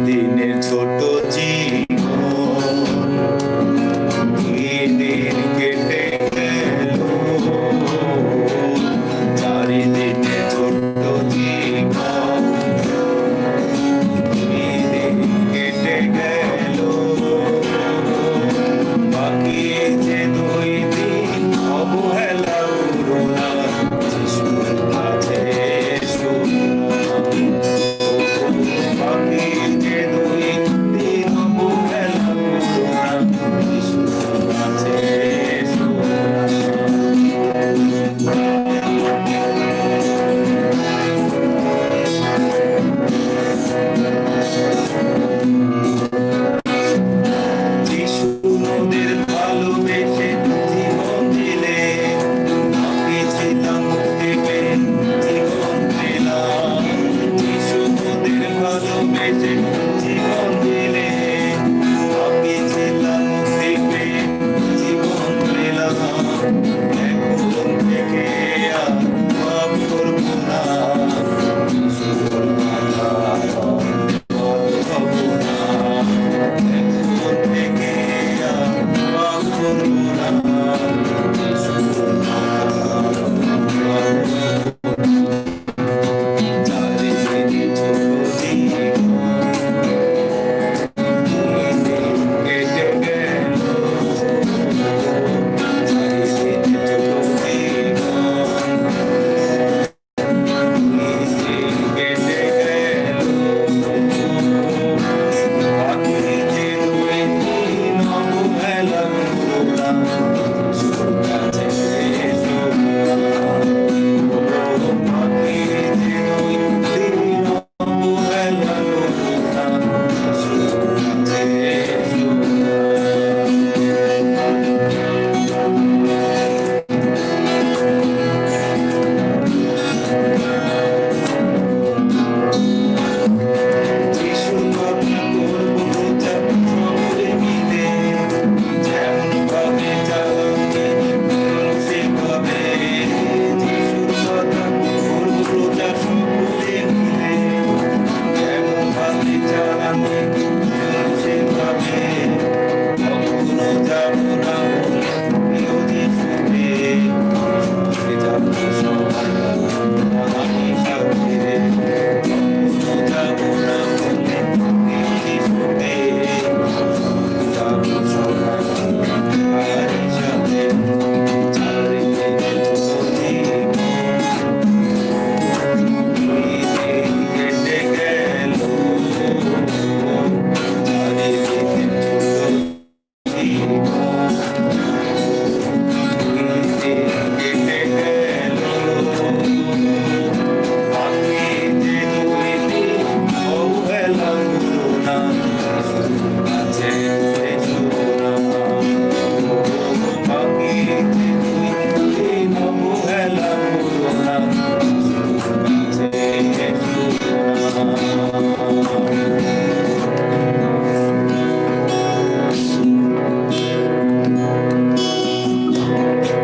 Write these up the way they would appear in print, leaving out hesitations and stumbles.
দিনের ছোট জীবন কি দিন কেটে গেল, চারিদিনে ছোট জীবন কি দিন কেটে গেল, বাকি যে 2 দিন অবহেলা করো না, যিশুর কাছে এসো বাকি যে 2 দিন অবহেলা করো না, যিশুর কাছে এসো যিশু মোদের ভালোবেসে জীবন দিলে, আমি ছিলাম মুক্তি পেয়ে জীবন পেলাম। যিশু মোদের ভালোবেসে জীবন দিলে, আমি ছিলাম মুক্তি পেয়ে জীবন পেলাম। এখন থেকে আর পাপ করব না, যিশুর কথায় অবাধ্য হব না। এখন থেকে আর পাপ করব না, যিশুর কথায় অবাধ্য হব না। চারিদিনে ছোট জীবন কেটে গেল, চারিদিনে ছোট জীবন কেটে গেল, বাকি যে 2 দিন অবহেলা করো না, যিশুর কাছে এসো বাকি যে 2 দিন অবহেলা করো না, যিশুর কাছে এসো যিশুর কথা করবো প্রচার সকলে মিলে, যেমন ভাবে চালাবে সেভাবে। যিশুর কথা করবো প্রচার সকলে মিলে, যেমন ভাবে চালাবে সেভাবে। কখনো যাবো না বলে প্রিয় যিশুকে, যাবো সবাই আমি সাথে। কখনো যাবো না বলে প্রিয় যিশুকে, যাবো সবাই আমি সাথে। চারিদিনে ছোট জীবন কেটে গেল, চারিদিনে ছোট জীবন কেটে গেল, বাকি যে 2 দিন অবহেলা করো না, যিশুর কাছে এসো না। বাকি যে 2 দিন অবহেলা করো না, যিশুর কাছে এসো না।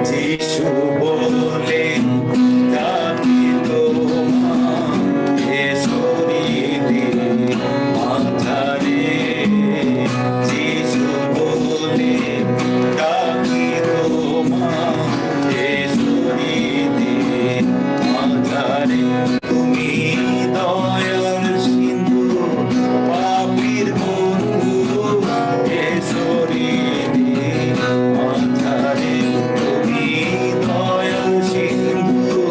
যিশু বলেন ডাকি তোমার এসরিতে মাঝারে, যিশু বলেন ডাকি তোমার এসরিতে মাঝারে। তুমি দয়ার সিন্ধু পাপীর বন্ধু এসরিতে মাঝারে। তুমি দয়াল সিন্ধু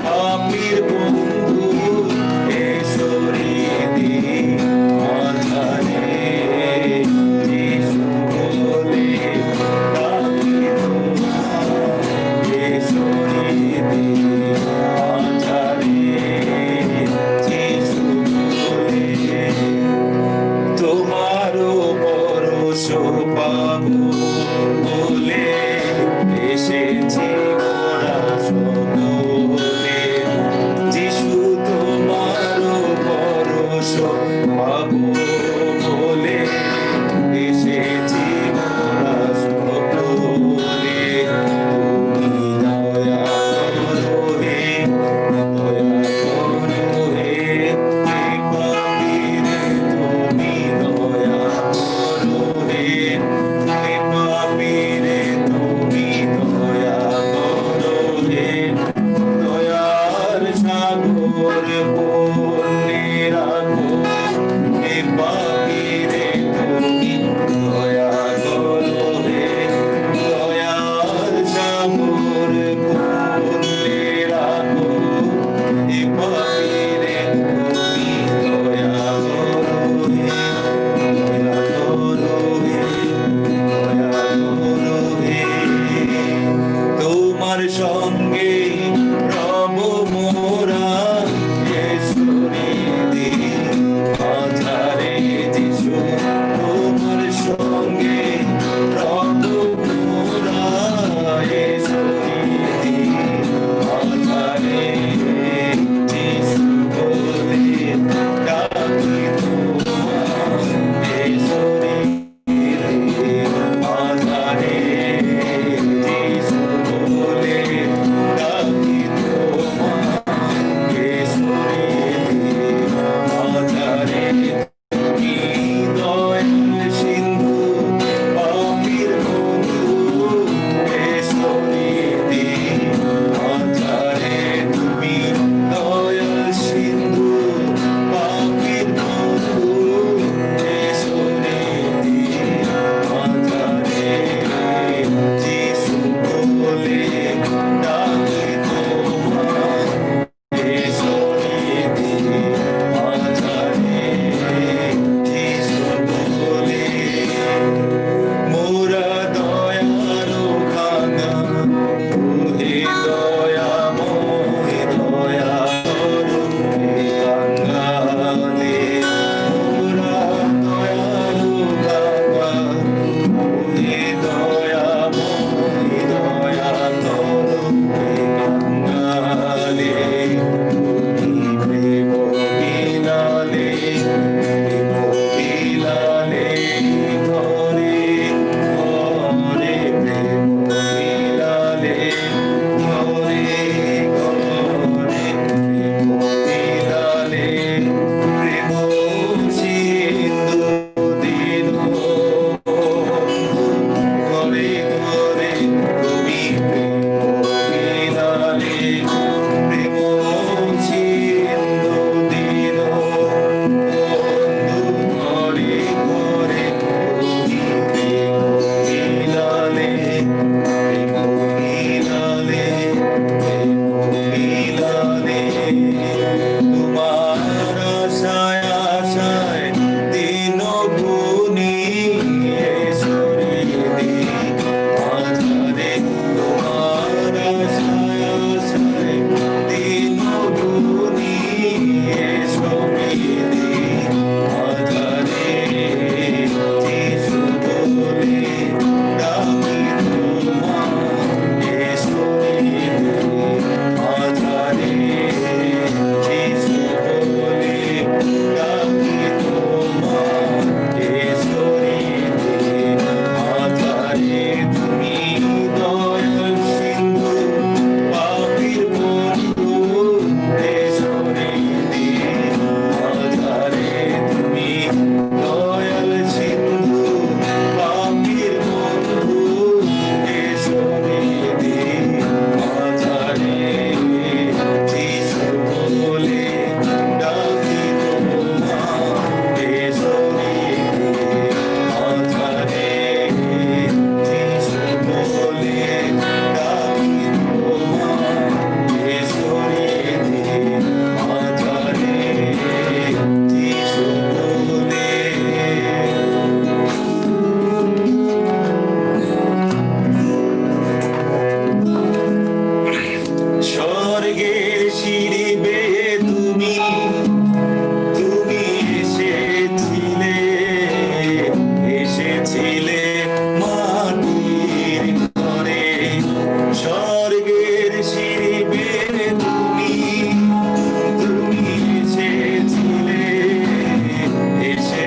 পাপীর বন্ধু এসরিতে মাঝারে। যিশু বলে ডাকি তোমার এসরিতে মাঝারে, যিশু বলে তোমারও পরশ পাবো বলে এসেছি মোরা সকলে। যিশু তোমারও পরশ পাবো বলে এসেছি মোরা সকলে। তুমি দয়া করো হে, দয়া করো হে, কৃপা করে তুমি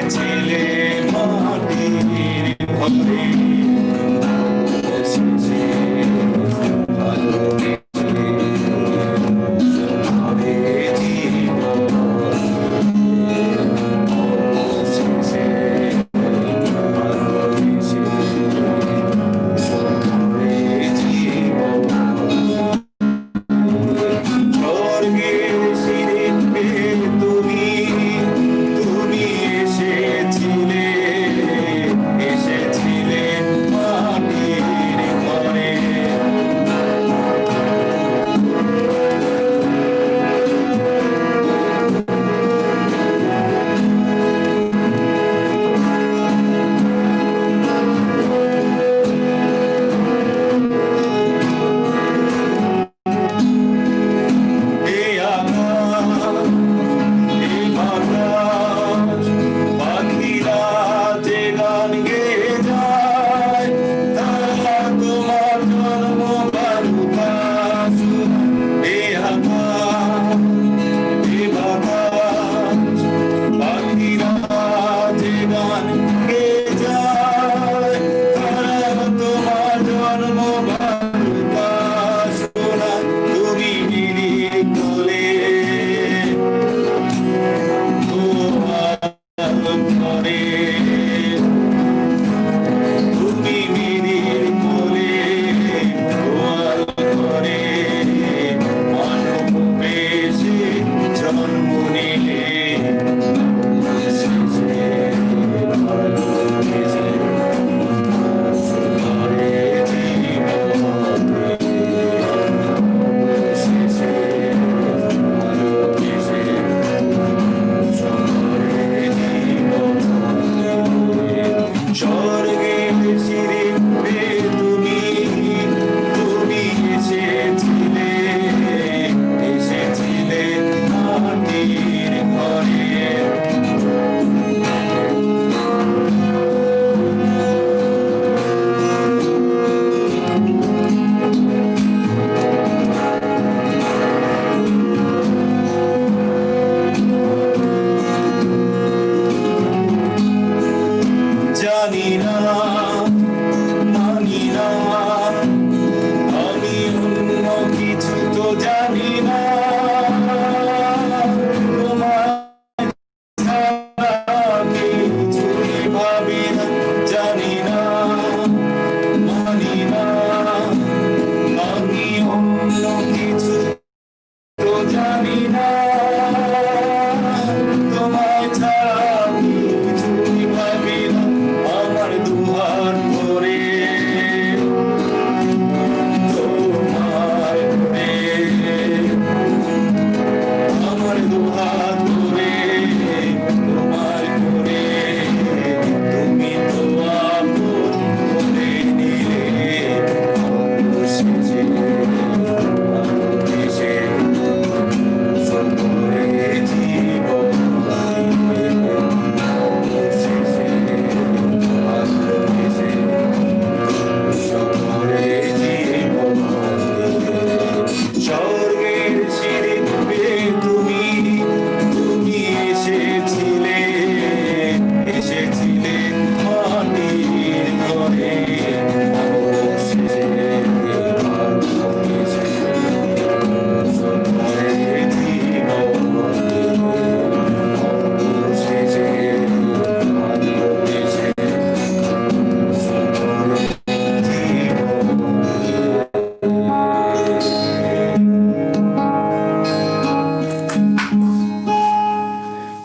এসেছিলে মাটির ঘরে এসেছে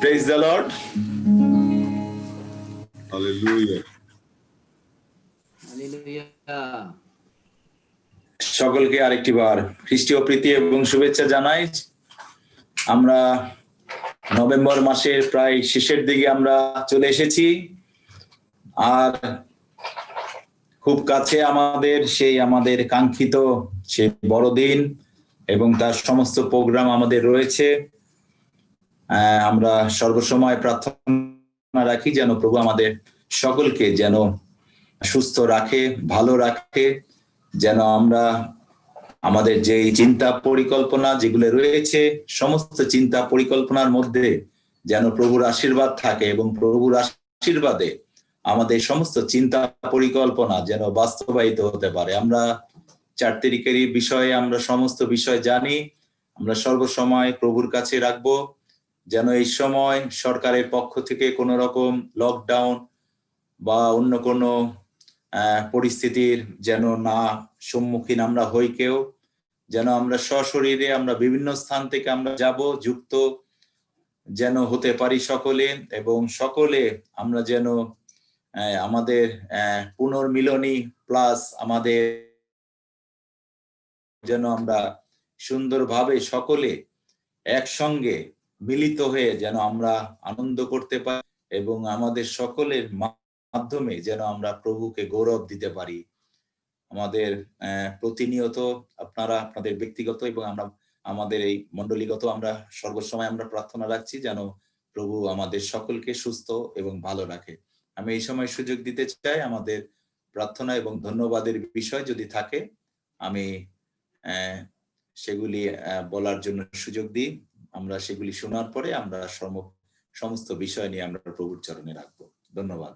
Praise the Lord. Hallelujah. Hallelujah. সকলকে আরেকটিবার খ্রিস্টীয় প্রীতি এবং শুভেচ্ছা জানাই। আমরা নভেম্বর মাসের প্রায় শেষের দিকে আমরা চলে এসেছি, আর খুব কাছে আমাদের কাঙ্ক্ষিত সেই বড়দিন এবং তার সমস্ত প্রোগ্রাম আমাদের রয়েছে। আমরা সর্বসময় প্রার্থনা রাখি যেন প্রভু আমাদের সকলকে যেন সুস্থ রাখে, ভালো রাখে, যেন আমরা আমাদের যে চিন্তা পরিকল্পনা যেগুলো রয়েছে সমস্ত চিন্তা পরিকল্পনার মধ্যে যেন প্রভুর আশীর্বাদ থাকে এবং প্রভুর আশীর্বাদে আমাদের সমস্ত চিন্তা পরিকল্পনা যেন বাস্তবায়িত হতে পারে। আমরা 4 তারিখেরই বিষয়ে আমরা সমস্ত বিষয় জানি, আমরা সর্বসময় প্রভুর কাছে রাখবো, যেন এই সময় সরকারের পক্ষ থেকে কোনো রকম লকডাউন বা অন্য কোনো পরিস্থিতির যেন না সম্মুখীন আমরা হই কেউ, যেন আমরা সশরীরে আমরা বিভিন্ন স্থান থেকে আমরা যাব, যুক্ত যেন হতে পারি সকলে, এবং সকলে আমরা যেন আমাদের পুনর্মিলনী প্লাস আমাদের যেন আমরা সুন্দরভাবে সকলে একসঙ্গে মিলিত হয়ে যেন আমরা আনন্দ করতে পারি এবং আমাদের সকলের মাধ্যমে যেন আমরা প্রভুকে গৌরব দিতে পারি। আমাদের প্রতিনিয়ত আপনারা আপনাদের ব্যক্তিগত এবং আমরা আমাদের এই মণ্ডলীগত আমরা সর্বসময় আমরা প্রার্থনা রাখছি যেন প্রভু আমাদের সকলকে সুস্থ এবং ভালো রাখে। আমি এই সময় সুযোগ দিতে চাই, আমাদের প্রার্থনা এবং ধন্যবাদের বিষয় যদি থাকে আমি সেগুলি বলার জন্য সুযোগ দিই। আমরা সেগুলি শোনার পরে আমরা সমস্ত বিষয় নিয়ে আমরা প্রভুর চরণে রাখবো। ধন্যবাদ।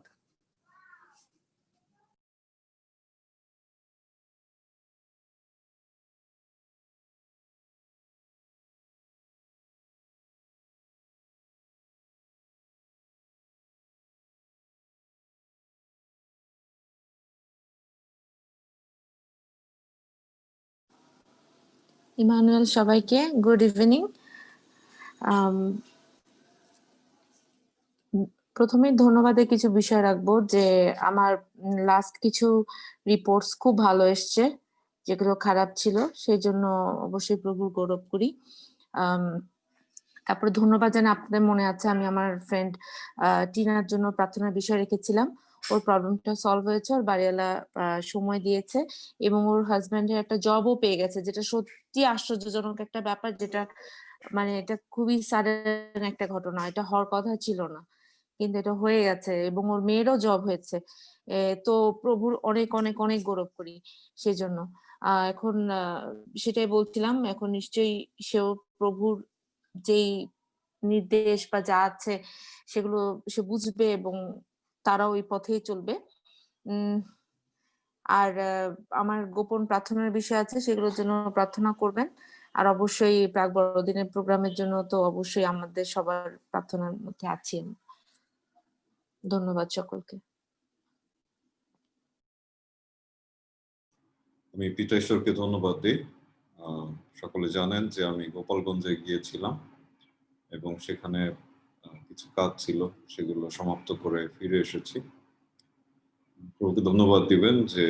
ইমানুয়েল, সবাইকে গুড ইভিনিং। প্রথমে ধন্যবাদের কিছু বিষয় রাখবো যে আমার লাস্ট কিছু রিপোর্টস খুব ভালো এসছে, যেগুলো খারাপ ছিল সেই জন্য অবশ্যই প্রভুর গৌরব করি। তারপরে ধন্যবাদ জানাই, আপনাদের মনে আছে আমি আমার ফ্রেন্ড টিনার জন্য প্রার্থনার বিষয় রেখেছিলাম, ওর প্রবলেমটা সলভ হয়েছে, ওর বাড়িওয়ালা সময় দিয়েছে এবং ওর হাজব্যান্ডের একটা জবও পেয়ে গেছে, যেটা সত্যি আশ্চর্যজনক একটা ব্যাপার, যেটা মানে এটা খুবই সাডেন একটা ঘটনা, এটা হওয়ার কথা ছিল না কিন্তু এটা হয়ে গেছে, এবং ওর মেয়েরও জব হয়েছে। তো প্রভুর অনেক অনেক অনেক গৌরব করি সেই জন্য। এখন সেটাই বলছিলাম, এখন নিশ্চয়ই সেও প্রভুর যেই নির্দেশ বা যা আছে সেগুলো সে বুঝবে এবং তারা ওই পথেই চলবে। আর আমার গোপন প্রার্থনার বিষয় আছে, সেগুলোর জন্য প্রার্থনা করবেন। আর অবশ্যই প্রাক বড়দিনের প্রোগ্রামের জন্য তো অবশ্যই আমাদের সবার প্রার্থনার মধ্যে আছি। ধন্যবাদ সকলকে। আমি পিতা ঈশ্বরকে ধন্যবাদ দিই। সকলে জানেন যে আমি গোপালগঞ্জে গিয়েছিলাম এবং সেখানে কিছু কাজ ছিল, সেগুলো সমাপ্ত করে ফিরে এসেছি। প্রভুকে ধন্যবাদ দিবেন যে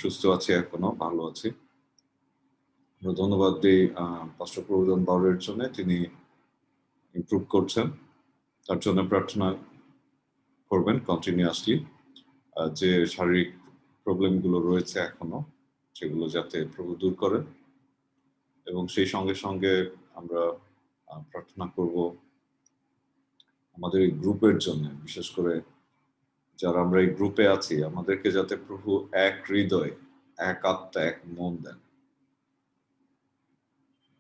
সুস্থ আছি, এখনো ভালো আছি। আমরা ধন্যবাদ দিই পাস্টর প্রবোধন বাউরের জন্য, তিনি ইমপ্রুভ করছেন, তার জন্য প্রার্থনা করবেন কন্টিনিউয়াসলি। যে শারীরিক প্রবলেমগুলো রয়েছে এখনো, সেগুলো যাতে প্রভু দূর করেন। এবং সেই সঙ্গে সঙ্গে আমরা প্রার্থনা করব আমাদের এই গ্রুপের জন্য, বিশেষ করে যারা আমরা এই গ্রুপে আছি, আমাদেরকে যাতে প্রভু এক হৃদয়, এক আত্মা, এক মন দেন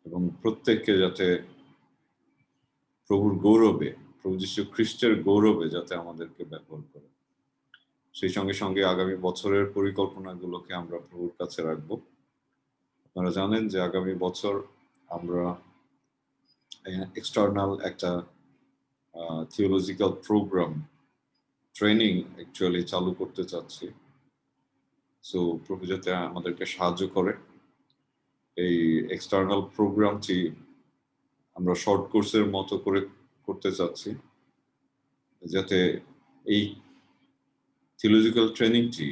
এবং প্রত্যেককে যাতে প্রভুর গৌরবে, প্রভু যীশু খ্রিস্টের গৌরবে যাতে আমাদেরকে ব্যবহার করে। সেই সঙ্গে সঙ্গে আগামী বছরের পরিকল্পনাগুলোকে আমরা প্রভুর কাছে রাখব। আপনারা জানেন যে আগামী বছর আমরা এক্সটার্নাল একটা থিওলজিক্যাল প্রোগ্রাম ট্রেনিং অ্যাকচুয়ালি চালু করতে চাচ্ছি। সো প্রভু যাতে আমাদেরকে সাহায্য করে। এই এক্সটার্নাল প্রোগ্রামটি আমরা শর্ট কোর্সের মতো করে করতে চাচ্ছি, যাতে এই থিওলজিক্যাল ট্রেনিংটি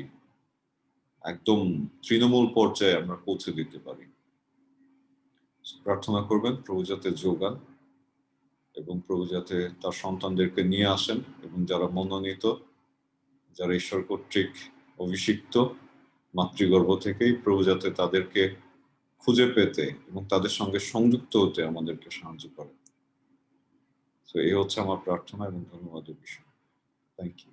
একদম তৃণমূল পর্যায়ে আমরা পৌঁছে দিতে পারি। প্রার্থনা করবেন প্রভু যাতে যোগান এবং প্রভু যাতে তার সন্তানদেরকে নিয়ে আসেন, এবং যারা মনোনীত, যারা ঈশ্বর কর্তৃক অভিষিক্ত মাতৃগর্ভ থেকেই, প্রভু যাতে তাদেরকে খুঁজে পেতে এবং তাদের সঙ্গে সংযুক্ত হতে আমাদেরকে সাহায্য করে। তো এই হচ্ছে আমার প্রার্থনা এবং ধন্যবাদের বিষয়। Thank you.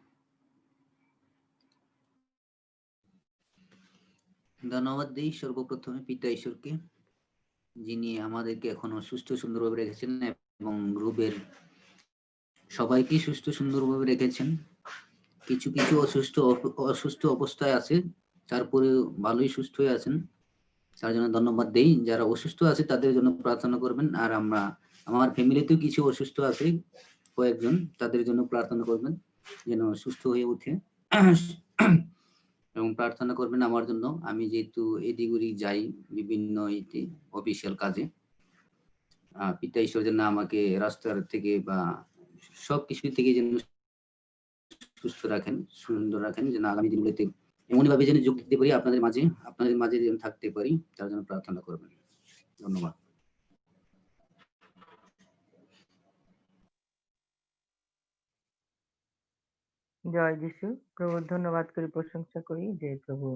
ধন্যবাদ দিই সর্বপ্রথমে পিতা ঈশ্বরকে, যিনি আমাদেরকে এখনো সুস্থ সুন্দরভাবে রেখেছেন এবং গ্রুপের সবাইকে সুস্থ সুন্দরভাবে রেখেছেন। কিছু কিছু অসুস্থ অবস্থায় আছে, তারপরে ভালোই সুস্থ হয়ে আছেন, তার জন্য ধন্যবাদ দেই। যারা অসুস্থ আছে তাদের জন্য প্রার্থনা করবেন। আর আমার ফ্যামিলিতেও কিছু অসুস্থ আছে কয়েকজন, তাদের জন্য প্রার্থনা করবেন যেন সুস্থ হয়ে ওঠে এবং প্রার্থনা করবেন আমার জন্য। আমি যেহেতু এদিগুড়ি যাই বিভিন্ন অফিসিয়াল কাজে, পিতা ঈশ্বর যেন আমাকে রাস্তার থেকে বা সবকিছু থেকে যেন সুস্থ রাখেন, সুন্দর রাখেন, যেন আগামী দিনগুলোতে এমনই ভাবে যেন যোগ দিতে পারি আপনাদের মাঝে যেন থাকতে পারি, তার জন্য প্রার্থনা করবেন। ধন্যবাদ। জয় যিশু। প্রভুর ধন্যবাদ করি, প্রশংসা করি যে প্রভু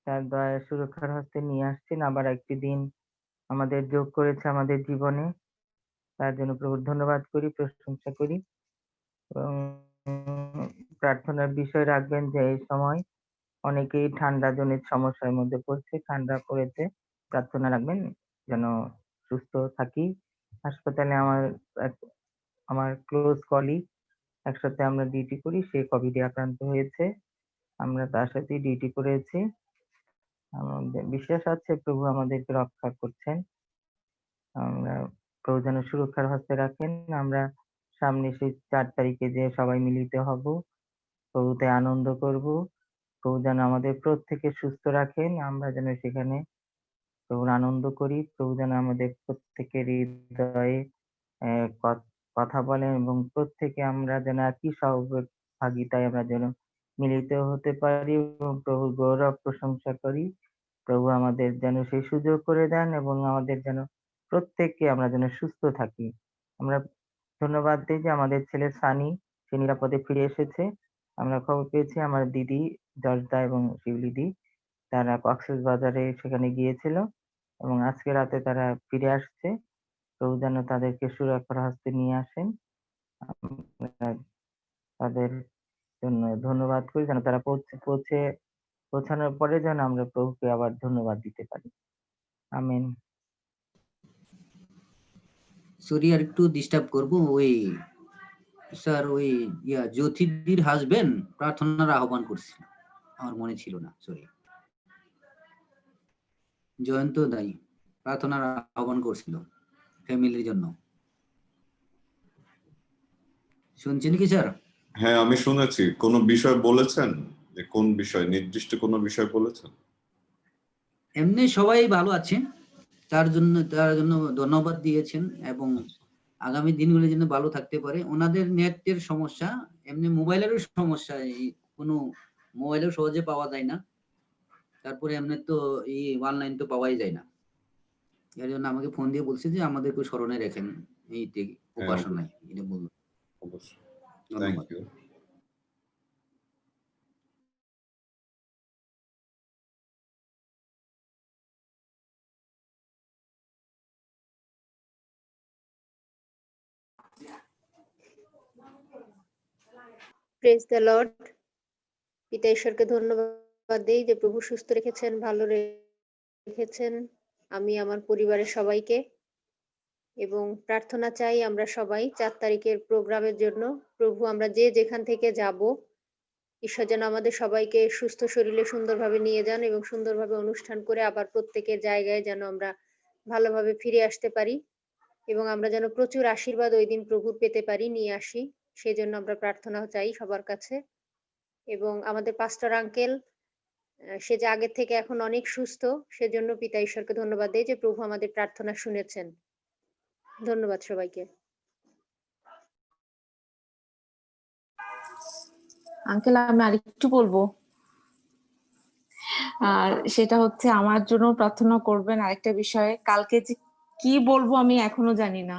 তার দয়া সুরক্ষার হস্তে নিয়ে আসছেন, আবার একটি দিন আমাদের যোগ করেছে আমাদের জীবনে। তার জন্য প্রভুর ধন্যবাদ করি, প্রশংসা করি এবং প্রার্থনার বিষয় রাখবেন যে এই সময় অনেকেই ঠান্ডা জনিত সমস্যার মধ্যে পড়ছে, ঠান্ডা পড়েছে, প্রার্থনা রাখবেন যেন সুস্থ থাকি। হাসপাতালে আমার ক্লোজ কলিগ, একসাথে আমরা ডিউটি করি, সে কোভিডে আক্রান্ত হয়েছে, আমরা তার সাথে ডিউটি করেছি। আমাদের বিশ্বাস আছে প্রভু আমাদেরকে রক্ষা করছেন। আমরা প্রভু যেন সুরক্ষার হস্তে রাখেন। আমরা সামনে সেই 4 তারিখে যে সবাই মিলিত হব, প্রভুতে আনন্দ করব। প্রভু যেন আমাদের প্রত্যেকে সুস্থ রাখেন, আমরা যেন সেখানে প্রভুর আনন্দ করি। প্রভু যেন আমাদের প্রত্যেকের হৃদয়ে কথা বলেন এবং প্রত্যেকে আমরা যেন একই সহভাগিতায় আমরা যেন মিলিত হতে পারি এবং প্রভুর গৌরব প্রশংসা করি। প্রভু আমাদের যেন সেই সুযোগ করে দেন এবং আমাদের যেন প্রত্যেককে আমরা যেন সুস্থ থাকি। আমরা ধন্যবাদ দিই যে আমাদের ছেলে সানি সে নিরাপদে ফিরে এসেছে। আমরা খবর পেয়েছি আমার দিদি জর্দা এবং শিউলিদি তারা কক্সবাজারে সেখানে গিয়েছিল এবং আজকে রাতে তারা ফিরে আসছে। প্রভু যেন তাদেরকে সুরক্ষার হস্তে নিয়ে আসেন। আমরা তাদের জন্য ধন্যবাদ করি যেন তারা পৌঁছানোর পরে যেন আমরা প্রভুকে আবার ধন্যবাদ দিতে পারি। আমেন। সরি, আর একটু ডিস্টার্ব করবো। স্যার জ্যোতিদির হাজবেন্ড প্রার্থনার আহ্বান করছিল, আমার মনে ছিল না, সরি। জয়ন্ত দাই প্রার্থনার আহ্বান করছিল ফ্যামিলির জন্য, শুনছেন কি স্যার? হ্যাঁ, আমি শুনেছি। কোন বিষয় বলেছেন? যে কোন বিষয়, নির্দিষ্ট কোন বিষয় বলেছেন? এমনি সবাই ভালো আছে, তার জন্য ধন্যবাদ দিয়েছেন এবং আগামী দিনগুলো যেন ভালো থাকতে পারে। ওনাদের নেটের সমস্যা, এমনি মোবাইলেরও সমস্যা, কোনো মোবাইলেও সহজে পাওয়া যায় না, তারপরে এমনি তো অনলাইন তো পাওয়াই যায় না। এর জন্য আমাকে ফোন দিয়ে বলছে যে আমাদেরকে স্মরণে রাখেন এই উপাসনায়, এটা বলবো। অবশ্যই। ধন্যবাদ। Thank you. Praise the Lord. পিতা ঈশ্বরকে ধন্যবাদ দেই যে প্রভু সুস্থ রেখেছেন, ভালো রেখেছেন আমি আমার পরিবারের সবাইকে, এবং প্রার্থনা চাই আমরা সবাই 4 তারিখের প্রোগ্রামের জন্য। প্রভু আমরা যে যেখান থেকে যাব, ঈশ্বর যেন আমাদের সবাইকে সুস্থ শরীরে সুন্দরভাবে নিয়ে যান এবং সুন্দরভাবে অনুষ্ঠান করে আবার প্রত্যেকের জায়গায় যেন আমরা ভালোভাবে ফিরে আসতে পারি এবং আমরা যেন প্রচুর আশীর্বাদ ওই দিন প্রভুর পেতে পারি, নিয়ে আসি। সেই জন্য আমরা প্রার্থনা চাই সবার কাছে। এবং আমাদের পাস্টর আঙ্কেল, সে যে আগের থেকে এখন অনেক সুস্থ, সেজন্য পিতা ঈশ্বরকে ধন্যবাদ দেই যে প্রভু আমাদের প্রার্থনা শুনেছেন। ধন্যবাদ সবাইকে। আঙ্কেল আমি আরেকটু বলবো, আর সেটা হচ্ছে আমার জন্য প্রার্থনা করবেন আরেকটা বিষয়ে। কালকে যে কি বলবো আমি এখনো জানি না,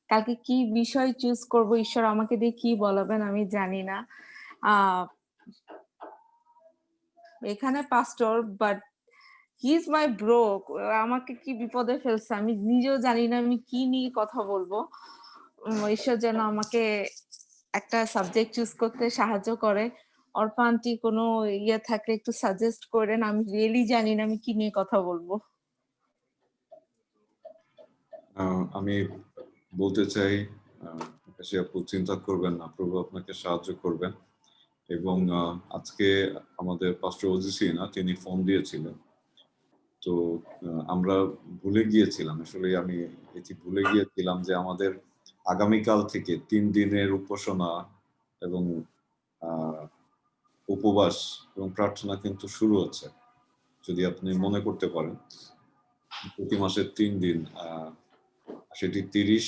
কালকে কি বিষয় চুজ করব, ঈশ্বর আমাকে দিয়ে কি বলাবেন আমি জানি না। এখানে পাস্টর, but he is my bro, আমাকে কি বিপদে ফেলছে আমি নিজেও জানি না আমি কি নিয়ে কথা বলবো। ঈশ্বর যেন আমাকে একটা সাবজেক্ট চুজ করতে সাহায্য করে। অর্পা আন্টি কোনো থাকলে একটু সাজেস্ট করেন, আমি রিয়েলি জানি না আমি কি নিয়ে কথা বলবো। আমি বলতে চাই, আকাশী আপু চিন্তা করবেন না, প্রভু আপনাকে সাহায্য করবেন। এবং আজকে আমাদের পাস্টর ওজিসি না, তিনি ফোন দিয়েছিলেন। তো আমরা ভুলে গিয়েছিলাম, আসলে আমি এটি ভুলে গিয়েছিলাম যে আমাদের আগামীকাল থেকে 3 দিনের উপাসনা এবং উপবাস এবং প্রার্থনা কিন্তু শুরু হচ্ছে। যদি আপনি মনে করতে পারেন, প্রতি মাসের 3 দিন, সেটি 30,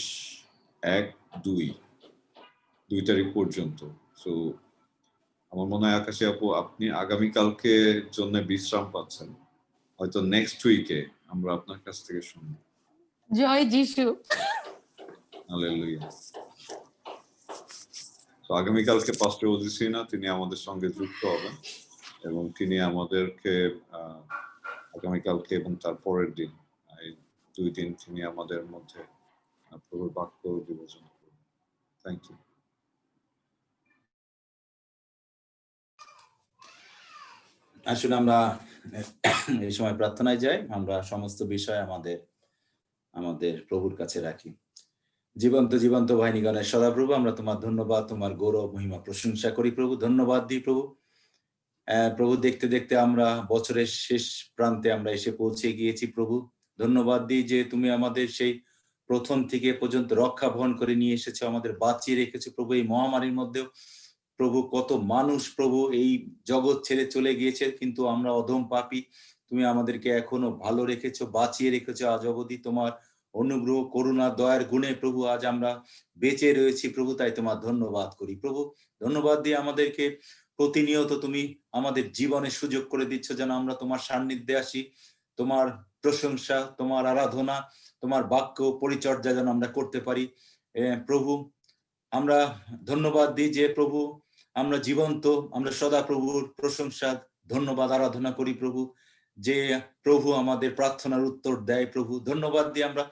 1, 2 তারিখ পর্যন্ত। সো আমার মনে হয় আকাশী আপু আপনি আগামীকালকে জন্য বিশ্রাম পাচ্ছেন, হয়তো নেক্সট উইকে আমরা আপনার কাছ থেকে শুনবো। জয় যিশু। হালেলুয়া। তো আগামীকালকে পাস্টর ওজিসিনা তিনি আমাদের সঙ্গে যুক্ত হবেন এবং তিনি আমাদেরকে আগামীকালকে এবং তার পরের দিন, এই 2 দিন তিনি আমাদের মধ্যে প্রভুর বাক্য বিবেচনা করবেন। Thank you. আসুন আমরা এই সময় প্রার্থনায় যাই। আমরা সমস্ত বিষয় আমাদের প্রভুর কাছে রাখি। জীবন্ত বাহিনীগণের সদাপ্রভু, আমরা তোমার ধন্যবাদ, তোমার গৌরব মহিমা প্রশংসা করি প্রভু। ধন্যবাদ দিই প্রভু। প্রভু দেখতে দেখতে আমরা বছরের শেষ প্রান্তে আমরা এসে পৌঁছে গিয়েছি প্রভু। ধন্যবাদ দিই যে তুমি আমাদের সেই প্রথম থেকে পর্যন্ত রক্ষা বহন করে নিয়ে এসেছো, আমাদের বাঁচিয়ে রেখেছো প্রভু। এই মহামারীর মধ্যেও প্রভু কত মানুষ প্রভু এই জগৎ ছেড়ে চলে গিয়েছে, কিন্তু আমরা অধম পাপী, তুমি আমাদেরকে এখনো ভালো রেখেছো, বাঁচিয়ে রেখেছো আজ অবধি। তোমার অনুগ্রহ করুণা দয়ার গুণে প্রভু আজ আমরা বেঁচে রয়েছি প্রভু, তাই তোমার ধন্যবাদ করি প্রভু। ধন্যবাদ দিয়ে আমাদেরকে প্রতিনিয়ত তুমি আমাদের জীবনে সুযোগ করে দিচ্ছ যেন আমরা তোমার সান্নিধ্যে আসি, তোমার প্রশংসা, তোমার আরাধনা, তোমার বাক্য পরিচর্যা যেন আমরা করতে পারি প্রভু। আমরা ধন্যবাদ দিই যে প্রভু আমরা জীবন্ত, আমরা সদা প্রভুর প্রশংসা ধন্যবাদ আরাধনা করি প্রভু, যে প্রভু আমাদের প্রার্থনার উত্তর দেয় প্রভু। ধন্যবাদ দিয়ে আমরা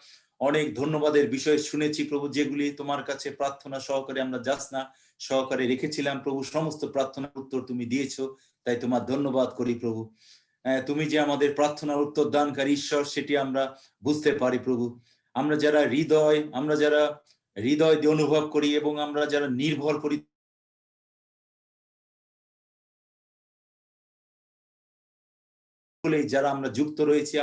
অনেক ধন্যবাদের বিষয় শুনেছি প্রভু, যেগুলি তোমার কাছে প্রার্থনা সহকারে আমরা যাচনা সহকারে রেখেছিলাম প্রভু, সমস্ত প্রার্থনার উত্তর তুমি দিয়েছো, তাই তোমার ধন্যবাদ করি প্রভু। তুমি যে আমাদের প্রার্থনার উত্তর দানকারী ঈশ্বর সেটি আমরা বুঝতে পারি প্রভু। আমরা যারা হৃদয় দিয়ে অনুভব করি এবং আমরা যারা নির্ভর করি যারা আমরা যুক্ত রয়েছি,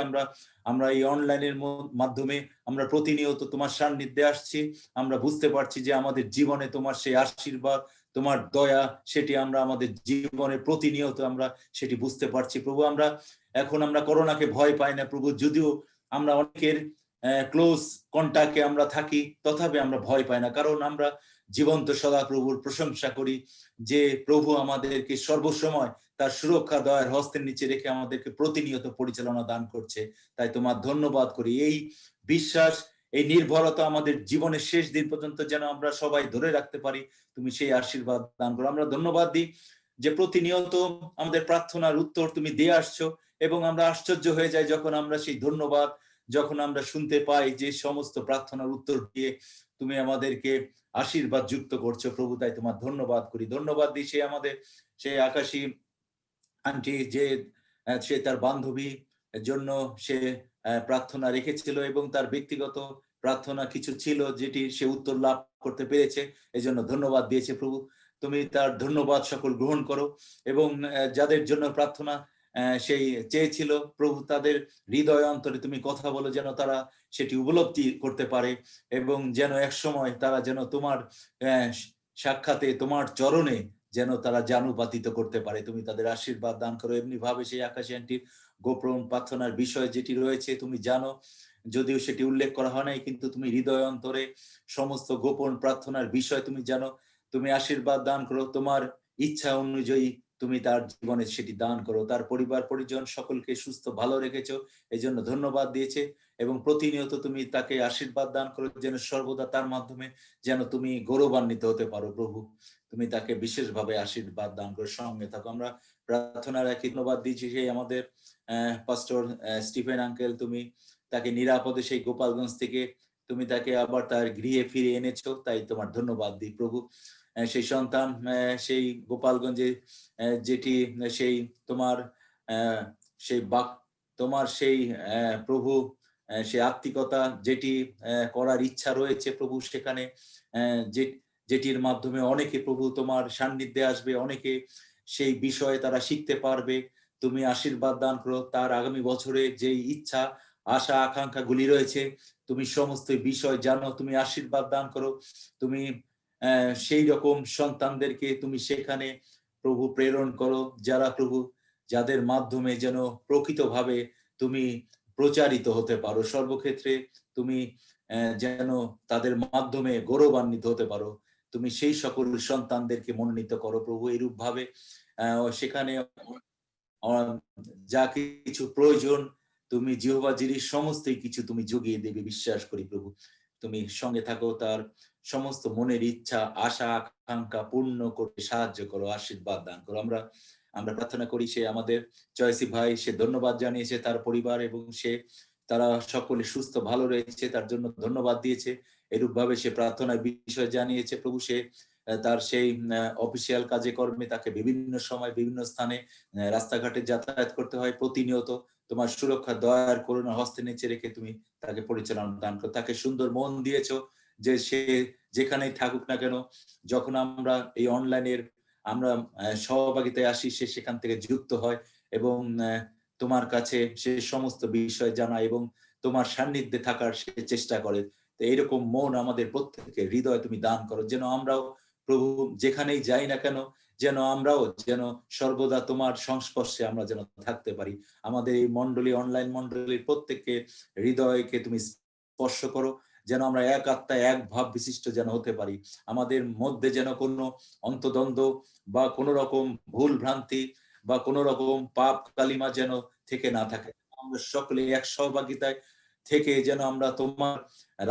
আমরা এই অনলাইনের মাধ্যমে আমরা প্রতিনিয়ত তোমার সান্নিধ্যে আসছি, আমরা বুঝতে পারছি যে আমাদের জীবনে তোমার সেই আশীর্বাদ, তোমার দয়া, সেটি আমরা আমাদের জীবনে প্রতিনিয়ত আমরা সেটি বুঝতে পারছি প্রভু। এখন আমরা করোনাকে ভয় পাই না প্রভু, যদিও আমরা অনেকের ক্লোজ কন্টাক্টে আমরা থাকি, তথাপি আমরা ভয় পাই না, কারণ আমরা জীবন্ত সদা প্রভুর প্রশংসা করি যে প্রভু আমাদেরকে সর্বসময় তার সুরক্ষা দয়ার হস্তের নিচে রেখে আমাদেরকে প্রতিনিয়ত পরিচালনা দান করছে, তাই তোমার ধন্যবাদ করি। এই বিশ্বাস, এই নির্ভরতা আমাদের জীবনের শেষ দিন পর্যন্ত যেন আমরা সবাই ধরে রাখতে পারি, তুমি সেই আশীর্বাদ দান করো। আমরা ধন্যবাদ দিই যে প্রতিনিয়ত আমাদের প্রার্থনার উত্তর তুমি দিয়ে আসছো এবং আমরা আশ্চর্য হয়ে যাই যখন আমরা সেই ধন্যবাদ যখন আমরা শুনতে পাই যে সমস্ত প্রার্থনার উত্তর দিয়ে তুমি আমাদেরকে আশীর্বাদ যুক্ত করছো প্রভু, তাই তোমার ধন্যবাদ করি। ধন্যবাদ দিই সেই আকাশী আন্টি, যে সে তার বান্ধবী জন্য সে প্রার্থনা রেখেছিল এবং তার ব্যক্তিগত প্রার্থনা কিছু ছিল যেটি সে উত্তর লাভ করতে পেরেছে, এজন্য ধন্যবাদ দিয়েছে প্রভু। তুমি তার ধন্যবাদ সকল গ্রহণ করো এবং যাদের জন্য প্রার্থনা সেই চেয়েছিল প্রভু, তাদের হৃদয় অন্তরে তুমি কথা বলো যেন তারা সেটি উপলব্ধি করতে পারে এবং যেন এক সময় তারা যেন তোমার সাক্ষাতে, তোমার চরণে যেন তারা জানুপাতিত করতে পারে। তুমি তাদের আশীর্বাদ দান করো। এমনি ভাবে সেই আকাশী আন্টির গোপন প্রার্থনার বিষয় যেটি রয়েছে তুমি জানো, যদিও সেটি উল্লেখ করা হয় নাই, কিন্তু তুমি হৃদয় অন্তরে সমস্ত গোপন প্রার্থনার বিষয় তুমি জানো। তুমি আশীর্বাদ দান করো, তোমার ইচ্ছা অনুযায়ী তুমি তার জীবনে সেটি দান করো। তার পরিবার পরিজন সকলকে সুস্থ ভালো রেখেছো, এই জন্য ধন্যবাদ দিয়েছে এবং প্রতিনিয়ত তুমি তাকে আশীর্বাদ দান করো যেন সর্বদা তার মাধ্যমে যেন তুমি গৌরবান্বিত হতে পারো প্রভু। তুমি তাকে বিশেষভাবে আশীর্বাদ দান করে সঙ্গে থাকো। আমরা প্রার্থনা রাখি, ধন্যবাদ দিচ্ছি সেই আমাদের পাস্টর স্টিফেন আঙ্কেল, তুমি তাকে নিরাপদে সেই গোপালগঞ্জ থেকে তুমি তাকে আবার তার গৃহে ফিরে এনেছো, তাই তোমার ধন্যবাদ দিই প্রভু। সেই সন্তান সেই গোপালগঞ্জে যেটি সেই তোমার সেই তোমার সেই প্রভু সে আত্মিকতা যেটি করার ইচ্ছা রয়েছে প্রভু, সেখানে যেটির মাধ্যমে অনেকে প্রভু তোমার সান্নিধ্যে আসবে, অনেকে সেই বিষয়ে তারা শিখতে পারবে। তুমি আশীর্বাদ দান করো। তার আগামী বছরে যে ইচ্ছা আশা আকাঙ্ক্ষা গুলি রয়েছে, তুমি সমস্ত বিষয় জানো, তুমি আশীর্বাদ দান করো। তুমি সেই রকম সন্তানদেরকে তুমি সেখানে প্রভু প্রেরণ করো, যারা প্রভু যাদের মাধ্যমে যেন প্রকৃতভাবে তুমি প্রচারিত হতে পারো সর্বক্ষেত্রে, তুমি যেন তাদের মাধ্যমে গৌরবান্বিত হতে পারো। তুমি সেই সকল সন্তানদেরকে মনোনীত করো প্রভু। এরূপ ভাবে সেখানে যা কিছু প্রয়োজন তুমি জিহোবা জিরির সমস্তই কিছু তুমি জুগিয়ে দেবে বিশ্বাস করি প্রভু। তুমি সঙ্গে থাকো, তার সমস্ত মনের ইচ্ছা আশা আকাঙ্ক্ষা পূর্ণ করতে সাহায্য করো, আশীর্বাদ দান করো। আমরা প্রার্থনা করি সে আমাদের জয়সি ভাই, সে ধন্যবাদ জানিয়েছে তার পরিবার এবং তারা সকলে সুস্থ ভালো রয়েছে, তার জন্য ধন্যবাদ দিয়েছে। এরূপ ভাবে সে প্রার্থনার বিষয় জানিয়েছে প্রভু। সে তার সেই অফিসিয়াল কাজে কর্মে তাকে বিভিন্ন সময় বিভিন্ন স্থানে রাস্তাঘাটে যাতায়াত করতে হয়। প্রতিনিয়ত তোমার সুরক্ষা দয়ার করুণা হস্তে নিচে রেখে তুমি তাকে পরিচালনা দান করো। তাকে সুন্দর মন দিয়েছো যে সে যেখানেই থাকুক না কেন, যখন আমরা এই অনলাইনের আমরা সহভাগিতায় আসি, সে সেখান থেকে যুক্ত হয় এবং তোমার কাছে সে সমস্ত বিষয় জানায় এবং তোমার সান্নিধ্যে থাকার সে চেষ্টা করে। তো এইরকম মন আমাদের প্রত্যেকের হৃদয় তুমি দান করো, যেন আমরাও প্রভু যেখানেই যাই না কেন, যেন আমরাও যেন সর্বদা তোমার সংস্পর্শে আমরা যেন থাকতে পারি। আমাদের এই মন্ডলী, অনলাইন মন্ডলীর প্রত্যেককে হৃদয়কে তুমি স্পর্শ করো, যেন আমরা এক আত্মা এক ভাব বিশিষ্ট যেন হতে পারি। আমাদের মধ্যে যেন কোনো অন্তদ্বন্দ্ব বা কোনো রকম ভুল ভ্রান্তি বা কোনো রকম পাপ কালিমা যেন থেকে না থাকে। আমরা সকলে এক সহভাগিতায় থেকে যেন আমরা তোমার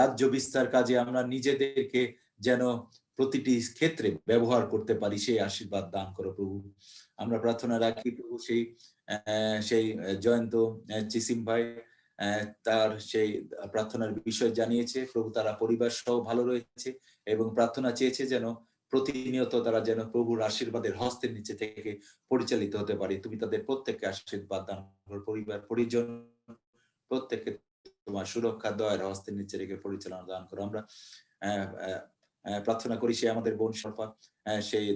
রাজ্য বিস্তার কাজে আমরা নিজেদেরকে যেন প্রতিটি ক্ষেত্রে ব্যবহার করতে পারি, সেই আশীর্বাদ দান করো প্রভু। আমরা প্রার্থনা রাখি প্রভু সেই জয়ন্ত চিসিম ভাই তার সেই প্রার্থনার বিষয় জানিয়েছে প্রভু, তারা পরিবার সহ ভালো রয়েছে এবং প্রার্থনা চেয়েছে যেন প্রতিনিয়ত তারা যেন প্রভুর আশীর্বাদের হস্তের নিচে থেকে পরিচালিত হতে পারে। তুমি তাদের প্রত্যেককে আশীর্বাদ দান করো, পরিবার পরিজন প্রত্যেককে তোমার সুরক্ষা দয়ার হস্তের নিচে রেখে পরিচালনা দান করো। আমরা প্রার্থনা করি সে আমাদের বোন সর্পা সেই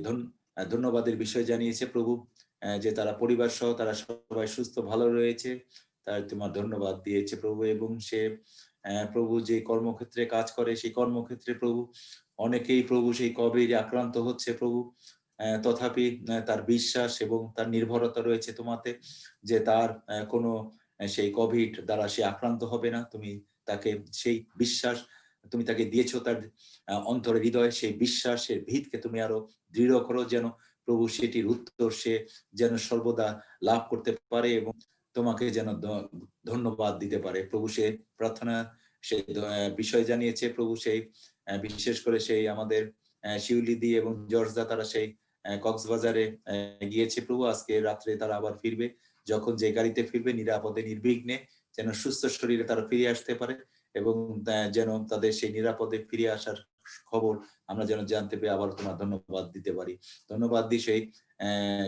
ধন্যবাদের বিষয় জানিয়েছে প্রভু, যে তারা পরিবার সহ তারা সবাই সুস্থ ভালো রয়েছে, তার তোমার ধন্যবাদ দিয়েছে প্রভু। এবং সে প্রভু যে কর্মক্ষেত্রে কাজ করে সেই কর্মক্ষেত্রে প্রভু অনেকেই প্রভু সেই কোভিড আক্রান্ত হচ্ছে প্রভু, তথাপি তার বিশ্বাস এবং তার নির্ভরতা রয়েছে তোমাতে, যে তার কোনো সেই কোভিড দ্বারা সে আক্রান্ত হবে না। তুমি তাকে সেই বিশ্বাস তুমি তাকে দিয়েছো, তার অন্তরে হৃদয়ে সেই বিশ্বাসের ভিতকে তুমি আরো দৃঢ় করো, যেন প্রভু সেটির উত্তর সে যেন সর্বদা লাভ করতে পারে এবং তোমাকে যেন ধন্যবাদ দিতে পারে প্রভু। সে প্রার্থনা সেই বিষয় জানিয়েছে প্রভু, সেই বিশেষ করে সেই আমাদের শিউলি দি এবং জর্জদা তারা সেই কক্সবাজারে গিয়েছে প্রভু। আজকে রাত্রে তারা আবার ফিরবে, যখন যে গাড়িতে ফিরবে নিরাপদে নির্বিঘ্নে যেন সুস্থ শরীরে তারা ফিরে আসতে পারে এবং যেন তাদের সেই নিরাপদে ফিরে আসার খবর আমরা যেন জানতে পেরে আবার তোমার ধন্যবাদ দিতে পারি। ধন্যবাদ দিই সেই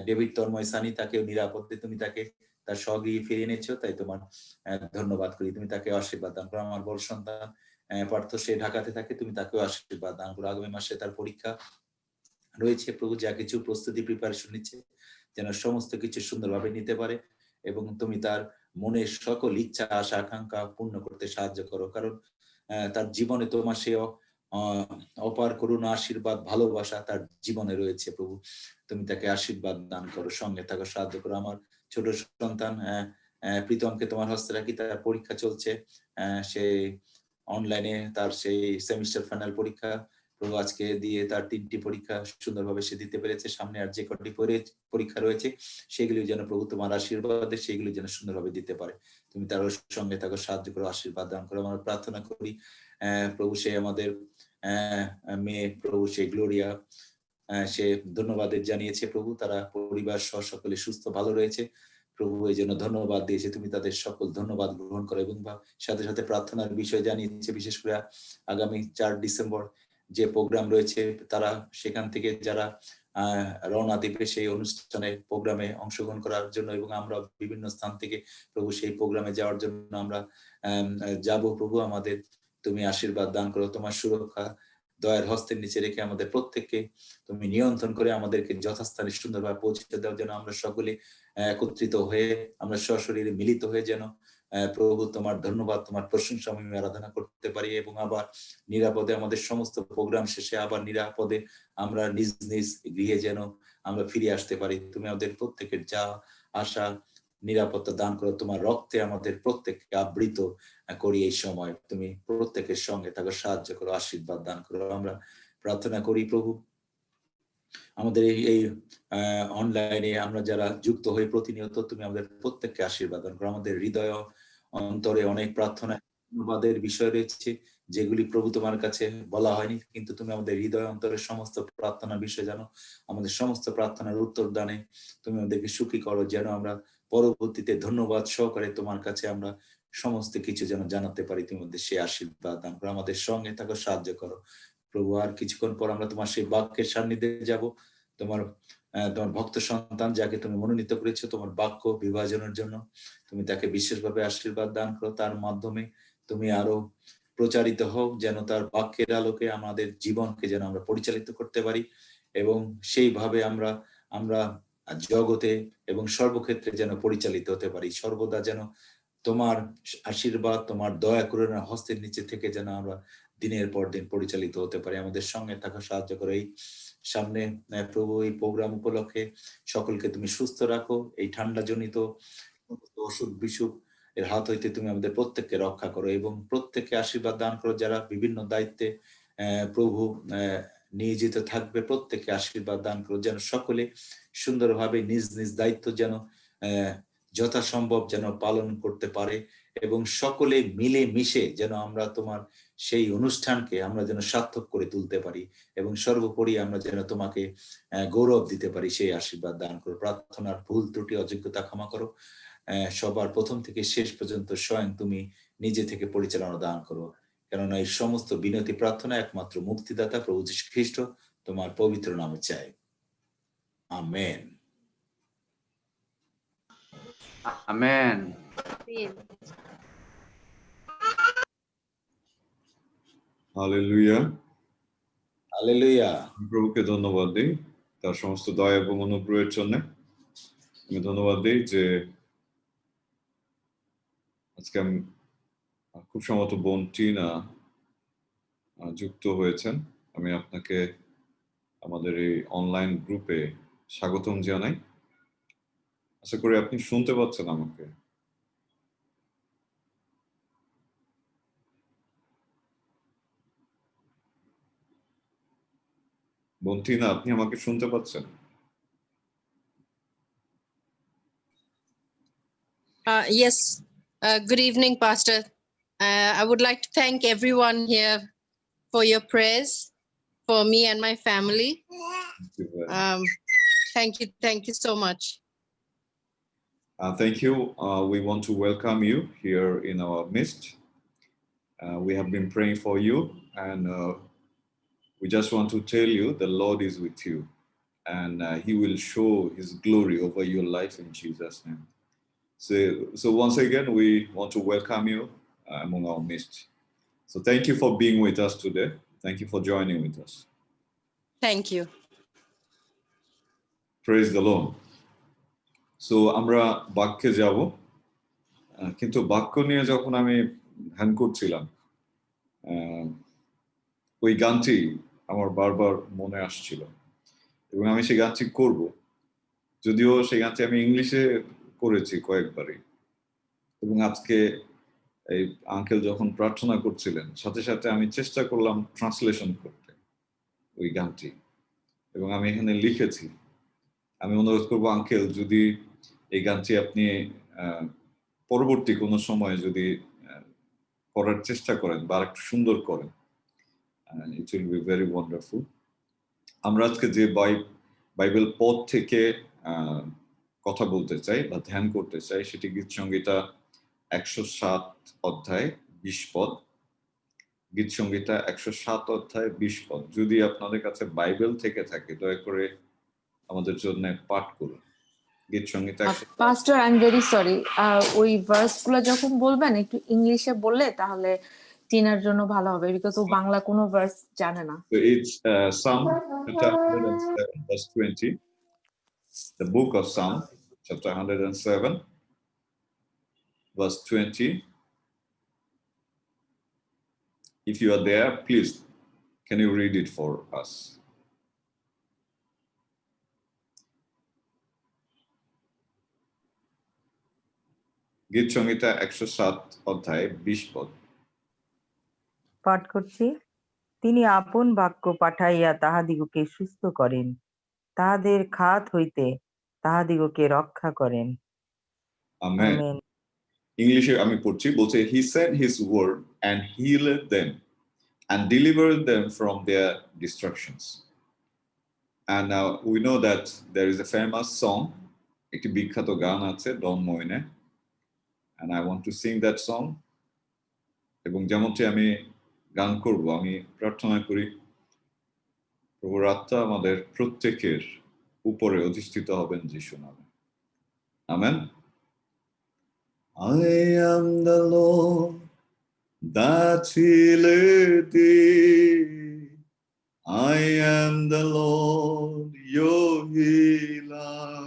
ডেভিড তন্ময় সানি, তাকেও নিরাপদে তুমি তাকে তার সহগৃহে ফিরিয়ে এনেছো, তাই তোমার ধন্যবাদ করি। তুমি তাকে আশীর্বাদ দান করো। আমার বড় সন্তান পার্থ সে ঢাকাতে থাকে, তুমি তাকেও আশীর্বাদ দান করো। আগামী মাসে তার পরীক্ষা রয়েছে প্রভু, যা কিছু প্রস্তুতি প্রিপারেশন নিচ্ছে যেন সমস্ত কিছু সুন্দরভাবে নিতে পারে এবং তুমি তার মনের সকল ইচ্ছা আশা আকাঙ্ক্ষা পূর্ণ করতে সাহায্য করো, কারণ তার জীবনে তোমার সে অপার করুণা আশীর্বাদ ভালোবাসা তার জীবনে রয়েছে প্রভু। তুমি তাকে আশীর্বাদ দান করো, সঙ্গে থাকো, সাহায্য করো। আমার ছোট সন্তান প্রীতমকে তোমার হস্তে রাখি, তার পরীক্ষা চলছে, সে অনলাইনে তার সেই সেমিস্টার ফাইনাল পরীক্ষা প্রভু আজকে দিয়ে তার 3টি পরীক্ষা সুন্দরভাবে সে দিতে পেরেছে। সামনে আর যে কটি পরীক্ষা রয়েছে সেগুলি যেন প্রভু তোমার আশীর্বাদে সেগুলি যেন সুন্দরভাবে দিতে পারে। তুমি তার সঙ্গে তাকে সাহায্য করো, আশীর্বাদ দান করো। আমরা প্রার্থনা করি প্রভু সে আমাদের মেয়ে প্রভু সে গ্লোরিয়া, সে ধন্যবাদের জানিয়েছে প্রভু, তারা পরিবার সহ সকলে সুস্থ ভালো রয়েছে প্রভু, এই জন্য ধন্যবাদ দিয়েছে। তুমি তাদের সকল ধন্যবাদ গ্রহণ করো এবং সাথে সাথে প্রার্থনার বিষয় জানিয়েছে, বিশেষ করে আগামী 4 ডিসেম্বর যে প্রোগ্রাম রয়েছে তারা সেখান থেকে যারা রওনা দিবে সেই অনুষ্ঠানে প্রোগ্রামে অংশগ্রহণ করার জন্য, এবং আমরা বিভিন্ন স্থান থেকে প্রভু সেই প্রোগ্রামে যাওয়ার জন্য আমরা যাব। প্রভু আমাদের তুমি আশীর্বাদ দান করো, তোমার সুরক্ষা দয়ার হস্তের নিচে রেখে আমাদের প্রত্যেককে তুমি নিয়ন্ত্রণ করে আমাদেরকে যথাস্থানে সুন্দরভাবে পৌঁছে দাও, যেন আমরা সকলে একত্রিত হয়ে আমরা সশরীরে মিলিত হয়ে যেন প্রভু তোমার ধন্যবাদ, তোমার প্রশংসা আমি আরাধনা করতে পারি, এবং আবার নিরাপদে আমাদের সমস্ত প্রোগ্রাম শেষে আবার নিরাপদে আমরা নিজ নিজ গৃহে যেন আমরা ফিরে আসতে পারি। তুমি আমাদের প্রত্যেকের যা আশা নিরাপত্তা দান করো, তোমার রক্তে আমাদের প্রত্যেককে আবৃত করি। এই সময় তুমি প্রত্যেকের সঙ্গে তাকে সাহায্য করো, আশীর্বাদ দান করো। আমরা প্রার্থনা করি প্রভু আমাদের এই অনলাইনে আমরা যারা যুক্ত হই প্রতিনিয়ত, তুমি আমাদের প্রত্যেককে আশীর্বাদ দান করো। আমাদের হৃদয় অন্তরে অনেক প্রার্থনা ধন্যবাদের বিষয় রয়েছে যেগুলি প্রভু তোমার কাছে বলা হয়নি, কিন্তু তুমি আমাদের হৃদয় অন্তরের সমস্ত প্রার্থনার বিষয় জানো। আমাদের সমস্ত প্রার্থনার উত্তর দানে তুমি আমাদেরকে সুখী করো, যেন আমরা পরবর্তীতে ধন্যবাদ সহকারে তোমার কাছে আমরা সমস্ত কিছু যেন জানাতে পারি। তুমি আমাদের সেই আশীর্বাদ দান করো, আমাদের সঙ্গে থাকো, সাহায্য করো প্রভু। আর কিছুক্ষণ পর আমরা তোমার সেই বাক্যের সান্নিধ্যে যাব। তোমার ভক্ত সন্তান যাকে তুমি মনোনীত করেছো তোমার বাক্য বিভাজনের জন্য, তুমি তাকে বিশেষভাবে আশীর্বাদ দান করো। তার মাধ্যমে তুমি আরো প্রচারিত হও, যেন তার বাক্যের আলোকে আমাদের জীবনকে যেন আমরা পরিচালিত করতে পারি, এবং সেইভাবে আমরা আমরা জগতে এবং সর্বক্ষেত্রে যেন পরিচালিত হতে পারি। সর্বদা যেন তোমার আশীর্বাদ, তোমার দয়া করুণার হস্তের নিচে থেকে যেন আমরা দিনের পর দিন পরিচালিত হতে পারি। আমাদের সঙ্গে থাকা সাহায্য করো। এই সামনে প্রভু এই প্রোগ্রাম উপলক্ষে সকলকে তুমি সুস্থ রাখো। এই ঠান্ডা জনিত অসুখ বিসুখ এর হাত হইতে তুমি আমাদের প্রত্যেককে রক্ষা করো, এবং প্রত্যেককে আশীর্বাদ দান করো। যারা বিভিন্ন দায়িত্বে প্রভু নিয়োজিত থাকবে প্রত্যেককে আশীর্বাদ দান করো, যেন সকলে সুন্দরভাবে নিজ নিজ দায়িত্ব যেন যথাসম্ভব যেন পালন করতে পারে, এবং সকলে মিলে মিশে যেন আমরা তোমার সেই অনুষ্ঠানকে আমরা যেন সার্থক করে তুলতে পারি, এবং সর্বোপরি আমরা যেন তোমাকে গৌরব দিতে পারি। সেই আশীর্বাদ দান করো। প্রার্থনার ভুল ত্রুটি অযোগ্যতা ক্ষমা করো। সবার প্রথম থেকে শেষ পর্যন্ত স্বয়ং তুমি নিজে থেকে পরিচালনা দান করো, কেননা এই সমস্ত বিনতি প্রার্থনা একমাত্র মুক্তিদাতা প্রভু যীশু খ্রিস্ট তোমার পবিত্র নামে চাই, আমেন। আমেন। হালেলুয়া। হালেলুয়া। প্রভুকে ধন্যবাদ দিই তার সমস্ত দয়া এবং অনুগ্রহের জন্য। আমি ধন্যবাদ দিই যে আজকে আমি খুব সম্ভবত বোন টিনা যুক্ত হয়েছেন। আমি আপনাকে আমাদের এই অনলাইন গ্রুপে স্বাগতম জানাই। আশা করি আপনি শুনতে পাচ্ছেন আমাকে। বোন টিনা, আপনি আমাকে শুনতে পাচ্ছেন? Yes. Good evening, Pastor. I would like to thank everyone here for your prayers for me and my family. Thank you so much. Thank you. We want to welcome you here in our midst. We have been praying for you, and we just want to tell you the Lord is with you, and He will show His glory over your life in Jesus' name. So once again, we want to welcome you among our midst. So thank you for being with us today. Thank you for joining with us. Thank you. Praise the Lord. So আমরা বাক্যে যাব, কিন্তু বাক্য নিয়ে যখন আমি ধ্যান করছিলাম ওই গানটি আমার বারবার মনে আসছিল, এবং আমি সেই গানটি করব। যদিও সেই গানটি আমি ইংলিশে করেছি কয়েকবারই, এবং আজকে এই আঙ্কেল যখন প্রার্থনা করছিলেন সাথে সাথে আমি চেষ্টা করলাম ট্রান্সলেশন করতে ওই গানটি, এবং আমি এখানে লিখেছি। আমি অনুরোধ করবো আঙ্কেল, যদি এই গানটি আপনি পরবর্তী কোনো সময় যদি করার চেষ্টা করেন বা একটু সুন্দর করেন, it will be very wonderful. আমরা আজকে যে বাইবেল পদ থেকে কথা বলতে চাই বা ধ্যান করতে চাই সেটি গীতসংহিতা 107 অধ্যায় 20 পদ। গীতসংহিতা 107 অধ্যায় 20 পদ। যদি আপনাদের কাছে বাইবেল থেকে থাকে দয়া করে আমাদের জন্য পাঠ করুন। গীত সংগীত পাস্টার আই এম ভেরি সরি, ওই ভার্সগুলো যখন বলবেন একটু ইংলিশে বললে তাহলে টিনার জন্য ভালো হবে, বিকজ ও বাংলা কোনো ভার্স জানে না। So it's Psalm chapter 107 verse 20. The book of Psalm chapter 107 verse 20. If you are there, please, can you read it for us? গীত সংহিতা 107 অধ্যায় 20 পদ। পাঠ করছি। তিনি আপন বাক্য পাঠাইয়া তাহাদিগকে সুস্থ করেন, তাহাদের খাত হইতে তাহাদিগকে রক্ষা করেন। Amen. আমেন। ইংলিশে আমি পড়ছি, বলছে he sent his word and healed them and delivered them from their destructions. And now we know that there is a famous song, একটি বিখ্যাত গান আছে ডন ময়নে, and I want to sing that song. এবং যেমনটি আমি গান করব, আমি প্রার্থনা করি প্রভুর আত্মা আমাদের প্রত্যেকের উপরে অধিষ্ঠিত হবেন যিশু নামে। Amen. I am the Lord that healeth thee. I am the Lord your healer.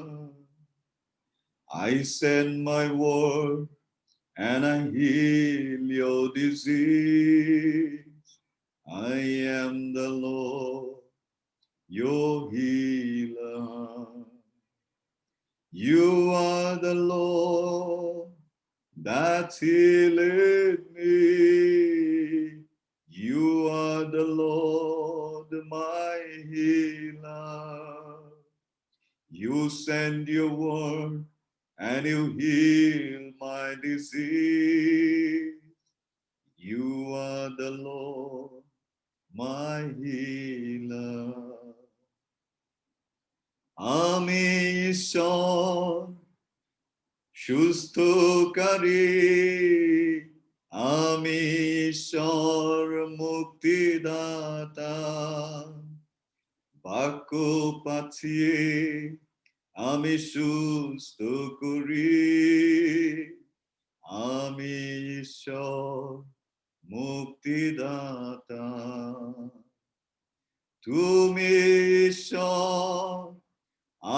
I send my word and I heal your disease. I am the Lord your healer. You are the Lord that healeth me. You are the Lord my healer. You send your word and you heal my disease. You are the Lord my healer. আমি ঈশ্বর সুস্থকারী, আমি ঈশ্বর মুক্তিদাতা, বাক্য পাঠিয়ে আমি সুস্থ করি, আমি ঈশ্বর মুক্তিদাতা। তুমি ঈশ্বর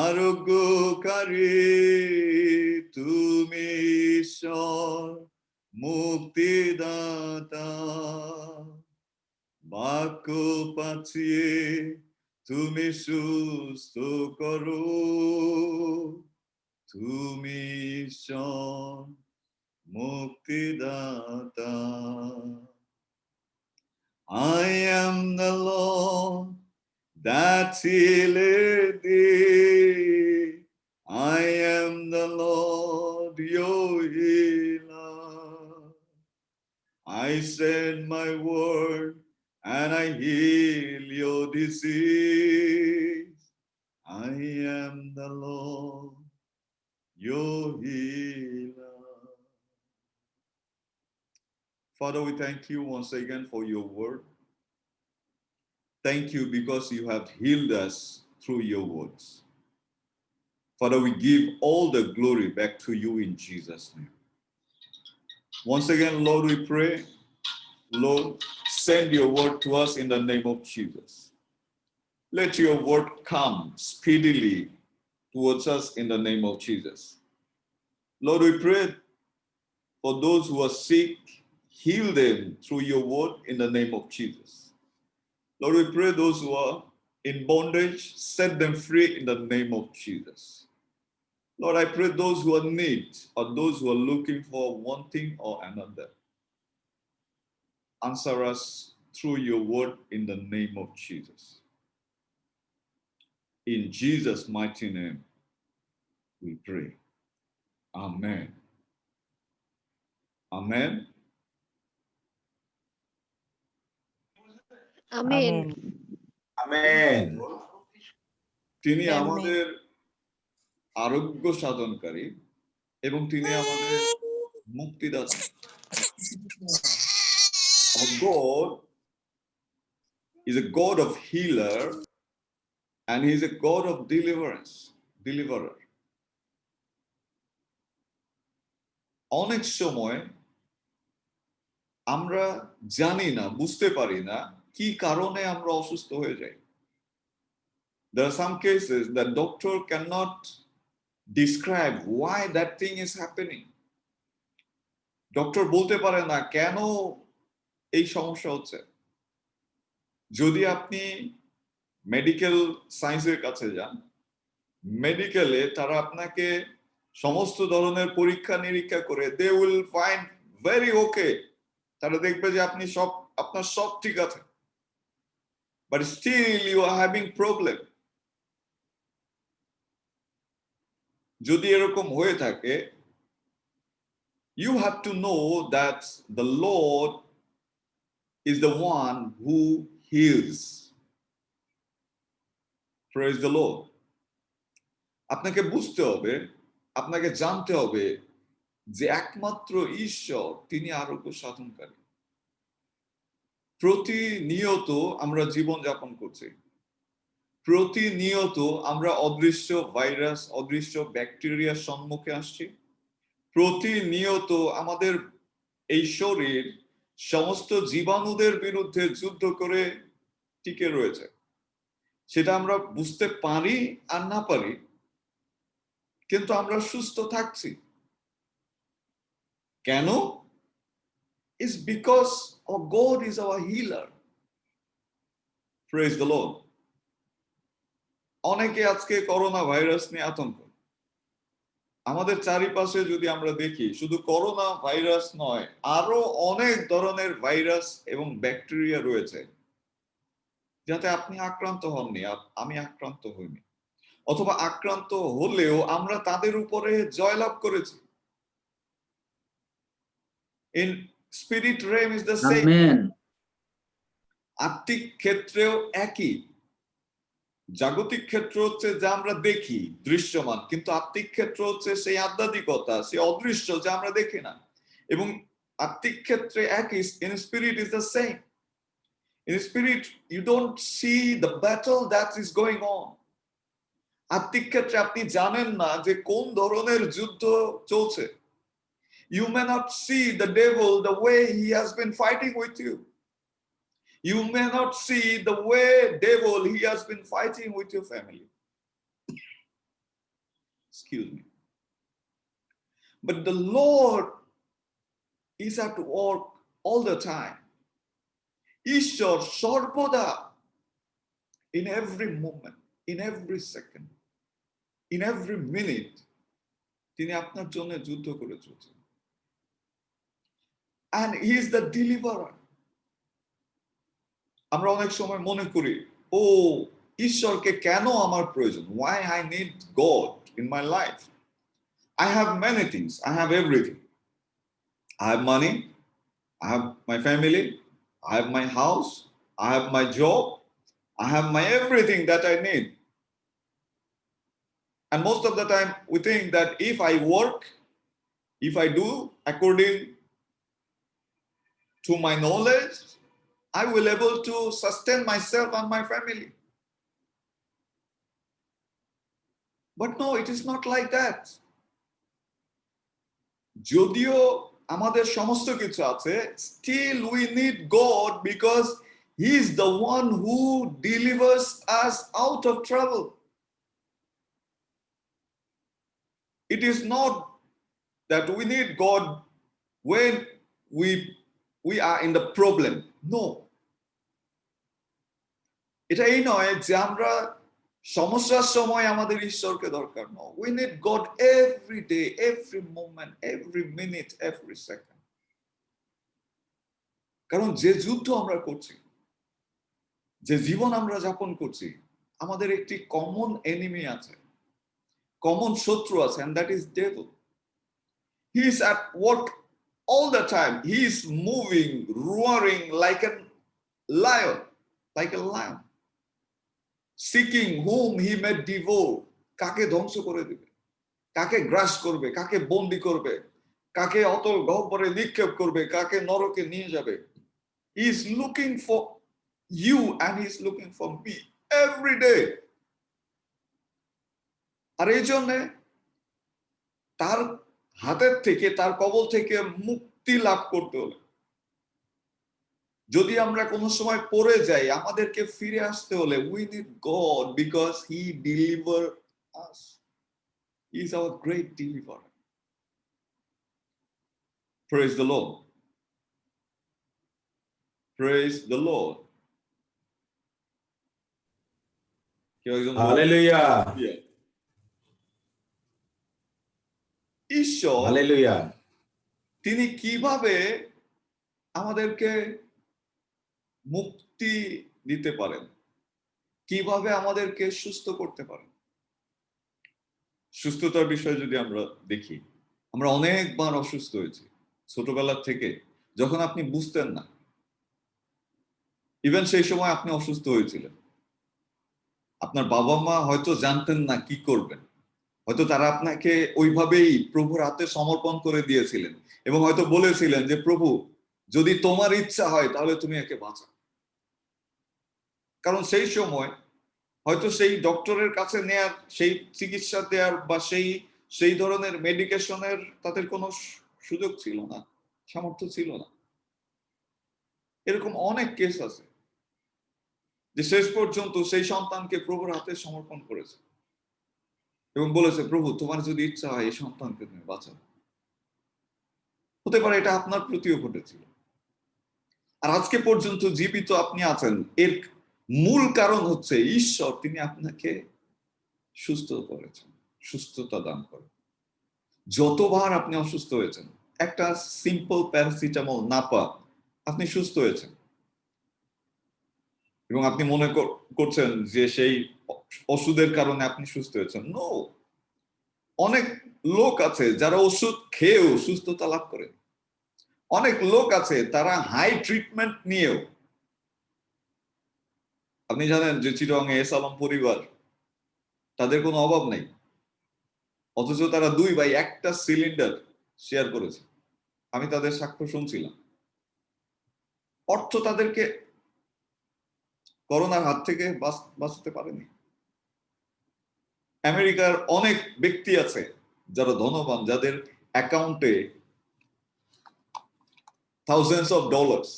আরোগ্যকারী, তুমি ঈশ্বর মুক্তিদাতা, বাক্য পাঠিয়ে তুমি সুস্থ করো, তুমি ঈশ্বর মুক্তিদাতা। I am the Lord that healeth thee. I am the Lord your healer. I send my word and I heal your disease. I am the Lord your healer. Father, we thank you once again for your word. Thank you because you have healed us through your words. Father, we give all the glory back to you in Jesus' name. Once again, Lord, we pray, Lord, send your word to us in the name of Jesus. Let your word come speedily towards us in the name of Jesus. Lord, we pray for those who are sick, heal them through your word in the name of Jesus. Lord, we pray those who are in bondage, set them free in the name of Jesus. Lord, I pray those who are in need or those who are looking for one thing or another, answer us through your word in the name of Jesus. In Jesus' mighty name, we pray. Amen. Amen. Amen. Amen. Amen. তিনি Amen. আমাদের আরোগ্য সাধনকারী এবং তিনি আমাদের মুক্তিদাতা। Our God is a God of healer and he is a God of deliverance, deliverer. অনেক সময় আমরা জানি না, বুঝতে পারি না কি কারণে আমরা অসুস্থ হয়ে যাই। There are some cases that doctor cannot describe why that thing is happening. Doctor বলতে পারে না কেন এই সমস্যা হচ্ছে। যদি আপনি মেডিকেল সায়েন্সের কাছে যান, মেডিকেলে তারা আপনাকে সমস্ত ধরনের পরীক্ষা নিরীক্ষা করে they will find very okay, তারা দেখবে যে আপনি সব, আপনার সব ঠিক আছে, but still you are having problem. যদি এরকম হয়ে থাকে, you have to know that the Lord is the one who heals. Praise the Lord. আপনাকে বুঝতে হবে, আপনাকে জানতে হবে যে একমাত্র ঈশ্বর তিনি আরোগ্য সাধনকারী। প্রতিনিয়ত আমরা জীবন যাপন করছি, প্রতিনিয়ত আমরা অদৃশ্য ভাইরাস, অদৃশ্য ব্যাকটেরিয়ার সম্মুখে আসছি, প্রতিনিয়ত আমাদের এই শরীর সমস্ত জীবাণুদের বিরুদ্ধে যুদ্ধ করে টিকে রয়েছে। সেটা আমরা বুঝতে পারি আর না পারি, কিন্তু আমরা সুস্থ থাকছি। কেন? It's because our God is our healer. Praise the Lord. অনেকে আজকে করোনা ভাইরাস নিয়ে আতঙ্ক। আমাদের চারিপাশে যদি আমরা দেখি, শুধু করোনা ভাইরাস নয়, আরো অনেক ধরনের ভাইরাস এবং ব্যাকটেরিয়া রয়েছে যাতে আপনি আক্রান্ত হননি, আমি আক্রান্ত হইনি, অথবা আক্রান্ত হলেও আমরা তাদের উপরে জয়লাভ করেছি। In spirit realm is the same. Amen. আত্মিক ক্ষেত্রেও একই। জাগতিক ক্ষেত্র হচ্ছে যা আমরা দেখি, দৃশ্যমান, কিন্তু আত্মিক ক্ষেত্র হচ্ছে সেই আধ্যাত্মিকতা, সেই অদৃশ্য যা আমরা দেখি না। এবং আত্মিক ক্ষেত্রে একই, in spirit is the same. In spirit you don't see the battle that is going on. আত্মিক ক্ষেত্রে আপনি জানেন না যে কোন ধরনের যুদ্ধ চলছে। You may not see the devil the way he has been fighting with you. You may not see the way devil he has been fighting with your family. Excuse me. But the Lord is at work all the time. Ishwar sarboda, in every moment, in every second, in every minute, তিনি আপনার জন্য যুদ্ধ করে চলছেন। And he is the deliverer. আমরা অনেক সময় মনে করি, ও ঈশ্বরকে কেন আমার প্রয়োজন? Why I need God in my life? I have many things. I have everything. I have money. I have my family. I have my house. I have my job. I have my everything that I need. And most of the time we think that if I work, if I do according to my knowledge, I will be able to sustain myself and my family. But no, it is not like that. যদিও আমাদের সমস্ত কিছু আছে, still we need God because he is the one who delivers us out of trouble. It is not that we need God when we are in the problem. No. এটা এই নয় যে আমরা সমস্যার সময় আমাদের ঈশ্বরকে দরকার। No. We need God every day, every moment, every minute, every second. কারণ যে যুদ্ধ আমরা করছি, যে জীবন আমরা যাপন করছি, আমাদের একটি কমন এনিমি আছে, কমন শত্রু আছে, and that is devil. He is at work all the time. He is moving, roaring like a lion, seeking whom he may devour. কাকে ধ্বংস করে দিবে, কাকে গ্রাস করবে, কাকে বন্দী করবে, কাকে অতল গহ্বরে নিক্ষেপ করবে, কাকে নরকে নিয়ে যাবে। He is looking for you and he is looking for me every day. আর এই জন্যে তার হাতের থেকে, তার কবল থেকে মুক্তি লাভ করতে হলে যদি আমরা কোনো সময় পড়ে যাই, আমাদেরকে ফিরে আসতে হলে we need God, because he deliver us, he is our great deliver. Praise the Lord, praise the Lord. কেউ একজন হালেলুয়া, ঈশ্বর হালেলুয়া। তিনি কিভাবে আমাদেরকে মুক্তি দিতে পারেন, কিভাবে আমাদেরকে সুস্থ করতে পারেন। সুস্থতার বিষয়ে যদি আমরা দেখি, আমরা অনেকবার অসুস্থ হয়েছি ছোটবেলার থেকে, যখন আপনি বুঝতেন না, ইভেন সেই সময় আপনি অসুস্থ হয়েছিলেন, আপনার বাবা মা হয়তো জানতেন না কি করবেন, হয়তো তারা আপনাকে ওইভাবেই প্রভুর হাতে সমর্পণ করে দিয়েছিলেন এবং হয়তো বলেছিলেন যে প্রভু যদি তোমার ইচ্ছা হয় তাহলে তুমি একে বাঁচাও। কারণ সেই সময় হয়তো সেই ডক্টরের কাছে নেয়ার, সেই চিকিৎসা দেওয়ার বা সেই ধরনের মেডিকেশনের তাদের কোনো সুযোগ ছিল না, সামর্থ্য ছিল না। এরকম অনেক কেস আছে যে শেষ পর্যন্ত সেই সন্তানকে প্রভুর হাতে সমর্পণ করেছে এবং বলেছে প্রভু তোমার যদি ইচ্ছা হয় এই সন্তানকে তুমি বাঁচাও। হতে পারে এটা আপনার প্রতিও ঘটেছিল। আর আজকে পর্যন্ত জীবিত আপনি আছেন, এর মূল কারণ হচ্ছে ঈশ্বর, তিনি আপনাকে সুস্থ করেছেন, সুস্থতা দান করেন। যতবার আপনি অসুস্থ হয়েছেন, একটা সিম্পল প্যারাসিটামল না পা আপনি সুস্থ হয়েছেন এবং আপনি মনে করছেন যে সেই ওষুধের কারণে আপনি সুস্থ হয়েছেন। নো, অনেক লোক আছে যারা ওষুধ খেয়েও সুস্থতা লাভ করে, অনেক লোক আছে তারা হাই ট্রিটমেন্ট নিয়েও। আপনি জানেন যে চিটং এস আলম পরিবার, তাদের কোনো অভাব নেই, অথচ তারা 2 ভাই একটা সিলিন্ডার শেয়ার করেছে। আমি তাদের সাক্ষ্য শুনছিলাম। অর্থ তাদেরকে করোনার হাত থেকে বাঁচাতে পারেনি। আমেরিকার অনেক ব্যক্তি আছে যারা ধনবান, যাদের অ্যাকাউন্টে থাউজেন্ডস অফ ডলার্স,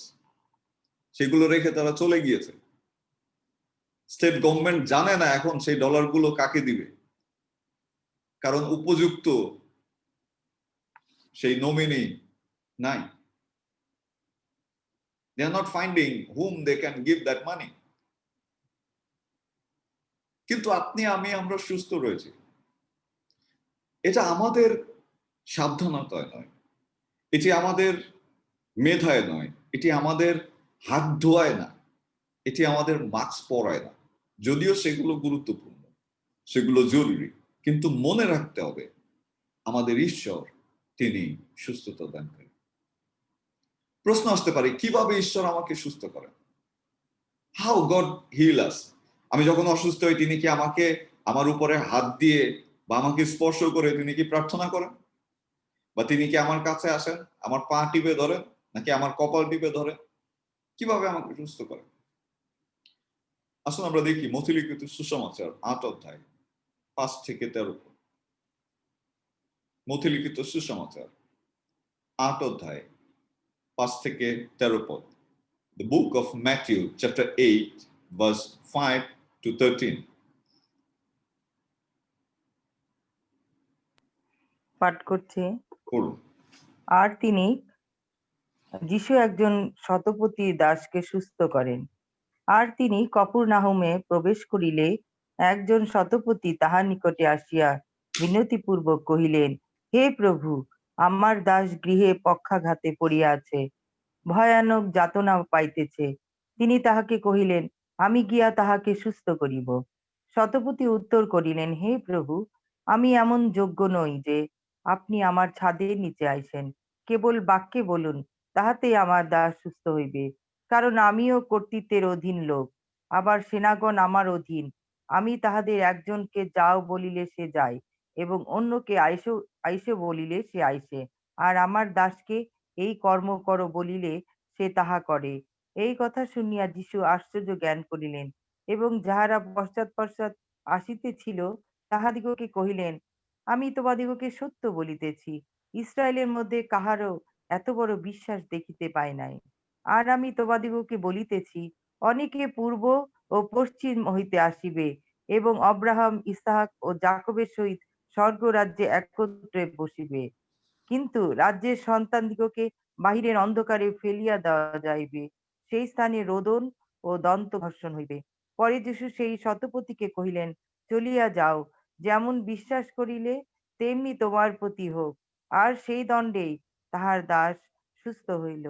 সেগুলো রেখে তারা চলে গিয়েছে। স্টেট গভর্নমেন্ট জানে না এখন সেই ডলারগুলো কাকে দিবে, কারণ উপযুক্ত সেই নমিনি নাই। They are not finding whom they can give that money. কিন্তু আপনি আমি আমরা সুস্থ রয়েছি, এটা আমাদের সাবধানতায় নয়, এটি আমাদের মেধায় নয়, এটি আমাদের হাত ধোয়ায় না, এটি আমাদের মাস্ক পরায় না। যদিও সেগুলো গুরুত্বপূর্ণ, সেগুলো জরুরি, কিন্তু মনে রাখতে হবে আমাদের ঈশ্বর তিনি সুস্থতা দান করেন। প্রশ্ন আসতে পারে কিভাবে ঈশ্বর আমাকে সুস্থ করেন? হাউ গড হিল আস। আমি যখন অসুস্থ হই তিনি কি আমাকে আমার উপরে হাত দিয়ে বা আমাকে স্পর্শ করে তিনি কি প্রার্থনা করেন? বা তিনি কি আমার কাছে আসেন, আমার পা টিপে ধরেন, নাকি আমার কপাল টিপে ধরেন? কিভাবে আমাকে সুস্থ করেন? আসুন আমরা দেখি মথি লিখিত সুসমাচার 8 অধ্যায় 5 থেকে 13 পদ। মথি লিখিত সুসমাচার 8 অধ্যায় 5 থেকে 13 পদ। The book of Matthew chapter 8 verse 5 to 13. পাঠ করছি। পড়ুন। আর তিনি যিশু একজন শতপতি দাসকে সুস্থ করেন। আর তিনি কফরনাহুমে প্রবেশ করিলে একজন শতপতি তাহার নিকটে আসিয়া বিনতিপূর্বক কহিলেন, হে প্রভু, আমার দাস গৃহে পক্ষাঘাতে পড়িয়া আছে, ভয়ানক যাতনা পাইতেছে। তিনি তাহাকে কহিলেন, আমি গিয়া তাহাকে সুস্থ করিব। শতপতি উত্তর করিলেন, হে প্রভু, আমি এমন যোগ্য নই যে আপনি আমার ছাদের নিচে আইসেন, কেবল বাক্যে বলুন, তাহাতেই আমার দাস সুস্থ হইবে। কারণ আমিও কর্তৃত্বের অধীন লোক, আবার সেনাগণ আমার অধীন। আমি তাহাদের একজনকে যাও বলিলে সে যায়, এবং অন্যকে আইসে বলিলে সে আইসে, আর আমার দাসকে এই কর্ম করো বলিলে সে তাহা করে। এই কথা শুনিয়া যীশু আশ্চর্য জ্ঞান করিলেন, এবং যাহারা পশ্চাৎ পশ্চাৎ আসিতেছিল তাহাদিগকে কহিলেন, আমি তোমাদিগকে সত্য বলিতেছি, ইসরায়েলের মধ্যে কাহারও এত বড় বিশ্বাস দেখিতে পাই নাই। আর আমি তোমাদিগকে বলিতেছি, অনেকে পূর্ব ও পশ্চিম হইতে আসিবে এবং অব্রাহাম, ইসহাক ও যাকবের সহিত স্বর্গরাজ্যে একত্রে বসিবে। কিন্তু রাজ্যের সন্তানদিগকে বাহিরের অন্ধকারে ফেলিয়া দেওয়া যাইবে, সেই স্থানে রোদন ও দন্তঘর্ষণ হইবে। পরে যীশু সেই শতপথীকে কহিলেন, চলিয়া যাও, যেমন বিশ্বাস করিলে তেমনি তোমার প্রতি হোক। আর সেই দণ্ডেই তাহার দাস সুস্থ হইল।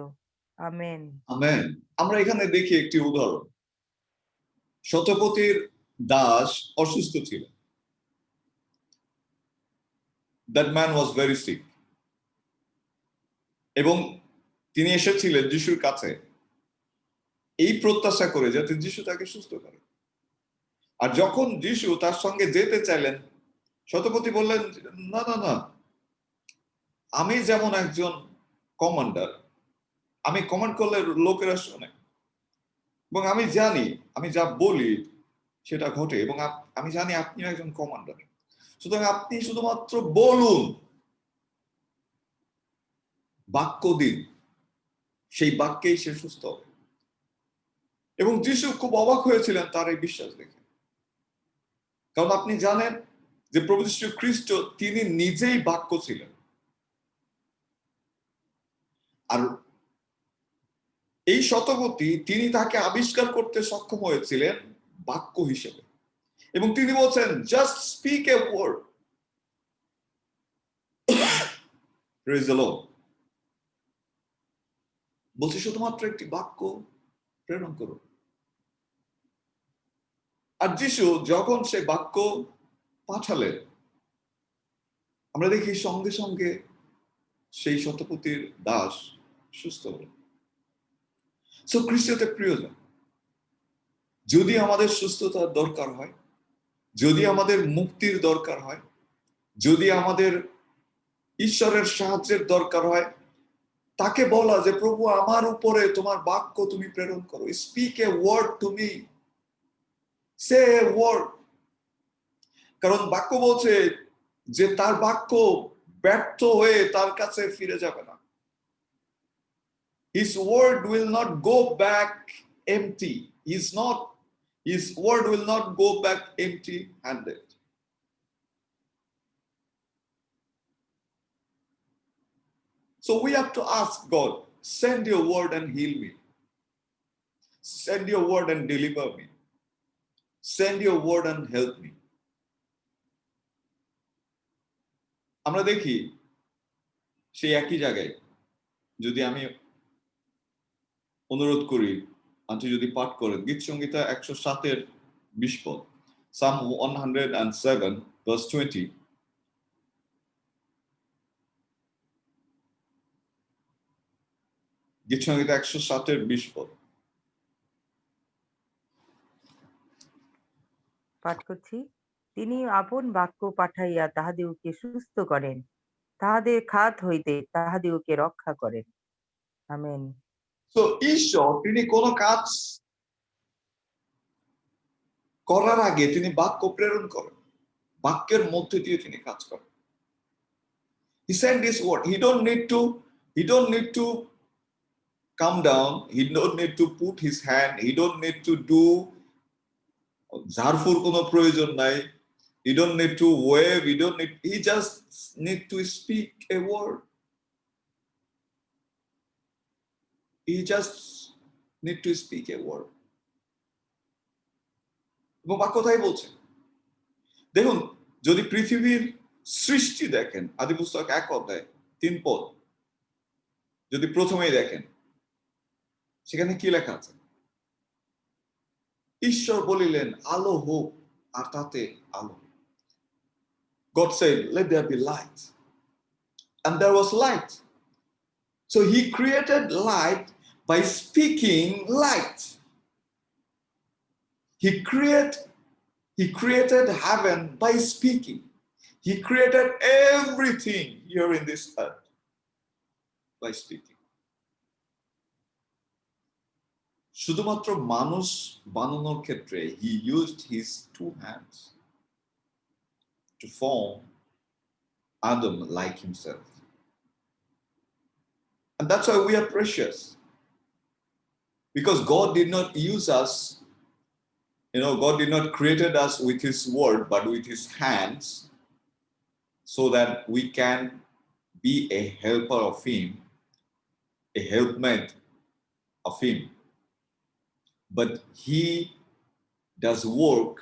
আমেন। আমেন। আমরা এখানে দেখি একটি উদাহরণ। শতপথীর দাস অসুস্থ ছিল। That man was very sick. এবং তিনি এসেছিলেন যিশুর কাছে এই প্রত্যাশা করে যাতে যিশু তাকে সুস্থ করে। আর যখন যিশু তার সঙ্গে যেতে চাইলেন, শতপথী বললেন, না না না, আমি যেমন একজন কমান্ডার, আমি কমান্ড করলে লোকেরা শোনে, এবং আমি জানি আমি যা বলি সেটা ঘটে, এবং আমি জানি আপনি একজন কমান্ডার, সুতরাং আপনি শুধুমাত্র বলুন, বাক্য দিন, সেই বাক্যেই সে সুস্থ হবে। এবং যিশু খুব অবাক হয়েছিলেন তার এই বিশ্বাস দেখে, কারণ আপনি জানেন যে প্রভু যীশু খ্রিস্ট তিনি নিজেই বাক্য ছিলেন, আর এই শতপথী তিনি তাকে আবিষ্কার করতে সক্ষম হয়েছিলেন বাক্য হিসেবে। এবং তিনি বলছেন, just speak a word, praise the Lord, বলছে শুধুমাত্র একটি বাক্য প্রেরণ করুন। আর যিশু যখন সে বাক্য পাঠালেন, আমরা দেখি সঙ্গে সঙ্গে সেই শতপথীর দাস সুস্থ হল। সো খ্রিস্টতে প্রিয়জন, যদি আমাদের সুস্থতার দরকার হয়, যদি আমাদের মুক্তির দরকার হয়, যদি আমাদের ঈশ্বরের সাহায্যের দরকার হয়, তাকে বলা যে প্রভু আমার উপরে তোমার বাক্য তুমি প্রেরণ করো, speak a word to me, say a word. কারণ বাক্য বলছে যে তার বাক্য ব্যর্থ হয়ে তার কাছে ফিরে যাবে না। His word will not go back empty. His word will not go back empty-handed. So we have to ask God, send your word and heal me. Send your word and deliver me. Send your word and help me. আমরা দেখি সেই একই জায়গায়, যদি আমি অনুরোধ করি aunty যদি পাঠ করেন গীত সংহিতা 107 20 পদ, Psalm 107 verse 20। গীত সংহিতা 107 20 পদ পাঠ করছি। তিনি আপন বাক্য পাঠাইয়া তাহাদিগকে সুস্থ করেন, তাহাদের খাত হইতে তাহাদিগকে রক্ষা করেন। আমেন। তো ঈশ্বর তিনি কোন কাজ করার আগে তিনি বাক্য প্রেরণ করেন, বাক্যের মধ্যে দিয়ে তিনি কাজ করেন। He sent his word. He don't need to come down. He don't need to put his hand. He don't need to do ঝাড়ফুঁড় কোনো প্রয়োজন নাই। He don't need to wave. He just need to speak a word. He just need to speak a word. এবং বাক্য তাই বলছে। দেখুন, যদি পৃথিবীর সৃষ্টি দেখেন, আদি পুস্তক 1 অধ্যায় 3 পদ যদি প্রথমেই দেখেন, সেখানে কি লেখা আছে? ঈশ্বর বলিলেন আলো হোক, আর তাতে আলো। God said, let there be light. And there was light. So he created light by speaking light. He created heaven by speaking. He created everything here in this earth by speaking. শুধুমাত্র মানুষ বানানোর ক্ষেত্রে he used his 2 hands. to form Adam like himself. And that's why we are precious. Because God did not use us, God did not created us with his word, but with his hands, so that we can be a helper of him, a helpmate of him. But he does work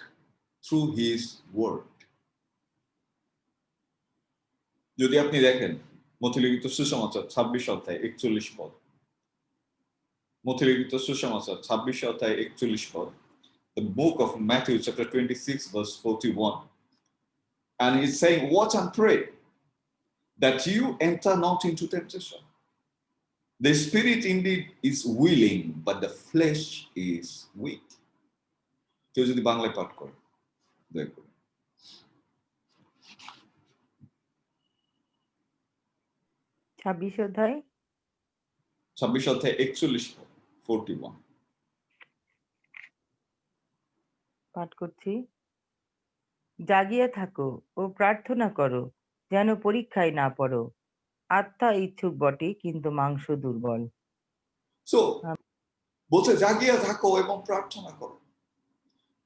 through his word. যদি আপনি দেখেন মথিলিখিত সুসমাচার 26 অধ্যায় 41 পদ, মথিলিখিত সুসমাচার 26 অধ্যায় 41 পদ, the book of Matthew chapter 26 verse 41, and he's saying, watch and pray that you enter not into temptation. The spirit indeed is willing, but the flesh is weak. কেউ যদি বাংলায় পাঠ করে দেখো, 26 অধ্যায় 41 41 পাঠ করছি। জাগিয়া থাকো ও প্রার্থনা করো, যেন পরীক্ষায় না পড়ো। আত্মা ইচ্ছুক বটে, কিন্তু মাংস দুর্বল। সো বলছে জাগিয়া থাকো এবং প্রার্থনা করো,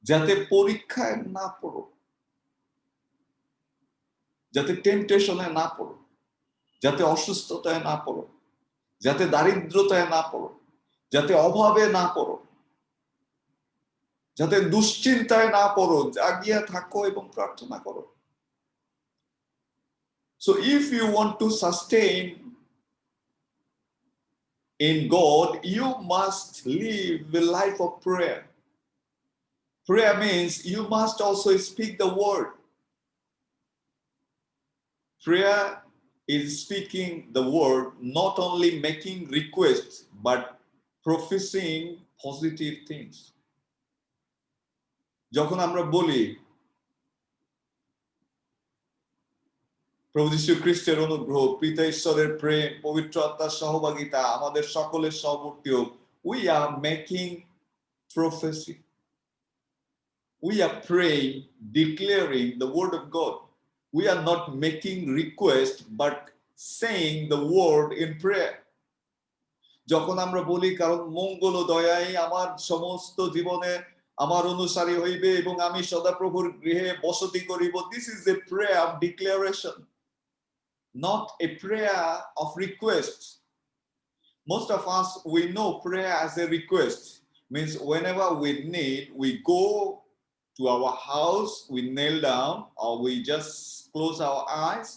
যাতে পরীক্ষায় না পড়ো, যাতে টেম্পটেশনে না পড়ো, যাতে অসুস্থতায় না পড়ো, যাতে দারিদ্রতায় না পড়ো, যাতে অভাবে না পড়ো, যাতে দুশ্চিন্তায় না পড়ো। জাগিয়া থাকো এবং প্রার্থনা করো। So if you want to sustain in God, you must live the life of prayer. Prayer means you must also speak the word. Prayer is speaking the word, not only making requests, but professing positive things. যখন আমরা বলি প্রভু যীশু খ্রিস্টের অনুগ্রহ, পিতা ঈশ্বরের প্রেম, পবিত্র আত্মার সহভাগিতা আমাদের সকলের সহবর্তী হোক, we are making prophecy. We are praying, declaring the word of God. We are not making request, but saying the word in prayer. যখন আমরা বলি কারণ মঙ্গল ও দয়াই আমার সমস্ত জীবনে আমার অনুসারী হইবে এবং আমি সদাপ্রভুর গৃহে বসতি করিব, this is a prayer of declaration, not a prayer of request. Most of us, we know prayer as a request. Means whenever we need, we go to our house, we kneel down, or we just close our eyes,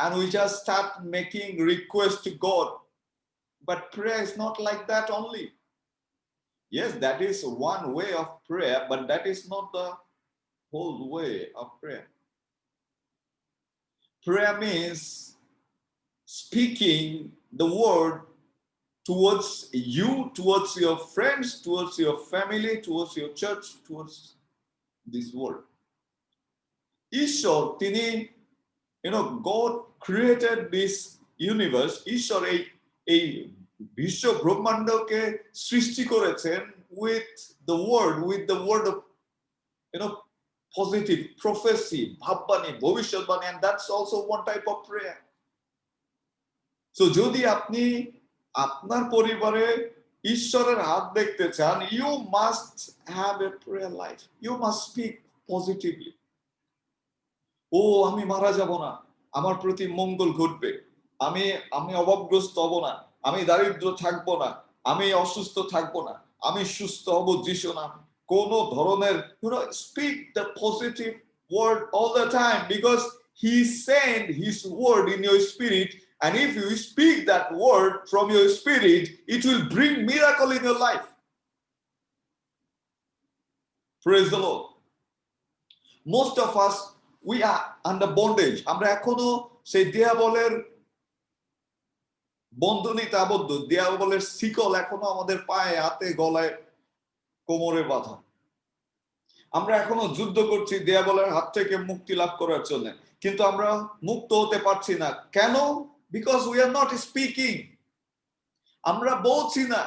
and we just start making requests to God. But prayer is not like that only. Yes, that is one way of prayer, but that is not the whole way of prayer. Prayer means speaking the word towards you, towards your friends, towards your family, towards your church, towards this world. Ishor, tini, God created this universe. Ishor এই বিশ্ব ব্রহ্মাণ্ডকে সৃষ্টি করেছেন with the word of positive prophecy, ভাববাণী, ভবিষ্যৎবাণী, and that's also one type of prayer. So যদি আপনি আপনার পরিবারে ঈশ্বরের হাত দেখতে চান, you must have a prayer life. You must speak positively. ও আমি মারা যাব না, আমার প্রতি মঙ্গল ঘটবে, আমি অভাবগ্রস্ত হব না, আমি দারিদ্র থাকবো না, আমি অসুস্থ থাকবো না, আমি সুস্থ হব যিশু নাম। কোন ধরনের speak the positive word all the time, because he sent his word in your spirit, and if you speak that word from your spirit, it will bring miracle in your life. Praise the Lord. Most of us, we are under bondage. আমরা এখনো সেই দিয়াবলের বন্ধনীতে আবদ্ধ, দিয়াবলের শিকল এখনো আমাদের পায়ে, হাতে, গলায়, কোমরে বাঁধা। আমরা এখনো যুদ্ধ করছি দিয়াবলের হাত থেকে মুক্তি লাভ করার জন্য, কিন্তু আমরা মুক্ত হতে পারছি না। কেন? Because we are not speaking. আমরা বলছি না।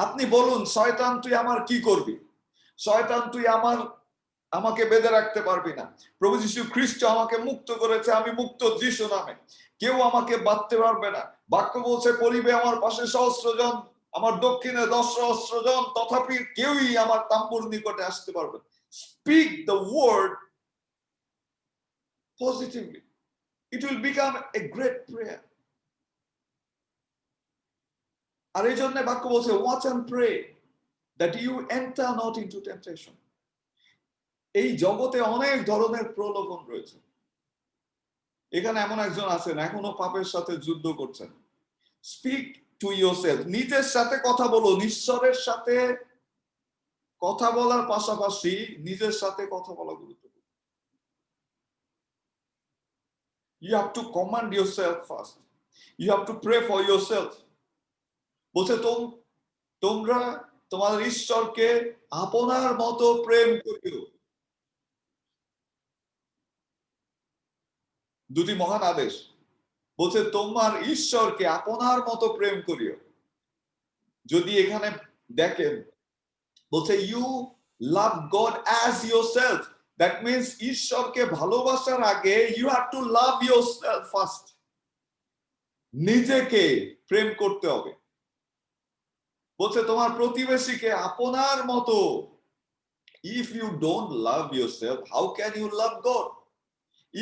আপনি বলুন, শয়তান তুই আমার কি করবি? শয়তান তুই আমার আমাকে বেঁধে রাখতে পারবি না। প্রভু যীশু খ্রিস্ট আমাকে মুক্ত করেছে, আমি মুক্ত যীশু নামে। কেউ আমাকে বাঁধতে পারবে না। বাক্য বলছে, পরিবে আমার পাশে সহস্র জন, আমার দক্ষিণে 10 সহস্র জন, তথাপি কেউই আমার তাম্বুর নিকটে আসতে পারবে না। Speak the word positively, it will become a great prayer. আর এই জন্য বাক্য বলছে, watch and pray that you enter not into temptation. এই জগতে অনেক ধরনের প্রলোভন রয়েছে। এখানে এমন একজন আছেন এখনো পাপের সাথে যুদ্ধ করছেন। স্পিক টু ইয়োরসেলফ, নিজের সাথে কথা বলুন। ঈশ্বরের সাথে কথা বলার পাশাপাশি নিজের সাথে কথা বলা গুরুত্বপূর্ণ। You have to command yourself first. You have to pray for yourself. বলছে তোমরা তোমাদের ঈশ্বরকে আপনার মতো প্রেম করিও। দুটি মহান আদেশ। বলছে তোমার ঈশ্বরকে আপনার মতো প্রেম করিও। যদি এখানে দেখেন, বলছে you love God as yourself. That means ঈশ্বরকে ভালোবাসার আগে you have to love yourself first. নিজেকে প্রেম করতে হবে। বলছে তোমার প্রতিবেশীকে আপনার মতো। If you don't love yourself, how can you love God?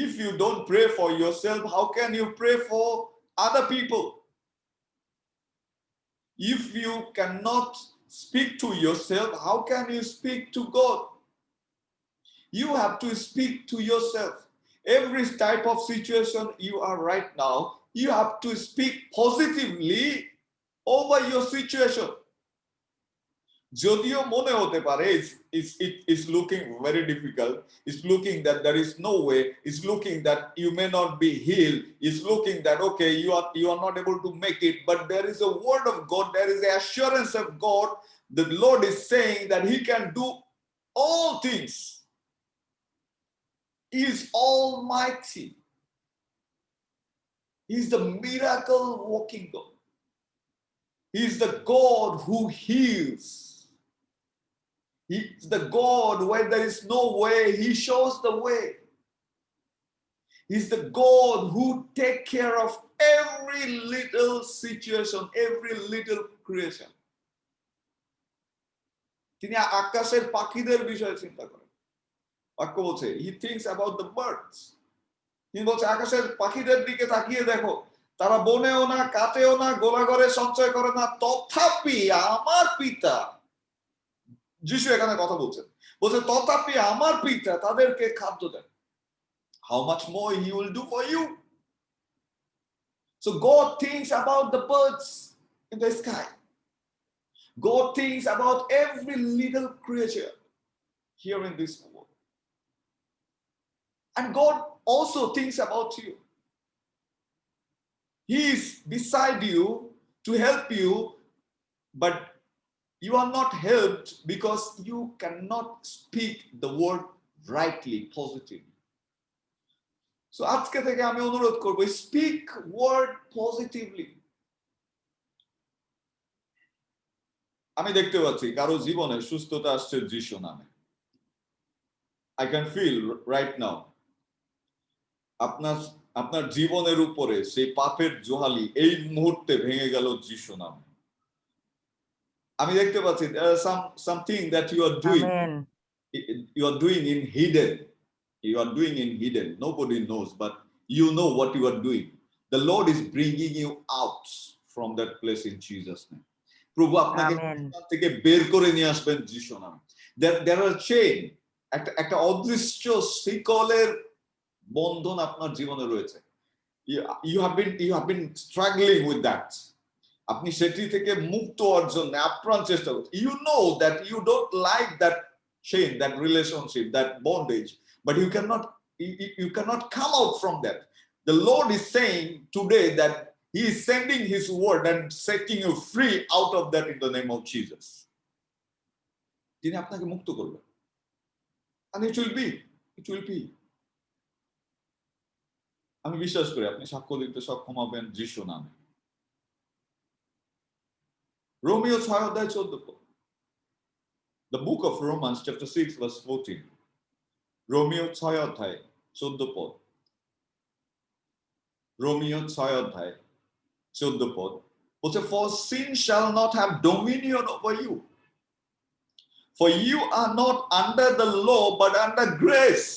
If you don't pray for yourself, how can you pray for other people? If you cannot speak to yourself, how can you speak to God? You have to speak to yourself. Every type of situation you are right now, you have to speak positively over your situation. যদিও মনে হতে পারে it's looking very difficult, it's looking that there is no way, it's looking that you may not be healed, it's looking that okay, you are not able to make it, but there is a word of God, there is the assurance of God. The Lord is saying that he can do all things. He is almighty. He is the miracle working God. He is the God who heals. He is the God where there is no way, he shows the way. He's the God who takes care of every little situation, every little creation. তিনি আকাশের পাখিদের বিষয়ে চিন্তা করেন। বাক্য বলছে he thinks about the birds. তিনি বলছে আকাশের পাখিদের দিকে তাকিয়ে দেখো, তারা বনেও না, কাটেও না, গোলাঘরে সঞ্চয় করে না, তথাপি আমার পিতা, যিশু এখানে কথা বলছেন, বলছে তথাপি আমার পিতা তাদেরকে খাদ্য দেন। How much more he will do for you? So God thinks about the birds in the sky. God thinks about every little creature here in this world. And God also thinks about you. He is beside you to help you, but you are not helped because you cannot speak the word rightly, positively. So আজকে থেকে আমি অনুরোধ করব, speak word positively. আমি দেখতে পাচ্ছি কারো জীবনে সুস্থতা আসছে যিশু নামে। I can feel right now আপনার জীবনের উপরে সেই পাপের জোহালি এই মুহূর্তে ভেঙে গেল যিশু নামে। আমি দেখতে পাচ্ছি there are something that you are doing. Amen. You are doing in hidden. You are doing in hidden. Nobody knows, but you know what you are doing. The Lord is bringing you out from that place in Jesus' name. প্রভু আপনাকে থেকে বের করে নিয়ে আসবেন যিশু নামে। There are chain, একটা অদৃশ্য শিকলের বন্ধন আপনার জীবনে রয়েছে। You have been struggling with that. আপনি সেটি থেকে মুক্ত হওয়ার জন্য আপ্রাণ চেষ্টা করছেন। You know that you don't like that chain, that relationship, that bondage, but you cannot come out from that. The Lord is saying today that he is sending his word and setting you free out of that in the name of Jesus. তিনি আপনাকে মুক্ত করবেন। And it will be. আমি বিশ্বাস করি আপনি সাক্ষ্য দিতে সক্ষম হবেন যিশু নামে। রোমিও 6 অধ্যায় 14 পদ। The book of Romans chapter 6 verse 14. Romeo 6 অধ্যায় 14 পদ, রোমিও 6 অধ্যায় 14 পদ বলছে, for sin shall not have dominion over you, for you are not under the law but under grace.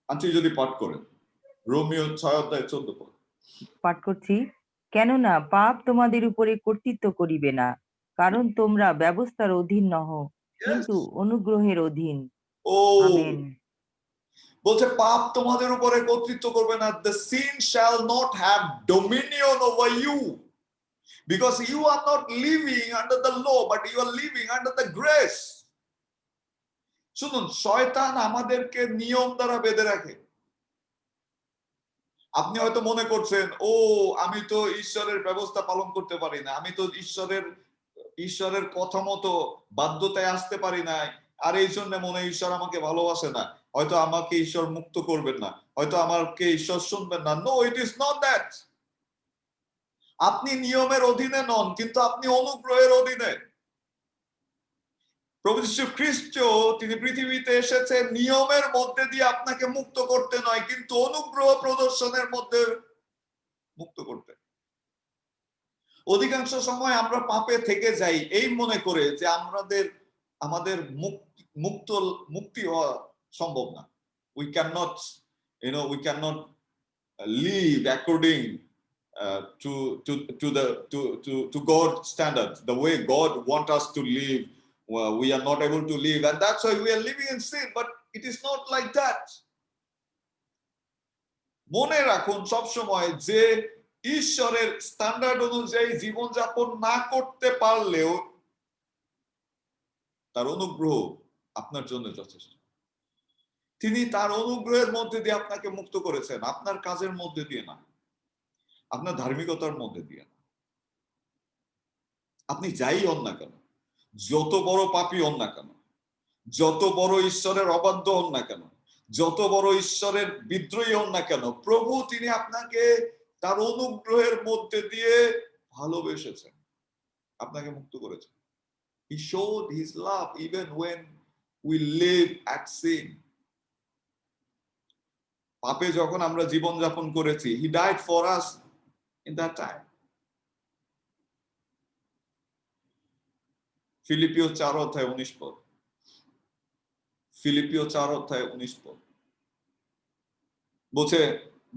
আচ্ছা, যদি পাঠ করেন রোমিও 6 অধ্যায় 14 পদ। পাঠ করছি। কেননা পাপ তোমাদের উপরে কর্তৃত্ব করিবে না, কারণ তোমরা ব্যবস্থার অধীন নহ, কিন্তু অনুগ্রহের অধীন। ও আমেন। বলছে পাপ তোমাদের উপরে কর্তৃত্ব করবে না, the sin shall not have dominion over you, because you are not living under the law but you are living under the grace. শুনুন, শয়তান আমাদেরকে নিয়ম দ্বারা বেঁধে রাখে। আপনি হয়তো মনে করছেন, ও আমি তো ঈশ্বরের ব্যবস্থা পালন করতে পারি না, আমি তো ঈশ্বরের কথা মতো বাধ্যতায় আসতে পারি না, আর এই জন্য মনে ঈশ্বর আমাকে ভালোবাসে না, হয়তো আমাকে ঈশ্বর মুক্ত করবেন না, হয়তো আমাকে ঈশ্বর শুনবেন না। No, it is not that. আপনি নিয়মের অধীনে নন, কিন্তু আপনি অনুগ্রহের অধীনে। প্রভু যীশু খ্রিস্ট তিনি পৃথিবীতে এসেছেন নিয়মের মধ্যে দিয়ে আপনাকে মুক্ত করতে নয়, কিন্তু অনুগ্রহ প্রদর্শনের মধ্যে মুক্ত করতে। অধিকাংশ সময় আমরা পাপে থেকে যাই এই মনে করে যে আমাদের মুক্তি হওয়া সম্ভব না। We cannot live according to God's standards, the way God wants us to live. Well, we are not able to live, and that's why we are living in sin. But it is not like that. মনে রাখুন সব সময় যে ঈশ্বরের standard অনুযায়ী জীবনযাপন না করতে পারলেও তার অনুগ্রহ আপনার জন্য যথেষ্ট। তিনি তার অনুগ্রহের মধ্যে দিয়ে আপনাকে মুক্ত করেছেন, আপনার কাজের মধ্যে দিয়ে না, আপনার ধার্মিকতার মধ্যে দিয়ে না। আপনি যাই হন না কেন, যত বড় পাপী হন না কেন, যত বড় ঈশ্বরের অবাধ্য হন না কেন, যত বড় ঈশ্বরের বিদ্রোহী হন না কেন, প্রভু তিনি আপনাকে তার অনুগ্রহের মধ্যে দিয়ে ভালোবেসেছেন, আপনাকে মুক্ত করেছেন। He showed his love even when we live at sin. পাপে যখন আমরা জীবনযাপন করেছি, he died for us in that time. ফিলিপিও 4 অধ্যায় 19 পদ, ফিলিপিও 4 অধ্যায় 19 পদ বলছে,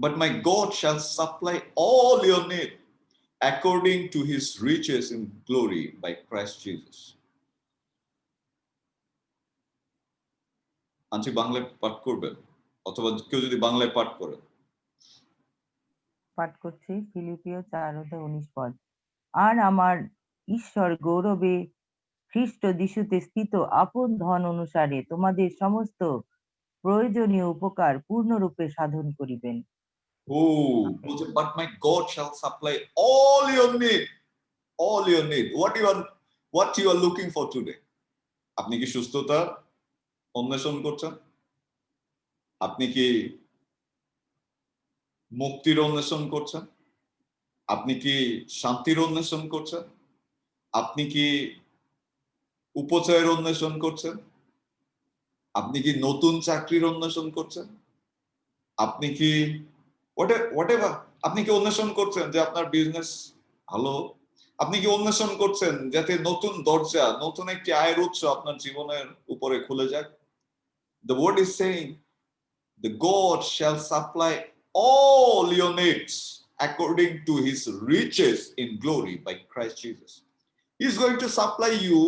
but my God shall supply all your need according to his riches in glory by Christ Jesus. আনছি বাংলায় পাঠ করবেন, অথবা কেউ যদি বাংলায় পাঠ করে। পাঠ করছি ফিলিপিও 4 অধ্যায় 19 পদ। আর আমার ঈশ্বর গৌরবে খ্রিস্ট যিশুতে স্থিত আপন ধন অনুসারে তোমাদের সমস্ত প্রয়োজনীয় উপকার পূর্ণরূপে সাধন করিবেন। বলছে, but my God shall supply all your need, all your need. What you are looking for today? আপনি কি সুস্থতা অন্বেষণ করছেন? আপনি কি মুক্তির অন্বেষণ করছেন? আপনি কি শান্তির অন্বেষণ করছেন? আপনি কি উপচয়ের অন্বেষণ করছেন? আপনি কি নতুন চাকরির অন্বেষণ করছেন? আপনি কি whatever আপনি কি অন্বেষণ করছেন যে আপনার বিজনেস ভালো? আপনি কি অন্বেষণ করছেন যাতে নতুন দরজা, নতুন একটি আয়ের উৎস আপনার জীবনের উপরে খুলে যাক? The word is saying, the God shall supply all your needs according to his riches in glory by Christ Jesus. He's going to supply you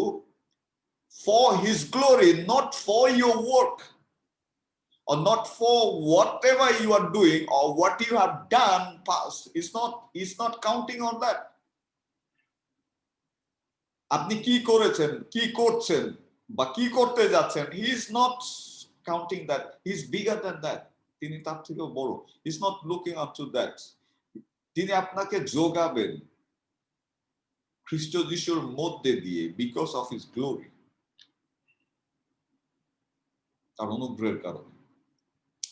for his glory, not for your work, or not for whatever you are doing or what you have done past. He's not counting on that. আপনি কি করেছেন, কি করছেন বা কি করতে যাচ্ছেন, he is not counting that. He's bigger than that. তিনি তার থেকেও বড়। He's not looking up to that. তিনি আপনাকে যোগাবেন খ্রিস্ট যিশুর মধ্যে দিয়ে, because of his glory, তার অনুগ্রহের কারণে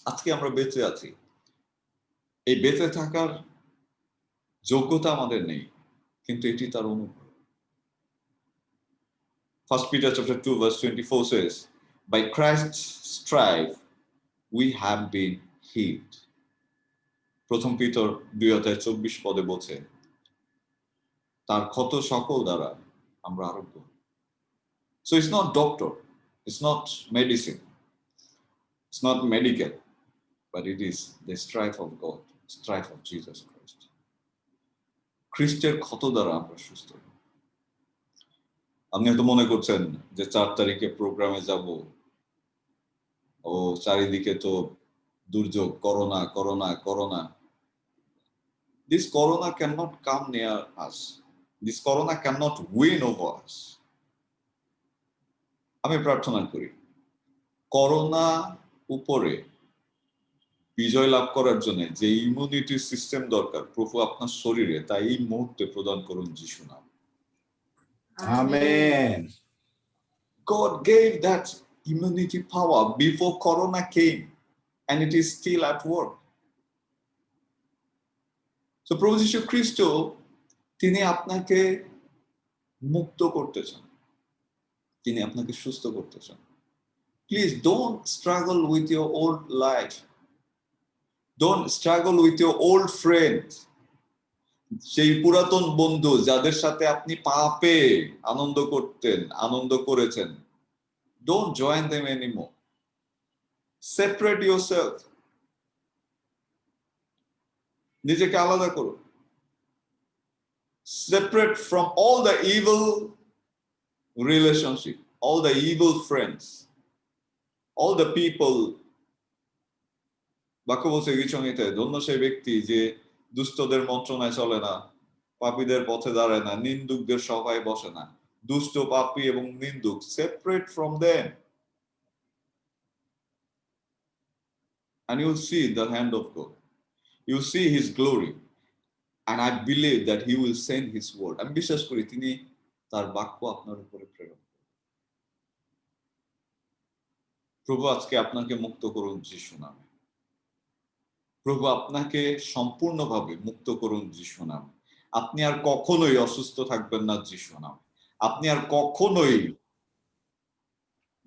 আজকে আমরা বেঁচে আছি। এই বেঁচে থাকার যোগ্যতা আমাদের নেই, কিন্তু এটি তার অনুগ্রহ। 1 Peter chapter 2 verse 24 says, by Christ's stripe we have been healed. প্রথম পিতর 2:24 পদে বলছে, তার ক্ষত সকল দ্বারা আমরা আরোগ্য। So it's not doctor, it's not medicine, it's not medical, but it is the stripe of God, stripe of Jesus Christ. খ্রিস্টের ক্ষত দ্বারা আমরা সুস্থ। আপনি হয়তো মনে করছেন যে 4 তারিখে প্রোগ্রামে যাব, ও চারিদিকে তো দুর্যোগ, corona corona corona. This corona cannot come near us. This corona cannot win over us. আমি প্রার্থনা করি, করোনা উপরে বিজয় লাভ করার জন্য যে ইমিউনিটি সিস্টেম দরকার প্রভু আপনার শরীরে, তাই এই মুহূর্তে প্রদান করুন যিশু নামে। Amen. God gave that immunity power before corona came, and it is still at work. So প্রভু যীশু খ্রিস্ট তিনি আপনাকে মুক্ত করতে চান, তিনি আপনাকে সুস্থ করতে চান। Please don't struggle with your old life. Don't struggle with your old friends. সেই পুরাতন বন্ধু যাদের সাথে আপনি পাপে আনন্দ করতেন, আনন্দ করেছেন। Don't join them anymore. Separate yourself. নিজেকে আলাদা করুন। Separate from all the evil relationship, all the evil friends, all the people. বাক্য বলছে গীতসংহিতে, ধন্য সেই ব্যক্তি যে দুষ্টদের মন্ত্রণায় চলে না, পাপীদের পথে দাঁড়ায় না, নিন্দুকদের সভায় বসে না। দুষ্ট, পাপী এবং নিন্দুক, separate from them, and you'll see the hand of God. You'll see his glory, and I believe that he will send his word. আমি বিশ্বাস করি তিনি তার বাক্য আপনার উপরে প্রেরণ করবেন। প্রভু আজকে আপনাকে মুক্ত করুন যিশু নামে। প্রভু আপনাকে সম্পূর্ণভাবে মুক্ত করুন যিশু নামে। আপনি আর কখনোই অসুস্থ থাকবেন না যিশু নামে। আপনি আর কখনোই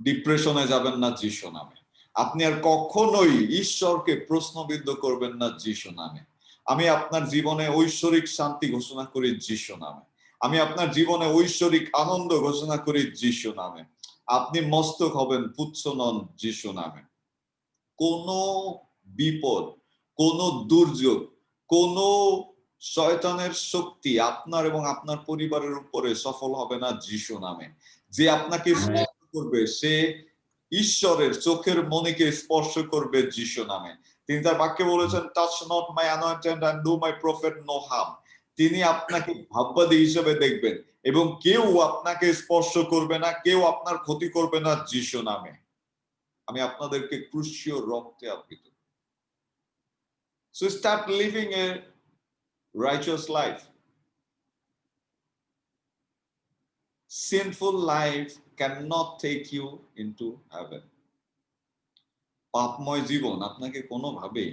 ডিপ্রেশনে যাবেন না যিশু নামে। আপনি আর কখনোই ঈশ্বরকে প্রশ্নবিদ্ধ করবেন না যিশু নামে। আমি আপনার জীবনে ঐশ্বরিক শান্তি ঘোষণা করি যিশু নামে। আমি আপনার জীবনে ঐশ্বরিক আনন্দ ঘোষণা করি যিশু নামে। আপনি মস্তক হবেন, পুচ্ছ নন যিশু নামে। কোনো বিপদ, কোনো দুর্যোগ, কোনো শয়তানের শক্তি আপনার এবং আপনার পরিবারের উপরে সফল হবে না যিশু নামে। যে আপনাকে স্পর্শ করবে সে ঈশ্বরের চোখের মণিকে স্পর্শ করবে যিশু নামে। তিনি তার বাক্যে বলেছেন, touch not my anointed and do my prophet no harm. তিনি আপনাকে ভাববাদী হিসেবে দেখবেন এবং কেউ আপনাকে স্পর্শ করবে না, কেউ আপনার ক্ষতি করবে না যিশু নামে। আমি আপনাদেরকে ক্রুশীয় রক্তে আবৃত। So start living a righteous life. Sinful life cannot take you into heaven. পাপময় জীবন আপনাকে কোনোভাবেই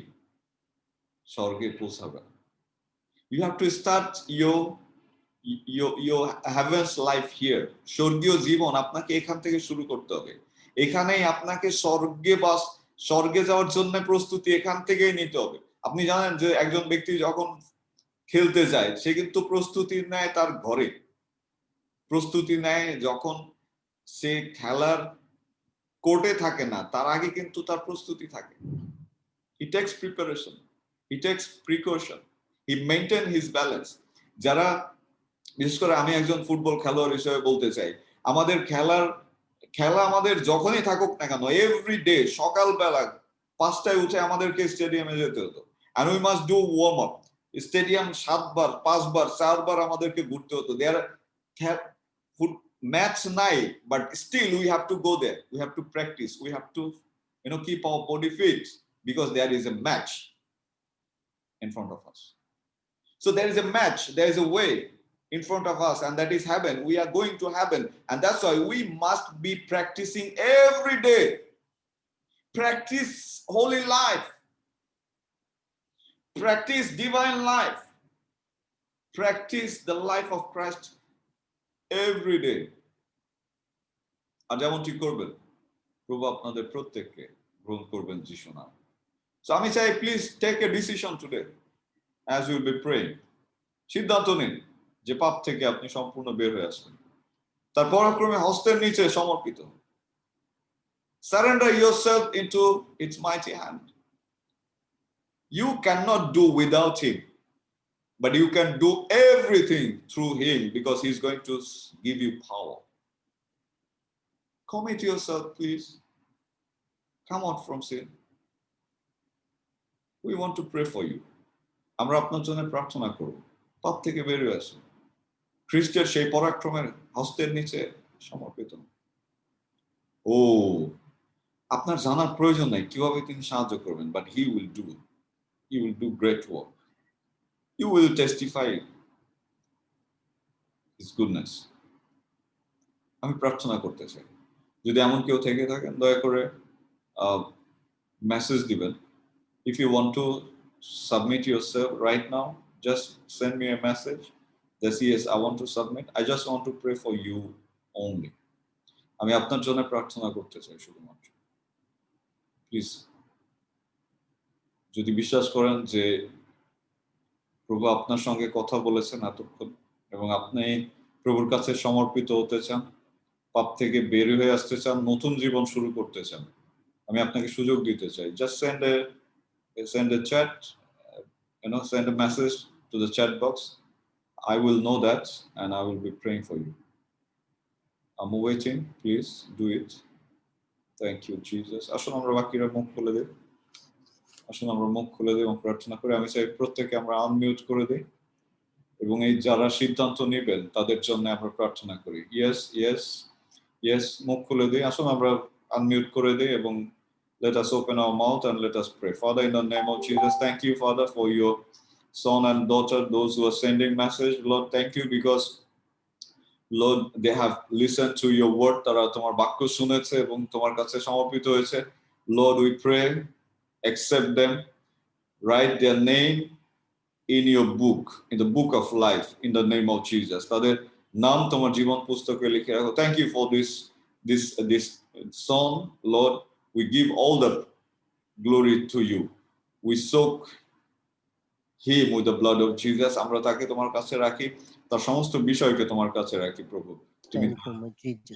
স্বর্গে পৌঁছাবে না। You have to start your heaven's life here. স্বর্গীয় জীবন আপনাকে এখান থেকে শুরু করতে হবে। এখানেই আপনাকে স্বর্গে যাওয়ার জন্য প্রস্তুতি এখান থেকেই নিতে হবে। আপনি জানেন যে একজন ব্যক্তি যখন খেলতে যায় সে কিন্তু প্রস্তুতি নেয় তার ঘরে, প্রস্তুতি নেয় যখন সে খেলার কোর্টে থাকে না, তার আগে কিন্তু তার প্রস্তুতি থাকে। He takes preparation, he takes precaution, he maintain his balance. যারা বিশেষ করে আমি একজন ফুটবল খেলোয়াড় হিসেবে বলতে চাই, আমাদের খেলা আমাদের যখনই থাকুক না কেন, এভরি ডে সকালবেলা 5টায় উঠে আমাদেরকে স্টেডিয়ামে যেতে হতো, and we must do warm up. Stadium 7 বার 5 বার 4 বার আমাদেরকে ঘুরতে হতো। ম্যাচ নাই, but still we have to go there, we have to practice, we have to keep our body fit because there is a match in front of us. So there is a match, there is a way in front of us, and that is heaven. We are going to heaven, and that's why we must be practicing every day. Practice holy life, practice divine life, practice the life of Christ every day. আর যেমনটি করবেন প্রভু আপনাদের প্রত্যেককে গ্রহণ করবেন যিশু নামে। So আমি চাই please take a decision today as will be praying. সিদ্ধান্ত নিন যে পাপ থেকে আপনি সম্পূর্ণ বের হয়ে আসবেন, তার পরাক্রমে হস্তের নিচে সমর্পিত। Surrender yourself into its mighty hand. You cannot do without him, but you can do everything through him because he's going to give you power. Commit yourself, please. Come out from sin. We want to pray for you. আমরা আপনার জন্য প্রার্থনা করব, পাপ থেকে বের হয়ে আসুন, খ্রিস্টের সেই পরাক্রমের হস্তের নিচে সমর্পিত। ও আপনার জানার প্রয়োজন নাই কিভাবে তিনি সাহায্য করবেন, but he will do great work. You will testify his goodness. আমি প্রার্থনা করতে চাই, যদি এমন কেউ থেকে থাকেন দয়া করে মেসেজ দিবেন। If you want to submit yourself right now, just send me a message that yes, I want to submit. I just want to pray for you only. আমি আপনার জন্য প্রার্থনা করতে চাই শুধুমাত্র। প্লিজ, যদি বিশ্বাস করেন যে প্রভু আপনার সঙ্গে কথা বলেছেন এতক্ষণ এবং আপনি প্রভুর কাছে সমর্পিত হতে চান, পাপ থেকে বের হয়ে আসতে চান, নতুন জীবন শুরু করতে চান, আমি আপনাকে সুযোগ দিতে চাই। Just send a chat, send a message to the chat box. I will know that and I will be praying for you. I'm waiting. Please do it. Thank you, Jesus. আসুন আমরা বাকিরা মুখ খুলে দিই। আসুন আমরা মুখ খুলে দিই এবং প্রার্থনা করি। আমি চাই প্রত্যেকে আমরা আনমিউট করে দিই এবং এই যারা সিদ্ধান্ত নেবেন তাদের জন্য আমরা প্রার্থনা করি। ইয়েস, মুখ খুলে দিই। আসুন আমরা আনমিউট করে দিই এবং let us open our mouth and let us pray. Father, in the name of Jesus, thank you, Father, for your son and daughter, those who are sending message. Lord, thank you because, Lord, they have listened to your word. তারা তোমার বাক্য শুনেছে এবং তোমার কাছে সমর্পিত হয়েছে। Lord, we pray, accept them, write their name in your book, in the book of life, in the name of Jesus. তাদের নাম তোমার জীবন পুস্তকে লিখে রাখো। Thank you for this son, Lord. We give all the glory to you. We soak him with the blood of Jesus. আমরা তাকে তোমার কাছে রাখি, তার সমস্ত বিষয়কে তোমার কাছে রাখি প্রভু। তুমি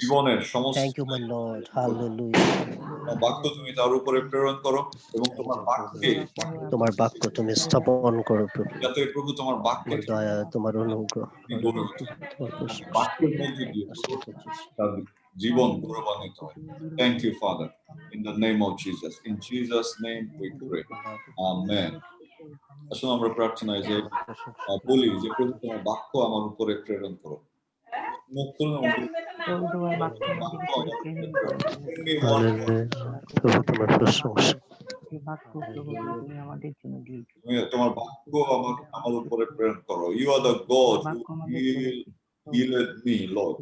জীবনের সমস্ত বাক্য তুমি তার উপরে প্রেরণ করো এবং তোমার বাক্য তুমি স্থাপন করো প্রভু, যাতে প্রভু তোমার বাক্যে দয়া, তোমার অনুগ্রহ বাক্যের মধ্যে দিয়ে তার জীবন গৌরবান্বিত হয়। Thank you, Father, in the name of Jesus. In Jesus' name we pray. Amen. আসুন আমরা প্রার্থনায় যে বলি যে প্রভু তোমার বাক্য আমার উপরে প্রেরণ করো। মুখ খুলুন তোমার বাক্য আমার উপরে প্রেরণ করো। You are the God who healed me, Lord.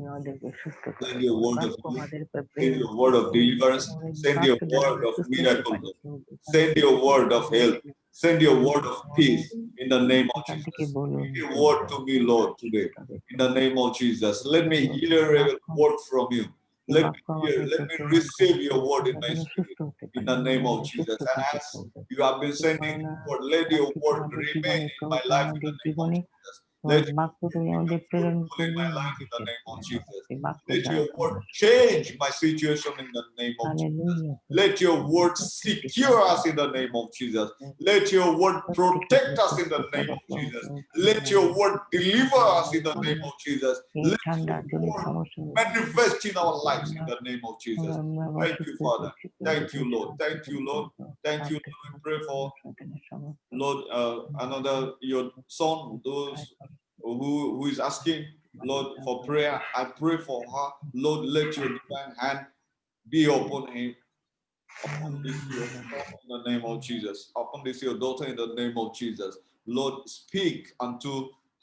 Send your word of healing, send your word of deliverance, send your word of miracle, send your word of health, send your word of peace in the name of Jesus. Give your word to me, Lord, today in the name of Jesus. Let me hear a word from you. Let me receive your word in my spirit in the name of Jesus. And as you have been sending word, let your word remain in my life in the name of Jesus. Let your word in my life in the name of Jesus. Let your word change my situation in the name of Jesus. Let your word secure us in the name of Jesus. Let your word protect us in the name of Jesus. Let your word deliver us in the name of Jesus. Let your word manifest in our lives in the name of Jesus. Thank you, Father. Thank you, Lord. Thank you, Lord. Thank you, Lord. We pray for, Lord, another, your son, those who is asking, Lord, for prayer. I pray for her. Lord, let your divine hand be upon him. Upon this your son in the name of Jesus. Upon this your daughter in the name of Jesus. Lord, speak unto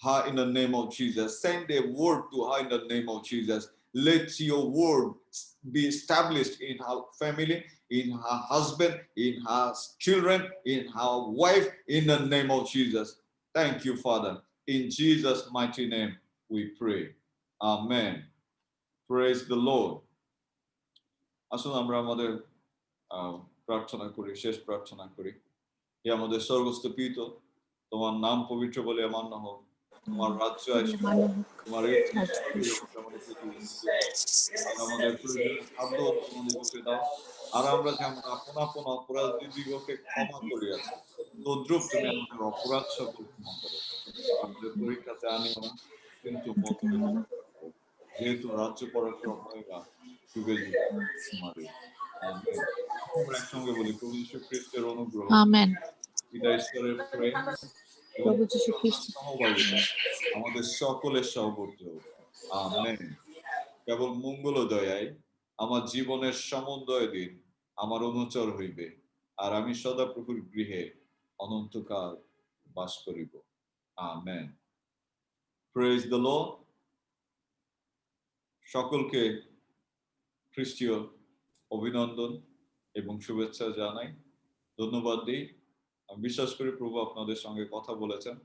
her in the name of Jesus. Send a word to her in the name of Jesus. Let your word be established in her family, in her husband, in her children, in her wife, in the name of Jesus. Thank you, Father. In Jesus' mighty name we pray. Amen. Praise the Lord. আসুন আমরা আমাদের প্রার্থনা করি, শেষ প্রার্থনা করি। হে আমাদের স্বর্গস্থ পিতা, তোমার নাম পবিত্র বলে মান্য হোক, তোমার রাজ্য আসুক, তোমার ইচ্ছা আমাদের পৃথিবীতে। আর আমাদের প্রয়োজনীয় খাদ্য আমাদেরকে দাও, আর আমরা যেমন আপন আপন অপরাধীদিগকে ক্ষমা করিয়াছি, তদ্রূপ তুমি আমাদের অপরাধ সকল ক্ষমা করো, আমাদের পরীক্ষাতে আনিও না, কিন্তু যেহেতু রাজ্য পরাক্রম হইবা যুগে যুগে তোমারই। আমেন। আমরা একসঙ্গে বলি, প্রভু যীশু খ্রিস্টের অনুগ্রহ, আমেন। পিতা ঈশ্বরের প্রেম এবং প্রভু যীশু খ্রিস্ট সহভাগিতা আমাদের সকলের সহবর্তী হোক। আমেন। কেবল মঙ্গল ও দয়ায় আমার জীবনের সমুদয় দিন আমার অনুচর হইবে, আর আমি সদাপ্রভুর গৃহে অনন্তকাল বাস করিব। আমেন। Praise the Lord. সকলকে খ্রিস্টীয় অভিনন্দন এবং শুভেচ্ছা জানাই, ধন্যবাদ দিই। আমি বিশ্বাস করি প্রভু আপনাদের সঙ্গে কথা বলেছেন।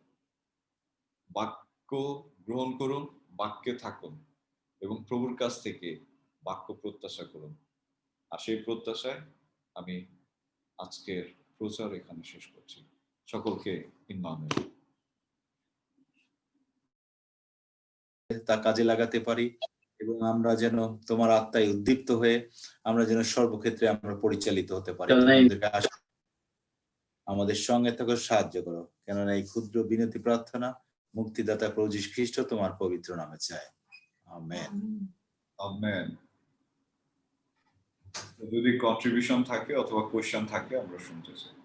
বাক্য গ্রহণ করুন, বাক্যে থাকুন এবং প্রভুর কাছ থেকে বাক্য প্রত্যাশা করুন। আর সেই প্রত্যাশায় আমি আজকের প্রচার এখানে শেষ করছি। সকলকে ইনমামে তা কাজে লাগাতে পারি এবং আমরা যেন তোমার আত্মায় উদ্দীপ্ত হয়ে আমরা যেন সর্বক্ষেত্রে আমরা পরিচালিত হতে পারি। আমাদের সঙ্গে থাকো, সাহায্য করো, কেননা এই ক্ষুদ্র বিনতি প্রার্থনা মুক্তিদাতা প্রভু যীশু খ্রিস্ট তোমার পবিত্র নামে চাই। আমেন। আমেন। যদি কন্ট্রিবিউশন থাকে অথবা কোয়েশ্চেন থাকে আমরা শুনতে চাই।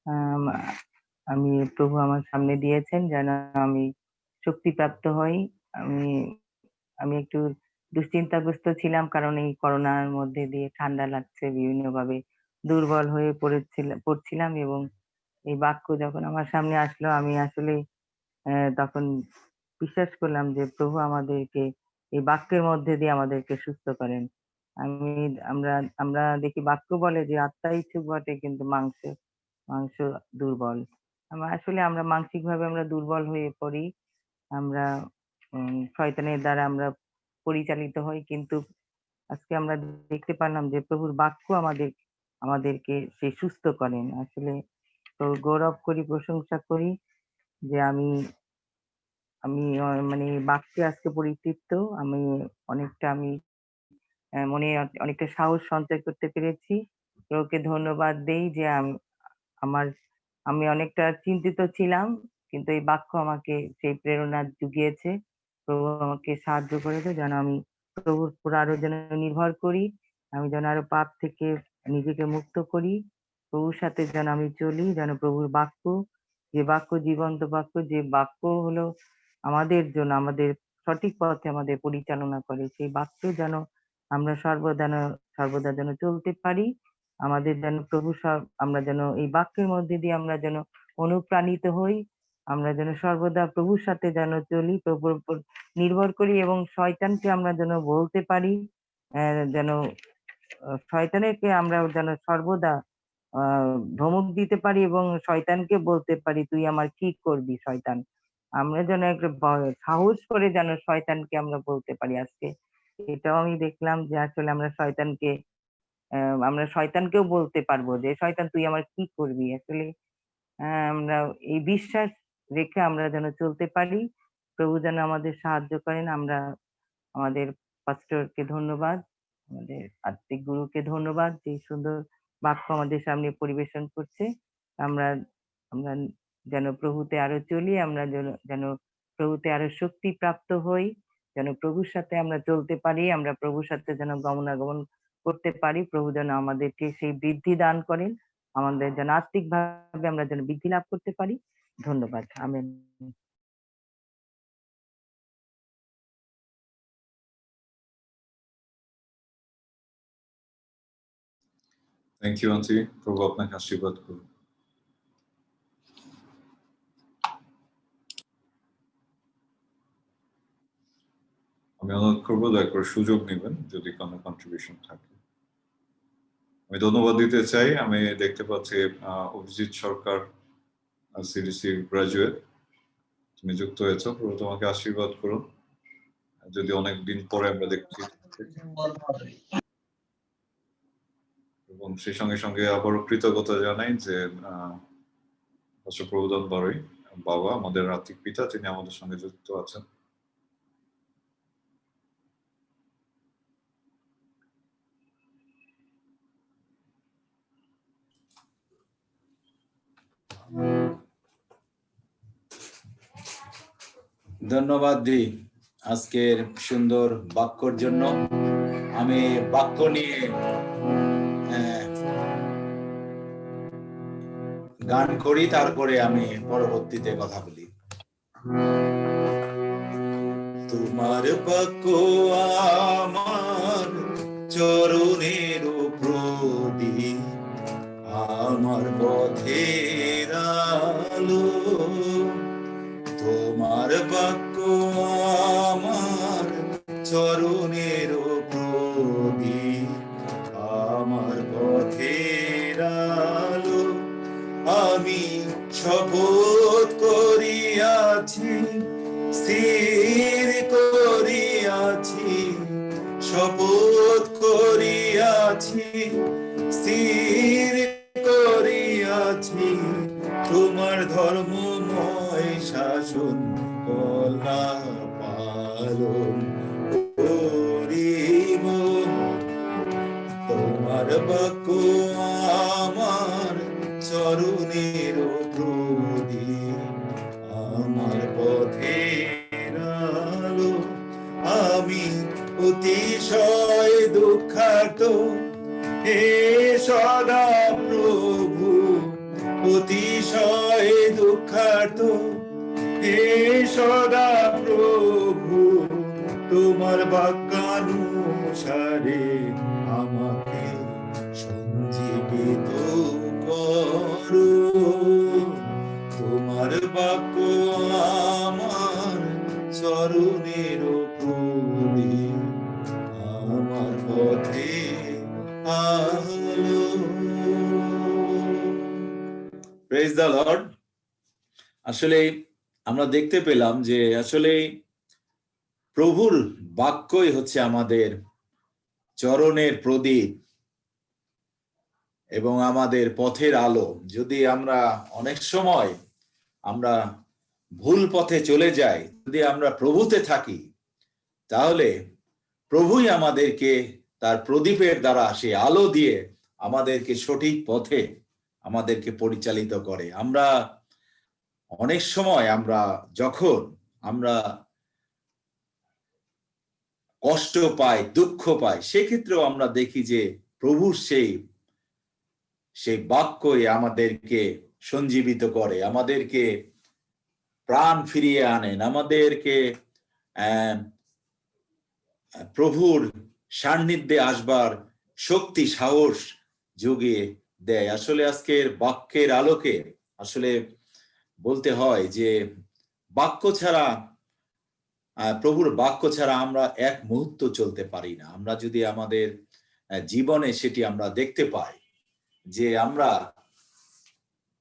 আম, আমি প্রভু আমার সামনে দিয়েছেন যেন আমি শক্তিপ্রাপ্ত হই। আমি আমি একটু দুশ্চিন্তাগ্রস্ত ছিলাম, কারণ এই করোনার মধ্যে দিয়ে ঠান্ডা লাগছে, বিভিন্নভাবে দুর্বল হয়ে পড়ছিলাম এবং এই বাক্য যখন আমার সামনে আসলো আমি আসলে তখন বিশ্বাস করলাম যে প্রভু আমাদেরকে এই বাক্যের মধ্যে দিয়ে আমাদেরকে সুস্থ করেন। আমি আমরা আমরা দেখি বাক্য বলে যে আত্মা ইচ্ছুক বটে কিন্তু মাংস দুর্বল। আমরা মানসিক ভাবে আমরা দুর্বল হয়ে পড়ি, আমরা শয়তানের দ্বারা আমরা পরিচালিত হই, কিন্তু আজকে আমরা দেখতে পারলাম যে প্রভুর বাক্য আমাদেরকে সে সুস্থ করেন। আসলে তো গৌরব করি, প্রশংসা করি যে আমি আমি মানে বাক্যে আজকে পরিতৃপ্ত। আমি অনেকটা আমি মনে অনেকটা সাহস সঞ্চয় করতে পেরেছি। প্রভুকে ধন্যবাদ দেই যে আমার আমি অনেকটা চিন্তিত ছিলাম, কিন্তু এই বাক্য আমাকে সেই প্রেরণা জুগিয়েছে। প্রভু আমাকে সাহায্য করেছে যেন আমি প্রভুর উপর আরো যেন নির্ভর করি, আমি যেন আরো পাপ থেকে নিজেকে মুক্ত করি, প্রভুর সাথে যেন আমি চলি, যেন প্রভুর বাক্য, যে বাক্য জীবন্ত বাক্য, যে বাক্য হলো আমাদের জন্য, আমাদের সঠিক পথে আমাদের পরিচালনা করে, সেই বাক্য যেন আমরা সর্বদা যেন চলতে পারি। আমাদের যেন আমরা যেন এই বাক্যের মধ্যে দিয়ে আমরা যেন অনুপ্রাণিত হই, আমরা যেন সর্বদা প্রভুর সাথে যেন চলি, প্রভুর উপর নির্ভর করি এবং শয়তানকে আমরা যেন বলতে পারি, যেন শয়তানকে আমরা যেন সর্বদা ধমক দিতে পারি এবং শয়তানকে বলতে পারি তুই আমার কি করবি শয়তান। আমরা যেন একটা সাহস করে যেন শয়তানকে আমরা বলতে পারি। আজকে এটাও আমি দেখলাম যে আসলে আমরা শয়তানকেও বলতে পারবো যে শয়তান তুই আমার কি করবি। আসলে আমরা এই বিশ্বাস রেখে আমরা যেন চলতে পারি। প্রভু যেন আমাদের সাহায্য করেন। আমরা আমাদের পাস্টরকে ধন্যবাদ, আমাদের আত্মিক গুরুকে ধন্যবাদ যে সুন্দর বাক্য আমাদের সামনে পরিবেশন করছে। আমরা আমরা যেন প্রভুতে আরো চলি, আমরা যেন প্রভুতে আরো শক্তি প্রাপ্ত হই, যেন প্রভুর সাথে আমরা চলতে পারি, আমরা প্রভুর সাথে যেন গমনাগমন করতে পারি। প্রভু যেন আমাদেরকে সেই বৃদ্ধি দান করেন, আমাদের যেন আত্মিক ভাবে আমরা যেন বৃদ্ধি লাভ করতে পারি। ধন্যবাদ। আমেন। থ্যাংক ইউ আন্টি, প্রভু আপনাকে আশীর্বাদ করুন। আমি অনুরোধ করবো দয়া করে সুযোগ নেবেন যদি কোনো কন্ট্রিবিউশন থাকে। আমি ধন্যবাদ দিতে চাই, আমি দেখতে পাচ্ছি অভিজিৎ সরকার সিডিসি গ্রাজুয়েট, তুমি যুক্ত হয়েছ, প্রভু তোমাকে আশীর্বাদ করুন। যদি অনেক দিন পরে আমরা দেখছি, এবং সেই সঙ্গে সঙ্গে আবারও কৃতজ্ঞতা জানাই যে প্রবোধন বারুই বাবা, আমাদের আত্মিক পিতা, তিনি আমাদের সঙ্গে যুক্ত আছেন। ধন্যবাদ দি আজকের সুন্দর বাক্যর জন্য। আমি বাক্য নিয়ে গান করি, তারপরে আমি পরবর্তীতে কথা বলি। তোমার বাক্য আমার চরণের প্রদীপ, আমার পথের আলো। তোমার বাক্য আমার চরণের প্রদীপ, আমার পথের আলো। আমি শপথ করিয়াছি, স্থির করিয়াছি, শপথ করিয়াছি, স্থির করিয়াছি, তোমার ধর্মময় শাসন কলা পালন করিব। তোমার বাক্য আমার চরণের প্রদীপ, আমার পথের আলো। আমি অতিশয় দুঃখার্ত, হে সদা প্রভু, অতিশয় দুঃখার্ত, হে সদা প্রভু। তোমার বাক্যানুসারে আমাকে সঞ্জীবিত করো। তোমার বাক্য আমার চরণের প্রদীপ, আমার পথে আলো। Praise the Lord. আসলে আমরা দেখতে পেলাম যে আসলে প্রভুর বাক্যই হচ্ছে আমাদের চরণের প্রদীপ এবং আমাদের পথের আলো। যদি আমরা অনেক সময় আমরা ভুল পথে চলে যাই, যদি আমরা প্রভুতে থাকি, তাহলে প্রভুই আমাদেরকে তার প্রদীপের দ্বারা সে আলো দিয়ে আমাদেরকে সঠিক পথে আমাদেরকে পরিচালিত করে। আমরা অনেক সময় যখন আমরা কষ্ট পাই, দুঃখ পাই, সেক্ষেত্রেও আমরা দেখি যে প্রভুর সেই বাক্যই আমাদেরকে সঞ্জীবিত করে, আমাদেরকে প্রাণ ফিরিয়ে আনেন, আমাদেরকে প্রভুর সান্নিধ্যে আসবার শক্তি, সাহস জুগিয়ে দেয়। আসলে আজকের বাক্যের আলোকে আসলে বলতে হয় যে বাক্য ছাড়া, প্রভুর বাক্য ছাড়া আমরা এক মুহূর্ত চলতে পারি না। আমরা যদি আমাদের জীবনে সেটি আমরা দেখতে পাই যে আমরা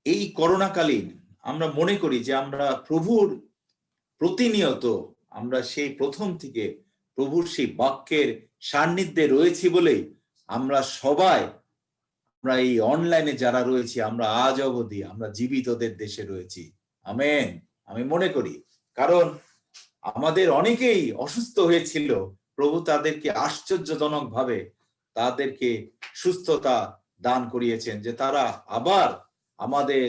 এই করোনাকালীন আমরা মনে করি যে আমরা প্রভুর প্রতিনিয়ত আমরা সেই প্রথম থেকে প্রভুর সেই বাক্যের সান্নিধ্যে রয়েছি বলেই আমরা সবাই, আমরা এই অনলাইনে যারা রয়েছি, আমরা আজ অবধি আমরা জীবিতদের দেশে রয়েছি। আমেন। আমি মনে করি, কারণ আমাদের অনেকেই অসুস্থ হয়েছিল, প্রভু তাদেরকে আশ্চর্যজনক ভাবে তাদেরকে সুস্থতা দান করিয়েছেন, যে তারা আবার আমাদের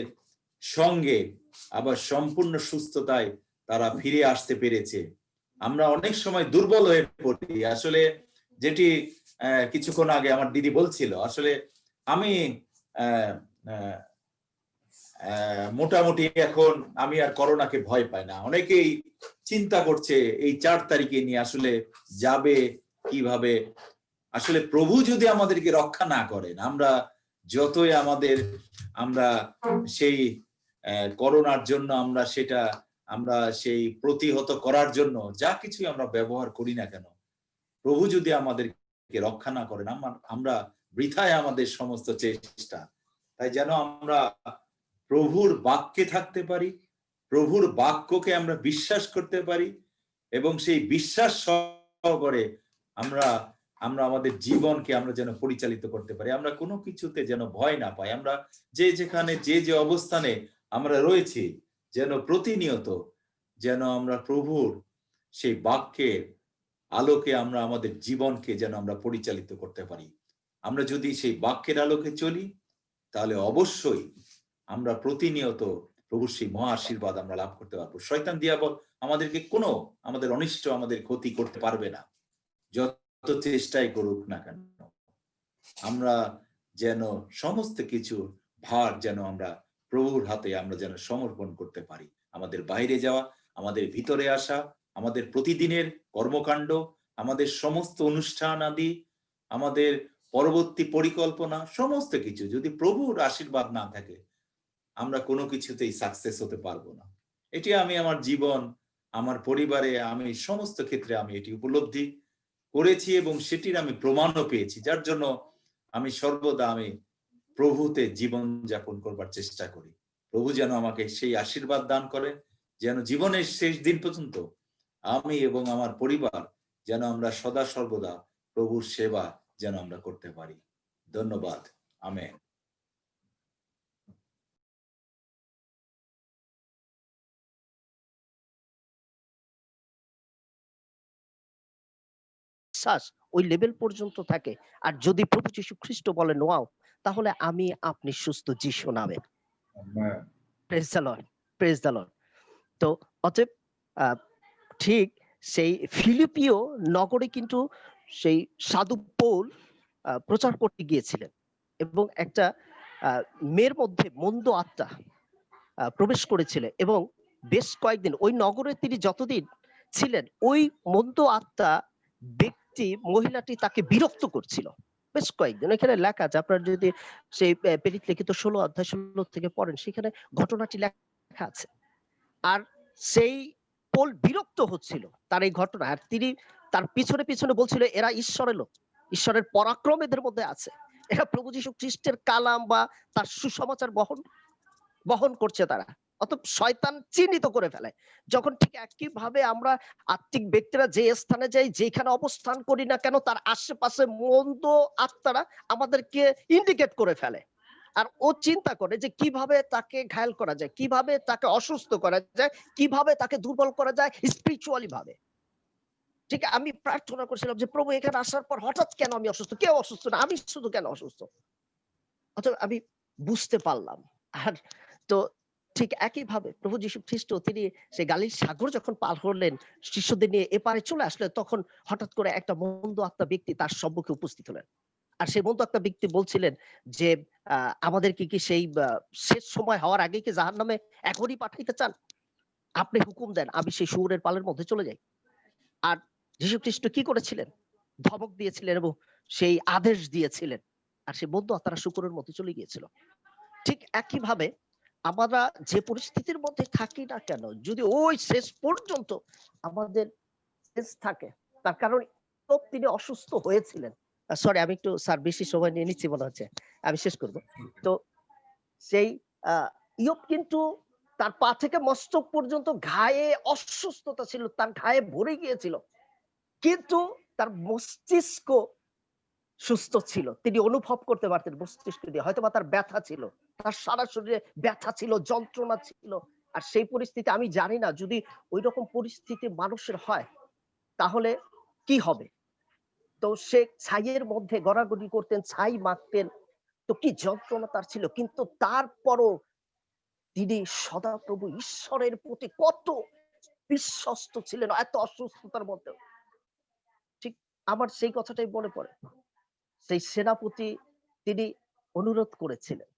সঙ্গে আবার সম্পূর্ণ সুস্থতায় তারা ফিরে আসতে পেরেছে। আমরা অনেক সময় দুর্বল হয়ে পড়ি। আসলে যেটি কিছুক্ষণ আগে আমার দিদি বলছিল, আসলে আমি মোটামুটি এখন আমি আর করোনাকে ভয় পাই না। অনেকেই চিন্তা করছে এই 4 তারিখে নিয়ে আসলে যাবে কিভাবে। আসলে প্রভু যদি আমাদেরকে রক্ষা না করেন, আমরা যতই আমরা সেই করোনার জন্য আমরা সেটা আমরা সেই প্রতিহত করার জন্য যা কিছুই আমরা ব্যবহার করি না কেন, প্রভু যদি আমাদেরকে রক্ষা না করেন, আমরা বৃথায় আমাদের সমস্ত চেষ্টা। তাই যেন আমরা প্রভুর বাক্যে থাকতে পারি, প্রভুর বাক্যকে আমরা বিশ্বাস করতে পারি এবং সেই বিশ্বাস সহকারে আমরা আমাদের জীবনকে আমরা যেন পরিচালিত করতে পারি। আমরা কোনো কিছুতে যেন ভয় না পাই। আমরা যেখানে যে অবস্থানে আমরা রয়েছি, যেন প্রতিনিয়ত যেন আমরা প্রভুর সেই বাক্যের আলোকে আমরা আমাদের জীবনকে যেন আমরা পরিচালিত করতে পারি। আমরা যদি সেই বাক্যের আলোকে চলি, তাহলে অবশ্যই আমরা প্রতিনিয়ত প্রভুর সেই মহা আশীর্বাদ আমরা লাভ করতে পারবো। শয়তান দিয়াবল আমাদেরকে কোনো আমাদের অনিষ্ট, আমাদের ক্ষতি করতে পারবে না, যত চেষ্টাই করুক না কেন। আমরা যেন সমস্ত কিছু ভার যেন আমরা প্রভুর হাতে আমরা যেন সমর্পণ করতে পারি। আমাদের বাইরে যাওয়া, আমাদের ভিতরে আসা, আমাদের প্রতিদিনের কর্মকাণ্ড, আমাদের সমস্ত অনুষ্ঠান আদি, আমাদের পরবর্তী পরিকল্পনা, সমস্ত কিছু যদি প্রভুর আশীর্বাদ না থাকে, আমরা কোনো কিছুতেই সাকসেস হতে পারবো না। এটি আমি আমার জীবন, আমার পরিবারে, আমি সমস্ত ক্ষেত্রে আমি এটি উপলব্ধি করেছি এবং সেটির আমি প্রমাণও পেয়েছি, যার জন্য আমি সর্বদা আমি প্রভুতে জীবন যাপন করবার চেষ্টা করি। প্রভু যেন আমাকে সেই আশীর্বাদ দান করে, যেন জীবনের শেষ দিন পর্যন্ত আমি এবং আমার পরিবার যেন আমরা সদা সর্বদা প্রভুর সেবা যেন আমরা করতে পারি। ধন্যবাদ। আমেন। বিশ্বাস ওই লেভেল পর্যন্ত থাকে, আর যদি প্রভু যীশু খ্রিস্ট বলে নোয়াও, তাহলে আমি আপনি সুস্থ যিশু নামে। Praise the Lord, praise the Lord. তো অতএব ঠিক সেই ফিলিপিও নগরে কিন্তু সেই সাধু পৌল প্রচার করতে গিয়েছিলেন এবং একটা মেয়ের মধ্যে মন্দ আত্মা প্রবেশ করেছিল এবং বেশ কয়েকদিন ওই নগরে তিনি যতদিন ছিলেন, ওই মন্দ আত্মা ব্যক্তি মহিলাটি তাকে বিরক্ত করছিল বেশ কয়েকদিন। এখানে লেখা আছে, আপনার যদি সেই প্রেরিত লিখিত 16 অধ্যায় 16 থেকে পড়েন, সেখানে ঘটনাটি লেখা আছে। আর সেই পৌল বিরক্ত হচ্ছিল তার এই ঘটনা, আর তিনি তার পিছনে পিছনে বলছিল এরা ঈশ্বরের লোক, ঈশ্বরের পরাক্রম এদের মধ্যে আছে, এরা প্রভু যীশু খ্রিস্টের কালাম বা তার সুসমাচার বহন করছে তারা। অতএব শয়তান চিহ্নিত করে ফেলে। যখন ঠিক একইভাবে আমরা আত্মিক ব্যক্তিরা যে স্থানে যাই, যেখানে অবস্থান করি না কেন, তার আশেপাশে মন্দ আত্মারা আমাদেরকে ইন্ডিকেট করে ফেলে। আর ও চিন্তা করে যে কিভাবে তাকে ঘায়েল করা যায়, কিভাবে তাকে অসুস্থ করা যায়, কিভাবে তাকে দুর্বল করা যায় স্পিরিচুয়ালি ভাবে। ঠিক আমি প্রার্থনা করছিলাম যে প্রভু এখানে আসার পর হঠাৎ কেন আমি অসুস্থ, কেউ অসুস্থ না, আমি শুধু কেন অসুস্থ। অথবা আমি বুঝতে পারলাম। আর তো ঠিক একইভাবে প্রভু যীশু খ্রিস্ট তিনি সেই গালিল সাগর যখন পার হলেন, শিষ্যদের নিয়ে এপারে চলে আসলেন, তখন হঠাৎ করে একটা মন্দ আত্মা ব্যক্তি তার সম্মুখে উপস্থিত হলেন। আর সেই মন্দ আত্মা ব্যক্তি বলছিলেন যে আমাদেরকে কি সেই শেষ সময় হওয়ার আগে কি জাহান্নামে এখনই পাঠাইতে চান? আপনি হুকুম দেন, আমি সেই শুয়োরের পালের মধ্যে চলে যাই। আর যীশু খ্রিস্ট কি করেছিলেন? ধমক দিয়েছিলেন এবং সেই আদেশ দিয়েছিলেন, আর সেই মন্দ আত্মারা শুকরের মধ্যে চলে গিয়েছিল। ঠিক একইভাবে আমরা যে পরিস্থিতির মধ্যে থাকি না কেন, যদি ওই শেষ পর্যন্ত আমাদের শেষ থাকে, তার কারণ তিনি অসুস্থ হয়েছিলেন। সরি, আমি একটু স্যার বেশি সময় নিয়ে নিচ্ছি মনে হচ্ছে, আমি শেষ করব। তো সেই ইয়োব কিন্তু তার পা থেকে মস্তক পর্যন্ত ঘায়ে অসুস্থতা ছিল, তার ঘায়ে ভরে গিয়েছিল, কিন্তু তার মস্তিষ্ক সুস্থ ছিল। তিনি অনুভব করতে পারতেন মস্তিষ্ক দিয়ে, হয়তো বা তার ব্যথা ছিল, তার সারা শরীরে ব্যথা ছিল, যন্ত্রণা ছিল। আর সেই পরিস্থিতি আমি জানি না যদি ওই রকম পরিস্থিতি মানুষের হয় তাহলে কি হবে। তো সে ছাইয়ের মধ্যে গড়াগড়ি করতেন, ছাই মাখতেন, তো কি যন্ত্রণা তার ছিল, কিন্তু তারপরও তিনি সদাপ্রভু ঈশ্বরের প্রতি কত বিশ্বস্ত ছিলেন এত অসুস্থতার মধ্যে। ঠিক আমার সেই কথাটাই মনে পড়ে, সেই সেনাপতি তিনি অনুরোধ করেছিলেন,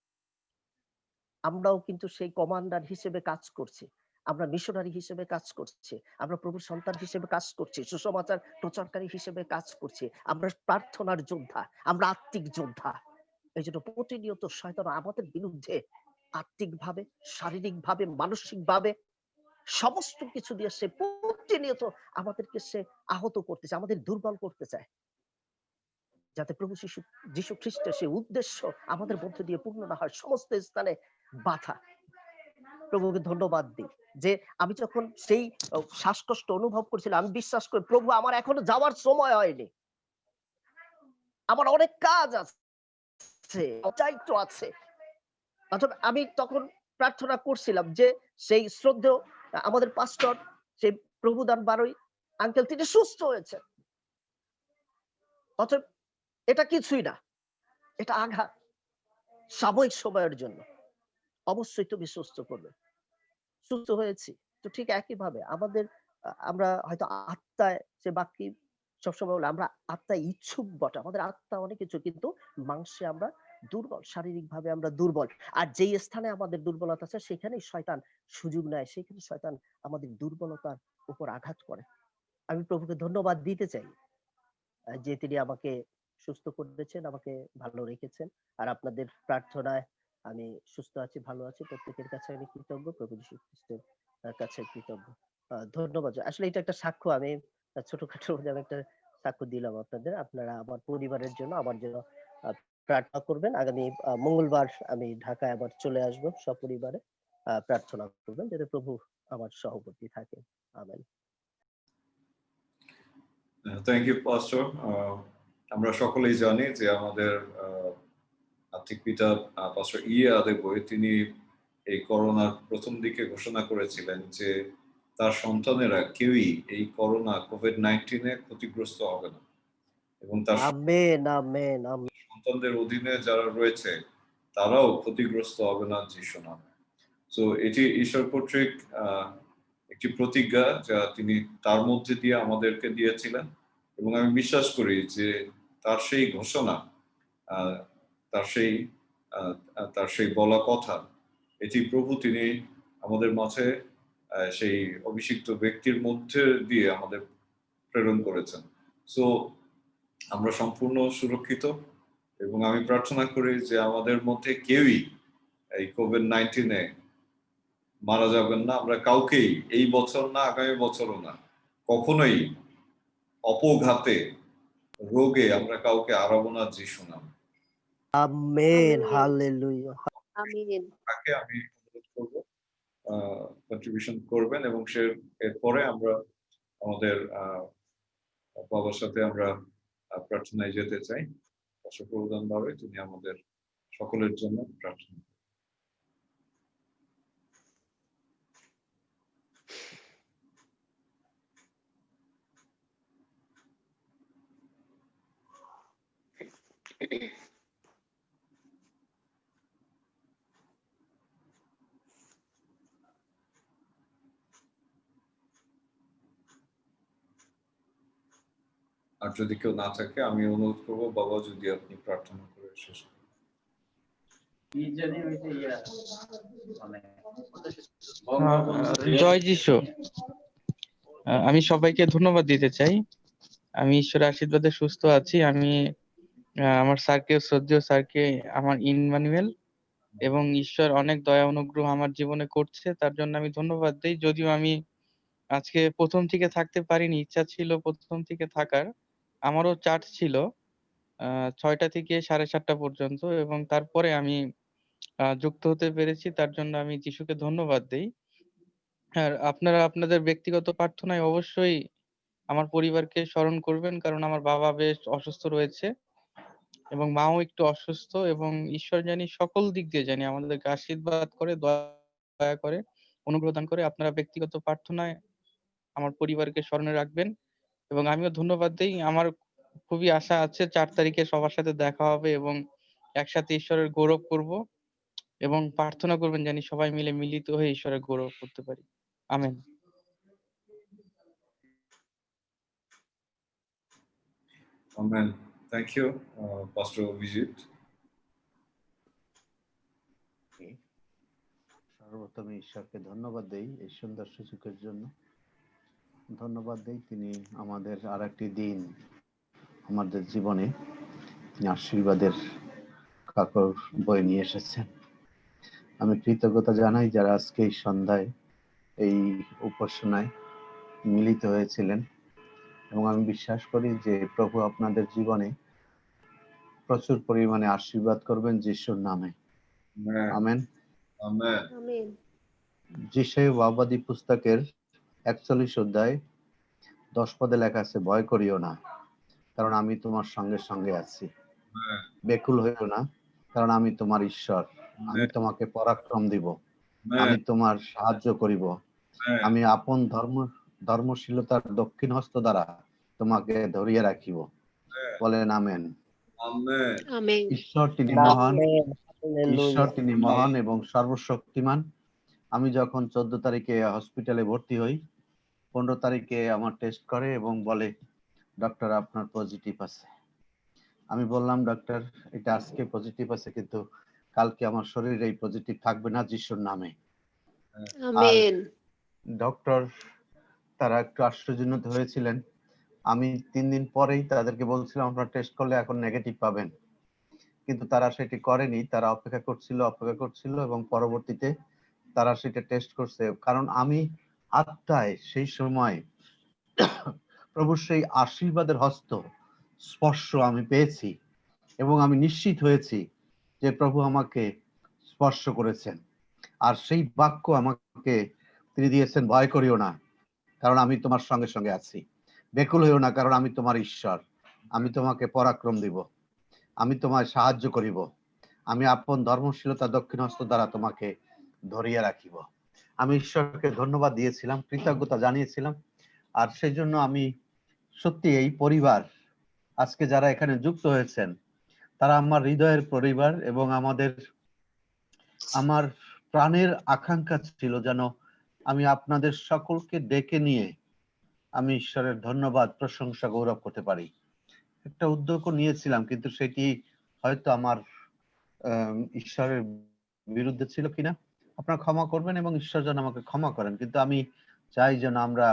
আমরাও কিন্তু সেই কমান্ডার হিসেবে কাজ করছি, আমরা মিশনারি হিসেবে কাজ করছি, আমরা প্রভুর সন্তান হিসেবে কাজ করছি, সুসমাচার প্রচারকারী হিসেবে কাজ করছি, আমরা প্রার্থনার যোদ্ধা, আমরা আত্মিক যোদ্ধা। এই জন্য প্রতিনিয়ত শয়তান আমাদের বিরুদ্ধে আত্মিকভাবে, শারীরিকভাবে, মানসিকভাবে সমস্ত কিছু দিয়ে সে প্রতিনিয়ত আমাদেরকে সে আহত করতে চায়, আমাদের দুর্বল করতে চায়, যাতে প্রভু যীশু খ্রিস্টের সেই উদ্দেশ্য আমাদের মধ্যে দিয়ে পূর্ণ না হয়। সমস্ত স্থানে বাধা। প্রভুকে ধন্যবাদ দিই যে আমি যখন সেই শ্বাসকষ্ট অনুভব করছিলাম, আমি বিশ্বাস করি প্রভু আমার এখনো যাওয়ার সময় হয়নি, আমার অনেক কাজ আছে, দায়িত্ব আছে। অথবা আমি তখন প্রার্থনা করছিলাম যে সেই শ্রদ্ধেয় আমাদের পাস্টর সেই প্রভুদান বারোই আঙ্কেল তিনি সুস্থ হয়েছেন। অথবা এটা কিছুই না, এটা আঘাত, সাময়িক সময়ের জন্য, অবশ্যই তুমি সুস্থ করবে। সুস্থ হয়েছি। তো ঠিক একইভাবে আমাদের আমরা হয়তো আত্মায় যে বাক্যি সবসময় বলে আমরা আত্মায় ইচ্ছুক বটে, আমাদের আত্মা অনেক কিছু, কিন্তু মাংসে আমরা দুর্বল, শারীরিক ভাবে আমরা দুর্বল। আর যেই স্থানে আমাদের দুর্বলতা আছে সেখানেই শয়তান সুযোগ নেয়, সেখানে শয়তান আমাদের দুর্বলতার উপর আঘাত করে। আমি প্রভুকে ধন্যবাদ দিতে চাই যে তিনি আমাকে সুস্থ করেছেন, আমাকে ভালো রেখেছেন। আর আপনাদের প্রার্থনায় আমি সুস্থ আছি, ভালো আছি। প্রত্যেকের কাছে আমি কৃতজ্ঞ, প্রভু যীশু খ্রিস্টের কাছে কৃতজ্ঞ। ধন্যবাদ। আসলে এটা একটা সাক্ষ্য, আমি ছোটখাটো আমি একটা সাক্ষ্য দিলাম আপনাদের। আপনারা আমার পরিবারের জন্য, আমার জন্য প্রার্থনা করবেন। আগামী মঙ্গলবার আমি ঢাকায় আবার চলে আসব, সপরিবারে প্রার্থনা করবেন যাতে প্রভু আমার সহবর্তী থাকে। আমেন। Thank you pastor. আমরা সকলেই জানি যে আমাদের আর্থিক পিতা পাস্টর আদেগোয় তিনি এই করোনার প্রথম দিকে ঘোষণা করেছিলেন যে তার সন্তানেরা কেউই এই কোভিড-19 ক্ষতিগ্রস্ত হবে না, এবং তার সন্তানদের অধীনে যারা রয়েছে তারাও ক্ষতিগ্রস্ত হবে না যিশু নামে। সো এটি ঈশ্বর কর্তৃক একটি প্রতিজ্ঞা যা তিনি তার মধ্যে দিয়ে আমাদেরকে দিয়েছিলেন, এবং আমি বিশ্বাস করি যে তার সেই ঘোষণা, তার সেই বলা কথা, এটি প্রভু তিনি আমাদের মাঝে সেই অভিষিক্ত ব্যক্তির মধ্যে দিয়ে আমাদের প্রেরণ করেছেন। সো আমরা সম্পূর্ণ সুরক্ষিত, এবং আমি প্রার্থনা করি যে আমাদের মধ্যে কেউই এই কোভিড-19 মারা যাবেন না। আমরা কাউকেই এই বছর না, আগামী বছরও না, কখনোই অপঘাতে রোগে আমরা কাউকে হারাবো না যিশু নামে। আমেন। হালেলুয়া। আমিন। তাকে আমি অনুরোধ করব কন্ট্রিবিউশন করবেন, এবং এরপরে আমরা আমাদের বাবার সাথে আমরা প্রার্থনায় যেতে চাই। প্রদান ভাবে তিনি আমাদের সকলের জন্য প্রার্থনা। আর যদি কেউ না থাকে আমি অনুরোধ করবো বাবা যদি আপনি প্রার্থনা করে শেষ করেন। জয় যিশু। আমি সবাইকে ধন্যবাদ দিতে চাই। আমি ঈশ্বরের আশীর্বাদে সুস্থ আছি। আমি আমার স্যারকে, শ্রদ্ধেয় স্যারকে, আমার ইনমানুয়েল, এবং ঈশ্বর অনেক দয়া অনুগ্রহ আমার জীবনে করছে, তার জন্য আমি ধন্যবাদ দিই। যদিও আমি আজকে প্রথম থেকে থাকতে পারিনি, ইচ্ছা ছিল প্রথম থেকে থাকার। আমারও চার্জ ছিল 6টা থেকে 7:30 পর্যন্ত, এবং তারপরে আমি যুক্ত হতে পেরেছি, তার জন্য আমি যিশুকে ধন্যবাদ দিই। আর আপনারা আপনাদের ব্যক্তিগত প্রার্থনায় অবশ্যই আমার পরিবারকে স্মরণ করবেন, কারণ আমার বাবা বেশ অসুস্থ রয়েছে এবং মাও একটু অসুস্থ, এবং ঈশ্বর জানি সকল দিক দিয়ে জানি আমাদেরকে আশীর্বাদ করে, দয়া করে, অনুগ্রহ দান করে। আপনারা ব্যক্তিগত প্রার্থনায় আমার পরিবারকে স্মরণে রাখবেন, এবং আমিও ধন্যবাদ দিই। আমার খুবই আশা আছে 4 তারিখে সবার সাথে দেখা হবে এবং একসাথে ঈশ্বরের গৌরব করব, এবং প্রার্থনা করবেন জানি সবাই মিলে মিলিত হয়ে ঈশ্বরের গৌরব করতে পারি। Amen. Amen. Thank you, Pastor Vijit. সর্বপ্রথমে ঈশ্বরকে ধন্যবাদ দেই এই সুন্দর সুযোগের জন্য। ধন্যবাদ দেই তিনি আমাদের আর একটি দিন আমাদের জীবনে তিনি আশীর্বাদের কাকর বয়ে নিয়ে এসেছেন। আমি কৃতজ্ঞতা জানাই যারা আজকে এই সন্ধ্যায় এই উপাসনায় মিলিত হয়েছিলেন এবং আমি বিশ্বাস করি যে প্রভু আপনাদের জীবনে প্রচুর পরিমাণে আশীর্বাদ করবেন যিশুর নামে। আমেন। আমেন। আমেন। যিশায়া বাবাদি পুস্তকের 41 অধ্যায় 10 পদে লেখা আছে, ভয় করিও না, কারণ আমি তোমার সঙ্গে সঙ্গে আছি। বেকুল হইও না, কারণ আমি তোমার ঈশ্বর। আমি তোমাকে পরাক্রম দিব, আমি তোমার সাহায্য করিব। আমি আপন ধর্মশীলতার দক্ষিণ হস্ত দ্বারা তোমাকে ধরিয়া রাখিব। বলেন আমেন। আমেন। ঈশ্বর তিনি মহান, ঈশ্বর তিনি মহান এবং সর্বশক্তিমান। আমি যখন 14 তারিখে হসপিটালে ভর্তি হই, 15 তারিখে আমার টেস্ট করে এবং বলে ডক্টর আপনার পজিটিভ আছে। আমি বললাম ডক্টর এটা আজকে পজিটিভ আছে, কিন্তু কালকে আমার শরীরে এই পজিটিভ থাকবে না, যিশুর নামে। আমেন। ডক্টর তারা একটু আশ্চর্যান্বিত হয়েছিলেন। আমি 3 দিন পরেই তাদেরকে বলছিলাম আপনারা টেস্ট করলে এখন নেগেটিভ পাবেন, কিন্তু তারা সেটি করেনি। তারা অপেক্ষা করছিল এবং পরবর্তীতে তারা সেটা টেস্ট করছে। কারণ আমি আত্মায় সেই সময় প্রভুর সেই আশীর্বাদের হস্ত স্পর্শ আমি পেয়েছি এবং আমি নিশ্চিত হয়েছি যে প্রভু আমাকে স্পর্শ করেছেন। আর সেই বাক্য আমাকে তিনি দিয়েছেন, ভয় করিও না, কারণ আমি তোমার সঙ্গে সঙ্গে আছি। বেকুল হইও না, কারণ আমি তোমার ঈশ্বর। আমি তোমাকে পরাক্রম দিব, আমি তোমায় সাহায্য করিব। আমি আপন ধর্মশীলতা দক্ষিণ হস্ত দ্বারা তোমাকে ধরিয়া রাখিব। আমি ঈশ্বরকে ধন্যবাদ দিয়েছিলাম, কৃতজ্ঞতা জানিয়েছিলাম। আর সেই জন্য আমি সত্যি এই পরিবার আজকে যারা এখানে যুক্ত হয়েছেন তারা আমার হৃদয়ের পরিবার এবং আমার প্রাণের আকাঙ্ক্ষা ছিল যেন আমি আপনাদের সকলকে ডেকে নিয়ে আমি ঈশ্বরের ধন্যবাদ, প্রশংসা, গৌরব করতে পারি। একটা উদ্যোগও নিয়েছিলাম, কিন্তু সেটি হয়তো আমার ঈশ্বরের বিরুদ্ধে ছিল কিনা আপনারা ক্ষমা করবেন এবং ঈশ্বর যেন আমাকে ক্ষমা করেন। কিন্তু আমি চাই যেন আমরা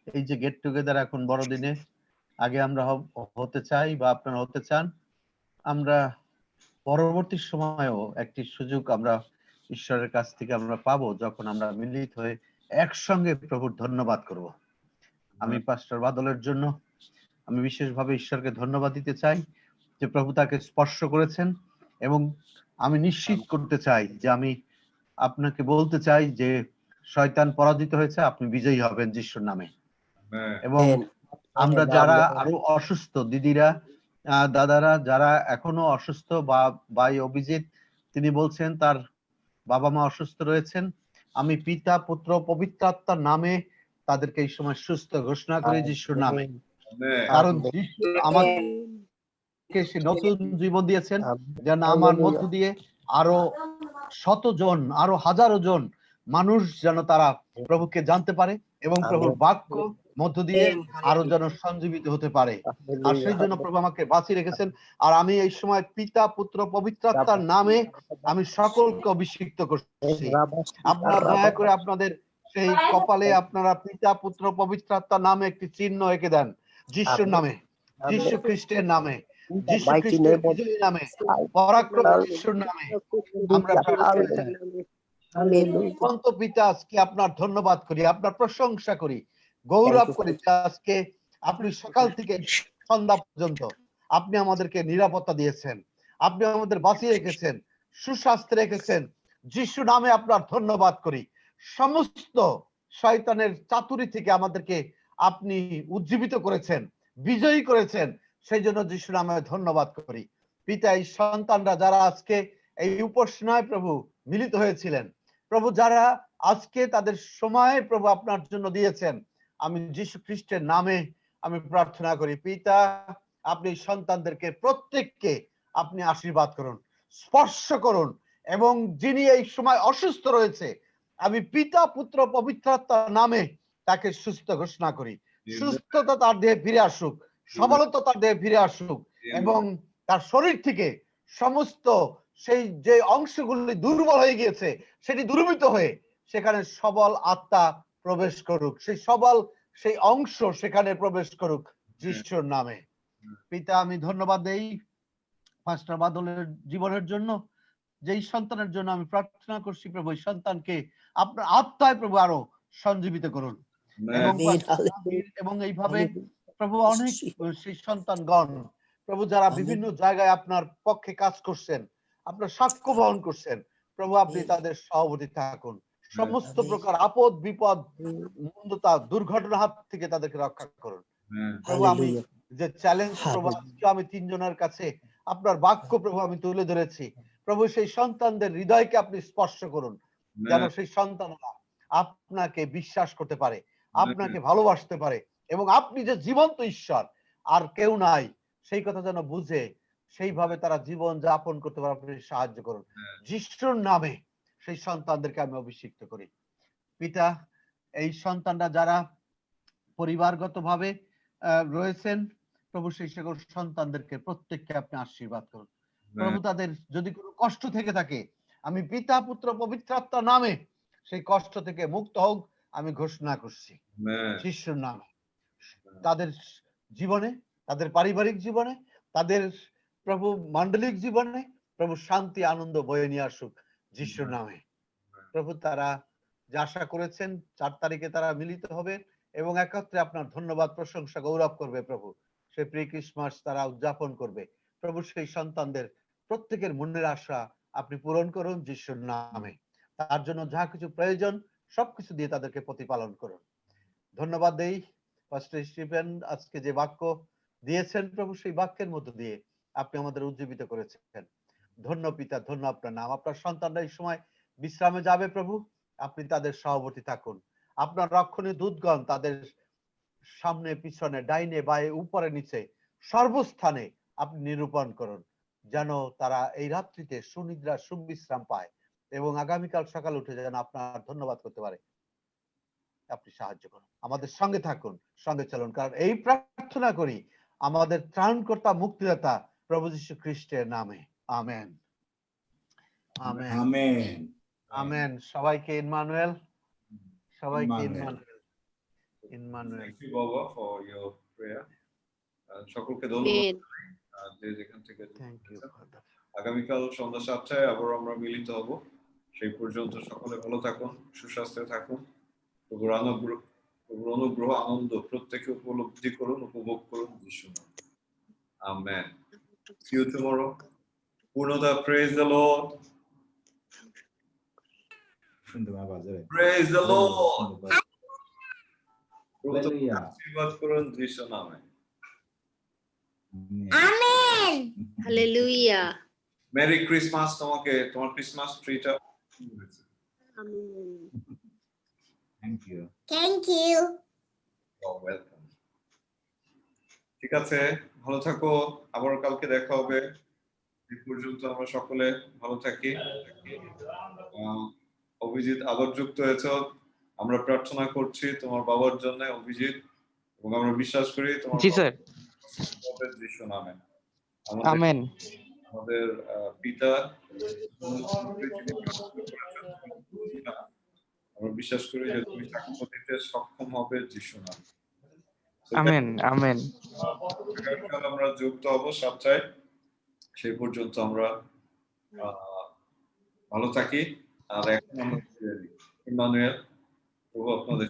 এই যে গেট টুগেদার এখন বড়দিনে, আগে আমরা হতে চাই বা আপনারা হতে চান, আমরা পরবর্তী সময়েও একটি সুযোগ আমরা ঈশ্বরের কাছ থেকে আমরা পাবো যখন আমরা মিলিত হয়ে একসঙ্গে প্রভুর ধন্যবাদ করব। আমি পাস্টর বাদলের জন্য আমি বিশেষভাবে ঈশ্বরকে ধন্যবাদ দিতে চাই যে প্রভু তাকে স্পর্শ করেছেন এবং আমি নিশ্চিত করতে চাই যে আমি আপনাকে বলতে চাই যে শয়তান পরাজিত হয়েছে, আপনি বিজয়ী হবেন যিশুর নামে। এবং আমরা যারা আরো অসুস্থ, দিদিরা, দাদারা যারা এখনো অসুস্থ, বা ভাই অভিজিৎ তিনি বলছেন তার বাবা মা অসুস্থ রয়েছেন, আমি পিতা, পুত্র, পবিত্র আত্মার নামে তাদেরকে এই সময় সুস্থ ঘোষণা করি যিশুর নামে। কারণ যিশু আমাকে সে নতুন জীবন দিয়েছেন যেন আমার মধ্য দিয়ে আরো শতজন, আরো হাজারো জন মানুষ যেন তারা প্রভুকে জানতে পারে এবং প্রভুর বাক্য মধ্য দিয়ে আরো যেন সঞ্জীবিত হতে পারে। আর সেই জন্য প্রভু আমাকে বাঁচিয়ে রেখেছেন। আর আমি এই সময় পিতা, পুত্র, পবিত্র আত্মার নামে আমি সকলকে অভিষিক্ত করছি। আপনারা দয়া করে আপনাদের সেই কপালে আপনারা পিতা, পুত্র, পবিত্র আত্মার নামে একটি চিহ্ন এঁকে দেন যিশুর নামে, যিশু খ্রিস্টের নামে, যিশু খ্রিস্টের বিজয়ী নামে, পরাক্রম যিশুর নামে আমরা অনন্ত পিতা আজকে আপনার ধন্যবাদ করি, আপনার প্রশংসা করি, গৌরব করি। আজকে আপনি সকাল থেকে সন্ধ্যা পর্যন্ত আপনি আমাদেরকে নিরাপত্তা দিয়েছেন, আপনি আমাদের বাঁচিয়ে রেখেছেন, সুস্বাস্থ্যে রেখেছেন। যিশু নামে আপনার ধন্যবাদ করি। সমস্ত শয়তানের চাতুরি থেকে আমাদেরকে আপনি উজ্জীবিত করেছেন, বিজয়ী করেছেন, সেই জন্য যিশু নামে ধন্যবাদ করি। পিতা, এই সন্তানরা যারা আজকে এই উপাসনায় প্রভু মিলিত হয়েছিলেন, প্রভু যারা আজকে তাদের সময় প্রভু আপনার জন্য দিয়েছেন, আমি যিশু খ্রিস্টের নামে আমি প্রার্থনা করি পিতা, আপনি সন্তানদেরকে প্রত্যেককে আপনি আশীর্বাদ করুন, স্পর্শ করুন, এবং যিনি এই সময় অসুস্থ রয়েছে আমি পিতা, পুত্র, পবিত্র আত্মার নামে তাকে সুস্থ ঘোষণা করি। সুস্থতা তার দেহে ফিরে আসুক, সবলতা তার দেহে ফিরে আসুক, এবং তার শরীর থেকে সমস্ত সেই যে অংশগুলি দুর্বল হয়ে গিয়েছে সেটি দুর্বৃত হয়ে সেখানে সবল আত্মা প্রবেশ করুক, সেই অংশ সেখানে প্রবেশ করুক যিশুর নামে। পিতা, আমি ধন্যবাদ দেই পাস্টর বাদলের জীবনের জন্য, যেই সন্তানের জন্য আমি প্রার্থনা করছি প্রভু, সন্তানকে আপনার আত্মায় প্রভু আরো সঞ্জীবিত করুন Amen. এবং এইভাবে প্রভু অনেক সেই সন্তানগণ প্রভু যারা বিভিন্ন জায়গায় আপনার পক্ষে কাজ করছেন, আপনার সাক্ষ্য বহন করছেন, প্রভু আপনি তাদের সভাপতি থাকুন। সমস্ত প্রকার আপদ বিপদ মন্দতা দুর্ঘটনা হাত থেকে তাদেরকে রক্ষা করুন। প্রভু আমি যে চ্যালেঞ্জ প্রভু আজকে আমি 3 জনের কাছে আপনার বাক্য প্রভু আমি তুলে ধরেছি, প্রভু সেই সন্তানদের হৃদয়কে আপনি স্পর্শ করুন, যেন সেই সন্তানরা আপনাকে বিশ্বাস করতে পারে, আপনাকে ভালোবাসতে পারে এবং আপনি যে জীবন্ত ঈশ্বর আর কেউ নাই সেই কথা যেন বুঝে সেইভাবে তারা জীবন যাপন করতে পারে। আপনি সাহায্য করুন যিশুর নামে। সেই সন্তানদেরকে আমি অভিষিক্ত করি। পিতা, এই সন্তানরা যারা পরিবারগতভাবে রয়েছেন প্রভু, সেই সকল সন্তানদেরকে প্রত্যেককে আপনি আশীর্বাদ করুন। প্রভু তাদের যদি কোনো কষ্ট থেকে থাকে, আমি পিতা পুত্র পবিত্র আত্মার নামে সেই কষ্ট থেকে মুক্ত হোক আমি ঘোষণা করছি যিশুর নামে। তাদের জীবনে, তাদের পারিবারিক জীবনে, তাদের প্রভু মান্ডলিক জীবনে প্রভু শান্তি আনন্দ বয়ে নিয়ে আসুক যিশুর নামে। প্রভু তারা যে আশা করেছেন 4 তারিখে তারা মিলিত হবে এবং একত্রে আপনার ধন্যবাদ প্রশংসা গৌরব করবে প্রভু। সেই প্রি ক্রিসমাস তারা উদযাপন করবে প্রভু। সেই সন্তানদের প্রত্যেকের মনের আশা আপনি পূরণ করুন যিশুর নামে। তার জন্য যা কিছু প্রয়োজন সবকিছু দিয়ে তাদেরকে প্রতিপালন করুন। ধন্যবাদ দেই পাস্টর স্টিফেন আজকে যে বাক্য দিয়েছেন প্রভু, সেই বাক্যের মধ্য দিয়ে আপনি আমাদের উজ্জীবিত করেছেন। ধন্য পিতা, ধন্য আপনার নাম। আপনার সন্তানরা এই সময় বিশ্রামে যাবে প্রভু, আপনি তাদের সহবর্তী থাকুন। আপনার রক্ষণীয় দূতগণ তাদের সামনে পিছনে ডাইনে বায়ে উপরে নিচে সর্বস্থানে আপনি নিরূপণ করুন, যেন তারা এই রাত্রিতে সুনিদ্রা সুবিশ্রাম পায় এবং আগামীকাল সকালে উঠে যেন আপনার ধন্যবাদ করতে পারে। আপনি সাহায্য করুন, আমাদের সঙ্গে থাকুন, সঙ্গে চলুন, কারণ এই প্রার্থনা করি আমাদের ত্রাণকর্তা মুক্তিদাতা প্রভু যীশু খ্রিস্টের নামে। Amen, amen, amen, amen. সবাইকে ইম্মানুয়েল, সবাইকে Emmanuel, Emmanuel. Thank you, Baba, for your prayer. সকলকে ধন্যবাদ যে যেখান থেকে। Thank you father. আগামীকাল সন্ধ্যা 7টায় আবার আমরা মিলিত হব। সেই পর্যন্ত সকলে ভালো থাকুন, সুস্বাস্থ্যে থাকুন। প্রভুর অনুগ্রহ আনন্দ প্রত্যেকে উপলব্ধি করুন, উপভোগ করুন যিশুর নামে। Amen. See you tomorrow. পূর্ণদা, praise the Lord. Praise the Lord. আশীর্বাদ করুন যিশুর নামে। Amen, hallelujah. মেরি ক্রিসমাস তোমাকে, তোমার ক্রিসমাস ট্রিটা। Thank you, thank you. Welcome. ঠিক আছে, ভালো থাকো, আবার কালকে দেখা হবে। এই পর্যন্ত আমরা সকলে ভালো থাকি। অভিজিৎ আবার যুক্ত হয়েছ, আমরা প্রার্থনা করছি তোমার বাবার জন্য অভিজিৎ, এবং আমরা বিশ্বাস করি তোমার যিশু নামে। আমেন। আমাদের পিতা আমরা বিশ্বাস করি যে তুমি সাক্ষ্য দিতে সক্ষম হবে যিশু নামে। Amen, amen. আমরা যুক্ত হব 7টায়। সেই পর্যন্ত আমরা ভালো থাকি। আর এখন আমরা ইম্মানুয়েল প্রভু আপনাদের